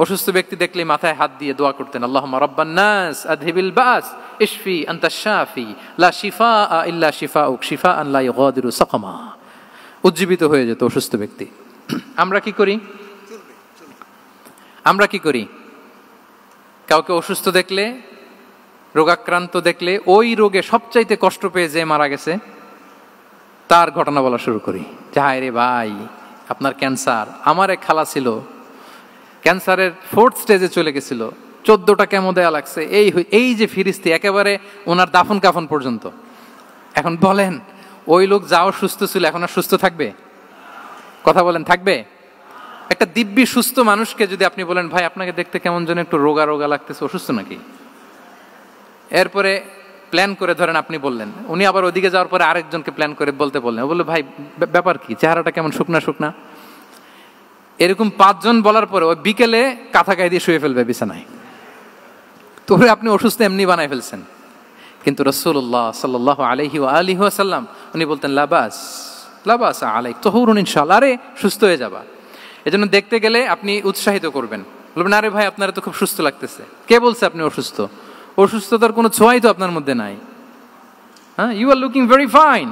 অসুস্থ ব্যক্তি দেখলেই মাথায় হাত দিয়ে দোয়া করতেন আল্লাহুম্মা রাব্বান নাস আযহিবিল বাস ইশফি আনতাশ শাফি লা শিফাআ ইল্লা শিফাউক শিফাআন লা ইগাদিরু সাকামা। উজ্জীবিত হয়ে যেত অসুস্থ ব্যক্তি। আমরা কি করি? কাউকে অসুস্থ দেখলে, রোগাক্রান্ত দেখলে, ওই রোগে সবচাইতে কষ্ট পেয়ে যে মারা গেছে তার ঘটনা বলা শুরু করি যে হায় রে ভাই আপনার ক্যান্সার, আমার এক খালা ছিল ক্যান্সারের 4th স্টেজে চলে গেছিল, 14টা কেমো দেয়া লাগছে, এই যে ফিরিস্তি একেবারে ওনার দাফন কাফন পর্যন্ত। এখন বলেন ওই লোক যাও সুস্থ ছিল, এখন আর সুস্থ থাকবে? কথা বলেন, থাকবে? একটা দিব্যি সুস্থ মানুষকে যদি আপনি বলেন ভাই আপনাকে দেখতে কেমন যেন একটু রোগা রোগা লাগতেছে, অসুস্থ নাকি? এরপরে প্ল্যান করে ধরেন আপনি বললেন, উনি আবার ওদিকে যাওয়ার পরে আরেকজনকে প্ল্যান করে বলতে বললেন, ও বললো ভাই ব্যাপার কি, চেহারাটা কেমন শুকনা শুকনা। এরকম 5 জন বলার পরে ওই বিকেলে কাঁথা গায়ে দিয়ে শুয়ে ফেলবে বিছানায়। তো আপনি অসুস্থ এমনি বানাই ফেলছেন। কিন্তু রাসূলুল্লাহ সাল্লাল্লাহু আলাইহি ওয়া আলিহি ওয়াসাল্লাম উনি বলতেন লাবাস লাবাস আলাইক তাহুরুন ইনশাআল্লাহ, আরে সুস্থ হয়ে যাবা। এজন্য দেখতে গেলে আপনি উৎসাহিত করবেন, বলবেন আরে ভাই আপনারা তো খুব সুস্থ লাগতেছে। কে বলছে আপনি অসুস্থ? অসুস্থতার কোনো ছোঁয়াই তো আপনার মধ্যে নাই। হ্যাঁ, you are looking very fine,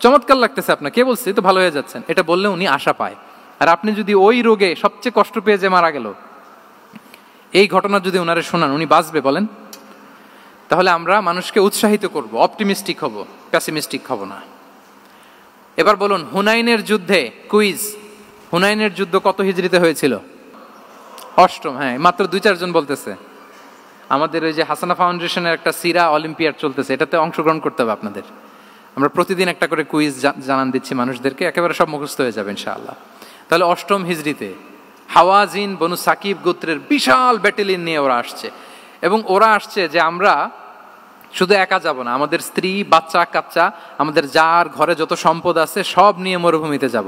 চমৎকার লাগতেছে আপনার, কে বলছে? তো ভালো হয়ে যাচ্ছেন। এটা বললে উনি আশা পায়। আর আপনি যদি ওই রোগে সবচেয়ে কষ্ট পেয়ে যে মারা গেল, এই ঘটনা যদি ওনারে শোনান, উনি বাঁচবে বলেন? তাহলে আমরা মানুষকে উৎসাহিত করব, অপটিমিস্টিক হব, প্যাসিমিস্টিক হব না। এবার বলুন হুনাইনের যুদ্ধে, কুইজ, হুনাইনের যুদ্ধ কত হিজরিতে হয়েছিল? 8ম। হ্যাঁ, মাত্র 2-4 জন বলতেছে। আমাদের ওই যে হাসানা ফাউন্ডেশনের একটা সিরা অলিম্পিয়াড চলতেছে, এটাতে অংশগ্রহণ করতে হবে আপনাদের। আমরা প্রতিদিন একটা করে কুইজ জানান দিচ্ছি মানুষদেরকে, একেবারে সব মুখস্থ হয়ে যাবে ইনশাআল্লাহ। তাহলে 8ম হিজরিতে হাওয়াজিন বনু সাকিব গোত্রের বিশাল ব্যাটালিয়ন নিয়ে ওরা আসছে, এবং ওরা আসছে যে আমরা শুধু একা যাব না, আমাদের স্ত্রী বাচ্চা কাচ্চা, আমাদের যার ঘরে যত সম্পদ আছে সব নিয়ে মরুভূমিতে যাব।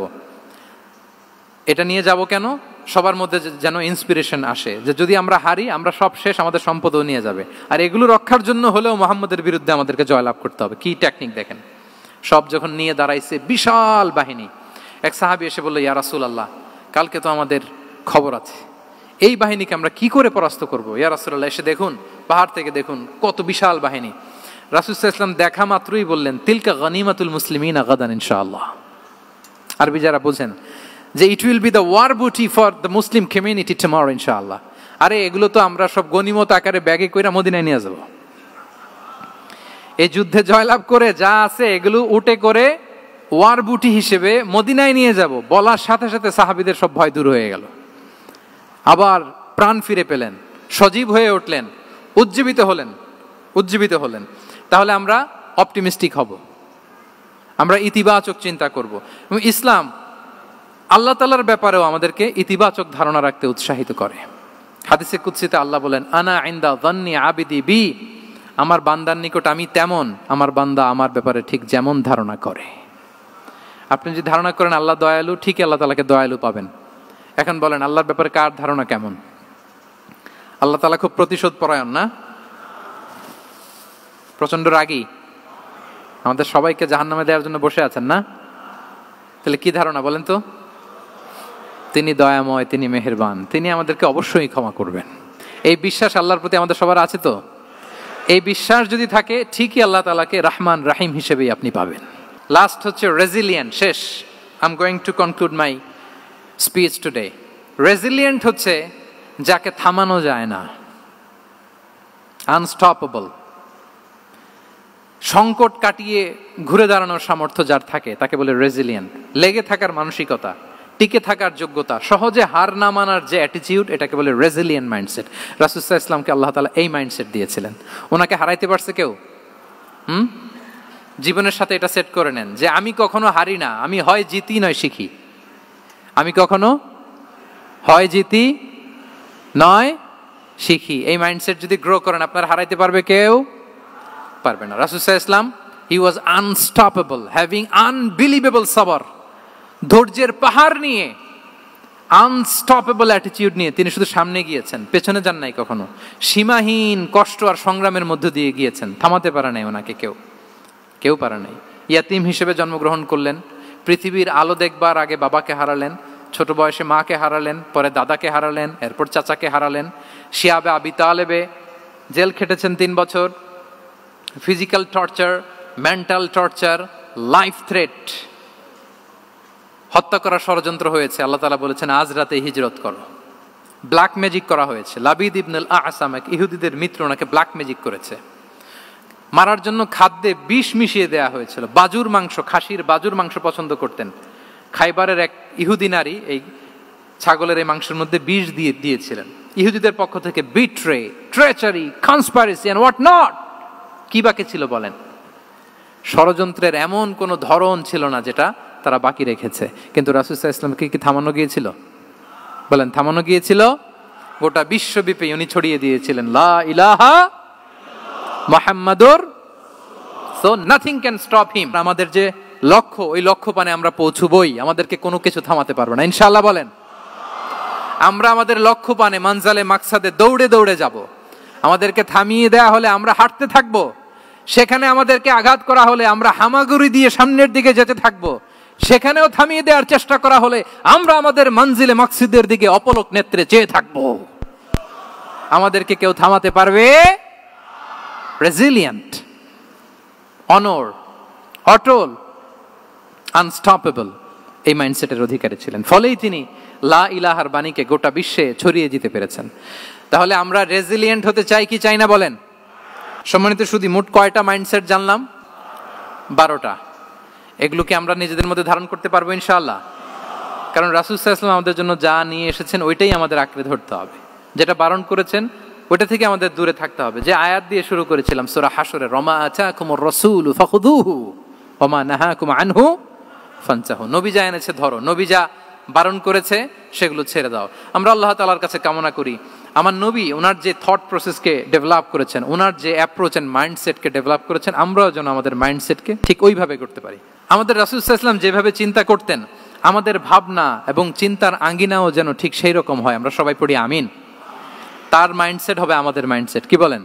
এটা নিয়ে যাব কেন? সবার মধ্যে যেন ইন্সপিরেশন আসে যে যদি আমরা হারি, আমরা সব শেষ, আমাদের সম্পদও নিয়ে যাবে। আর এগুলো রক্ষার জন্য হলেও মুহাম্মদের বিরুদ্ধে আমাদেরকে জয়লাভ করতে হবে। কি টেকনিক দেখেন! সব যখন নিয়ে দাঁড়াইছে বিশাল বাহিনী, এক সাহাবী এসে বলল ইয়া রাসূলুল্লাহ, কালকে তো আমাদের খবর আছে, এই বাহিনীকে আমরা কি করে পরাস্ত করব? ইয়া রাসূলুল্লাহ, এসে দেখুন, পাহাড় থেকে দেখুন কত বিশাল বাহিনী। রাসূল সাল্লাল্লাহু আলাইহি ওয়াসাল্লাম দেখা মাত্রই বললেন তিলকা গনিমাতুল মুসলিমিনা গাদান ইনশাআল্লাহ। আরবি যারা বুঝেন যে it will be the war booty for the Muslim community tomorrow ইনশাআল্লাহ। আরে এগুলো তো আমরা সব গনিমত আকারে ব্যাগে কইরা মদিনায় নিয়ে যাব। এই যুদ্ধে জয়লাভ করে যা আছে এগুলো উটে করে ওয়ার বুটি হিসেবে মদিনায় নিয়ে যাব। বলার সাথে সাথে সাহাবীদের সব ভয় দূর হয়ে গেল, আবার প্রাণ ফিরে পেলেন, সজীব হয়ে উঠলেন, উজ্জীবিত হলেন। তাহলে আমরা অপটিমিস্টিক হব, আমরা ইতিবাচক চিন্তা করব। এবং ইসলাম আল্লাহ তাআলার ব্যাপারেও আমাদেরকে ইতিবাচক ধারণা রাখতে উৎসাহিত করে। হাদিসে কুদসিতে আল্লাহ বলেন আনা ইনদা যান্নি আবিদি বি, আমার বান্দার নিকট আমি তেমন, আমার বান্দা আমার ব্যাপারে ঠিক যেমন ধারণা করে। আপনি যদি ধারণা করেন আল্লাহ দয়ালু, ঠিক আল্লাহ তাআলাকে দয়ালু পাবেন। এখন বলেন আল্লাহর ব্যাপারে কার ধারণা কেমন? আল্লাহ তাআলা খুব প্রতিশোধ পরায়ণ না? প্রচন্ড রাগী, আমাদের সবাইকে জাহান্নামে দেওয়ার জন্য বসে আছেন না? তাহলে কি ধারণা বলেন তো? তিনি দয়াময়, তিনি মেহেরবান, তিনি আমাদেরকে অবশ্যই ক্ষমা করবেন। এই বিশ্বাস আল্লাহর প্রতি আমাদের সবার আছে তো? এই বিশ্বাস যদি থাকে, ঠিকই আল্লাহ তাআলাকে রহমান রাহিম হিসেবেই আপনি পাবেন। লাস্ট হচ্ছে রেজিলিয়েন্ট। শেষ, I am going to conclude my speech today. Resilient হচ্ছে যাকে থামানো যায় না, আনস্টপেবল। সংকট কাটিয়ে ঘুরে দাঁড়ানোর সামর্থ্য যার থাকে তাকে বলে রেজিলিয়েন্ট। লেগে থাকার মানসিকতা, টিকে থাকার যোগ্যতা, সহজে হার না মানার যে অ্যাটিটিউড, এটাকে বলে রেজিলিয়েন্ট মাইন্ডসেট। রাসূল সাল্লাল্লাহু আলাইহি ওয়াসাল্লামকে আল্লাহ তাআলা এই মাইন্ডসেট দিয়েছিলেন। ওনাকে হারাইতে পারছে কেউ? জীবনের সাথে এটা সেট করে নেন যে আমি কখনো হারি না, আমি হয় জিতি নয় শিখি। আমি কখনো হয় জিতি নয় শিখি। এই মাইন্ডসেট যদি গ্রো করেন, আপনার হারাইতে পারবে কেউ? পারবে না। রাসূল সাল্লাল্লাহু আলাইহি ওয়াসাল্লাম he was unstoppable, having unbelievable সাবর। ধৈর্যের পাহাড় নিয়ে, আনস্টপেবল অ্যাটিটিউড নিয়ে তিনি শুধু সামনে গিয়েছেন, পেছনে যান নাই কখনো। সীমাহীন কষ্ট আর সংগ্রামের মধ্য দিয়ে গিয়েছেন, থামাতে পারে নাই ওনাকে কেউ পারে নাই। ইয়াতিম হিসেবে জন্মগ্রহণ করলেন, পৃথিবীর আলো দেখবার আগে বাবাকে হারালেন, ছোট বয়সে মাকে হারালেন, পরে দাদাকে হারালেন, এরপর চাচাকে হারালেন। শিয়াবে আবি তালেবে জেল খেটেছেন 3 বছর। Physical torture, mental torture, life threat, হত্যা করার ষড়যন্ত্র হয়েছে। আল্লাহ তাআলা বলেছেন আজ রাতে হিজরত করো। ব্ল্যাক ম্যাজিক করা হয়েছে। লাবিদ ইবনুল আসাম, এক ইহুদিদের মিত্র, ওনাকে ব্ল্যাক ম্যাজিক করেছে। মারার জন্য খাদ্যে বিষ মিশিয়ে দেওয়া হয়েছিল। বাজুর মাংস, খাসির বাজুর মাংস পছন্দ করতেন। খাইবারের এক ইহুদি নারী এই ছাগলের এই মাংসের মধ্যে বিষ দিয়েছিলেন। ইহুদিদের পক্ষ থেকে betray, treachery, conspiracy and what not, কি বাকি ছিল বলেন? ষড়যন্ত্রের এমন কোনো ধরন ছিল না যেটা তারা বাকি রেখেছে। কিন্তু রাসূল সাল্লাল্লাহু আলাইহি ওয়াসাল্লামকে কি থামানো গিয়েছিল? বলেন, থামানো গিয়েছিল? গোটা বিশ্বব্যাপী উনি ছড়িয়ে দিয়েছিলেন লা ইলাহা মুহাম্মাদুর, so nothing can stop him. আমাদের যে লক্ষ্য, ওই লক্ষ্য পানে আমরা পৌঁছবই, আমাদেরকে কোনো কিছু থামাতে পারবে না ইনশাআল্লাহ। বলেন, আমরা আমাদের লক্ষ্য পানে মানজালে মাকসাদে দৌড়ে দৌড়ে যাব। আমাদেরকে থামিয়ে দেয়া হলে আমরা হাঁটতে থাকব, সেখানে আমাদেরকে আঘাত করা হলে আমরা হামাগুড়ি দিয়ে সামনের দিকে যেতে থাকব, সেখানেও থামিয়ে দেওয়ার চেষ্টা করা হলে আমরা আমাদের মঞ্জিলে মাকসুদের দিকে অপলক নেত্রে চেয়ে থাকব। আমাদেরকে কেউ থামাতে পারবে? রেজিলিয়েন্ট, অনর, অটল, আনস্টপেবল, এই মাইন্ডসেটের অধিকারী ছিলেন। ফলেই তিনি লা ইলাহার বাণীকে গোটা বিশ্বে ছড়িয়ে দিতে পেরেছেন। তাহলে আমরা রেজিলিয়েন্ট হতে চাই কি চাই না বলেন? সম্মানিত শুধু মোট কয়টা মাইন্ডসেট জানলাম? 12টা। এগুলোকে আমরা নিজেদের মধ্যে ধারণ করতে পারবো ইনশাআল্লাহ। কারণ রাসূল সাল্লাল্লাহু আলাইহি ওয়াসাল্লাম আমাদের জন্য যা নিয়ে এসেছেন ওইটাই আমাদের আঁকড়ে ধরতে হবে। যেটা বারণ করেছেন ওইটা থেকে আমাদের দূরে থাকতে হবে। যে আয়াত দিয়ে শুরু করেছিলাম সূরা হাশরে, রমা আতাকুমুর রাসূলু ফাখুযুহু ওয়া মা নাহাকুম আনহু ফানতাহু। নবী যা এনেছে ধরো, নবী যা বারণ করেছে সেগুলো ছেড়ে দাও। আমরা আল্লাহ তাআলার কাছে কামনা করি আমার নবী ওনার যে থট প্রসেসকে ডেভেলপ করেছেন, ওনার যে অ্যাপ্রোচ এন্ড মাইন্ডসেটকে ডেভেলপ করেছেন, আমরাও যেন আমাদের মাইন্ডসেটকে ঠিক ওইভাবে করতে পারি। আমাদের রাসূল সাল্লাল্লাহু আলাইহি ওয়াসাল্লাম যেভাবে চিন্তা করতেন, আমাদের ভাবনা এবং চিন্তার আঙ্গিনাও যেন ঠিক সেই রকম হয়। আমরা সবাই পড়ি আমিন। তার মাইন্ডসেট হবে আমাদের মাইন্ডসেট। কি বলেন?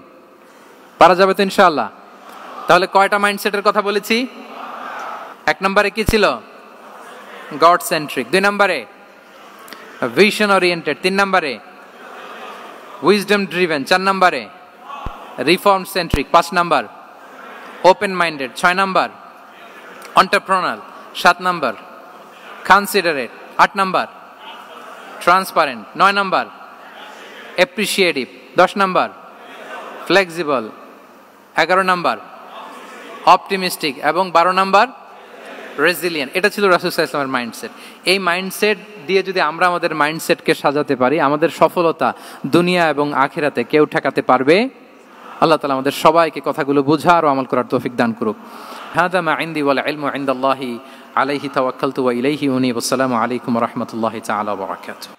পারা যাবে তো ইনশাআল্লাহ? তাহলে কয়টা মাইন্ডসেটের কথা বলেছি? 1 নম্বরে কি ছিল? God centric. 2 নম্বরে ভিশন ওরিয়েন্টেড। 3 নম্বরে উইজডম ড্রিভেন। 4 নম্বরে রিফর্ম সেন্ট্রিক। 5 নম্বর ওপেন মাইন্ডেড। 6 নম্বর এন্টারপ্রেনার। 7 নম্বর কনসিডারেট। 8 নম্বর ট্রান্সপারেন্ট। 9 নম্বর অ্যাপ্রিশিয়েটিভ। 10 নম্বর ফ্লেক্সিবল। 11 নম্বর অপটিমিস্টিক এবং 12 নম্বর রেজিলিয়েন্ট। এটা ছিল রাসূল সাল্লাল্লাহু আলাইহি ওয়াসাল্লামের মাইন্ডসেট। এই মাইন্ডসেট দিয়ে যদি আমরা আমাদের মাইন্ডসেটকে সাজাতে পারি, আমাদের সফলতা দুনিয়া এবং আখিরাতে কেউ ঠেকাতে পারবে? আল্লাহ তাআলা আমাদের সবাইকে কথাগুলো বোঝার ও আমল করার তৌফিক দান করুক। হাদা মা ইনদি ওয়াল ইলমু ইনদাল্লাহি আলাইহি তাওয়াক্কালতু ওয়া ইলাইহি উনীব। আসসালামু আলাইকুম ওয়া রাহমাতুল্লাহি তাআলা ওয়া বারাকাতুহু।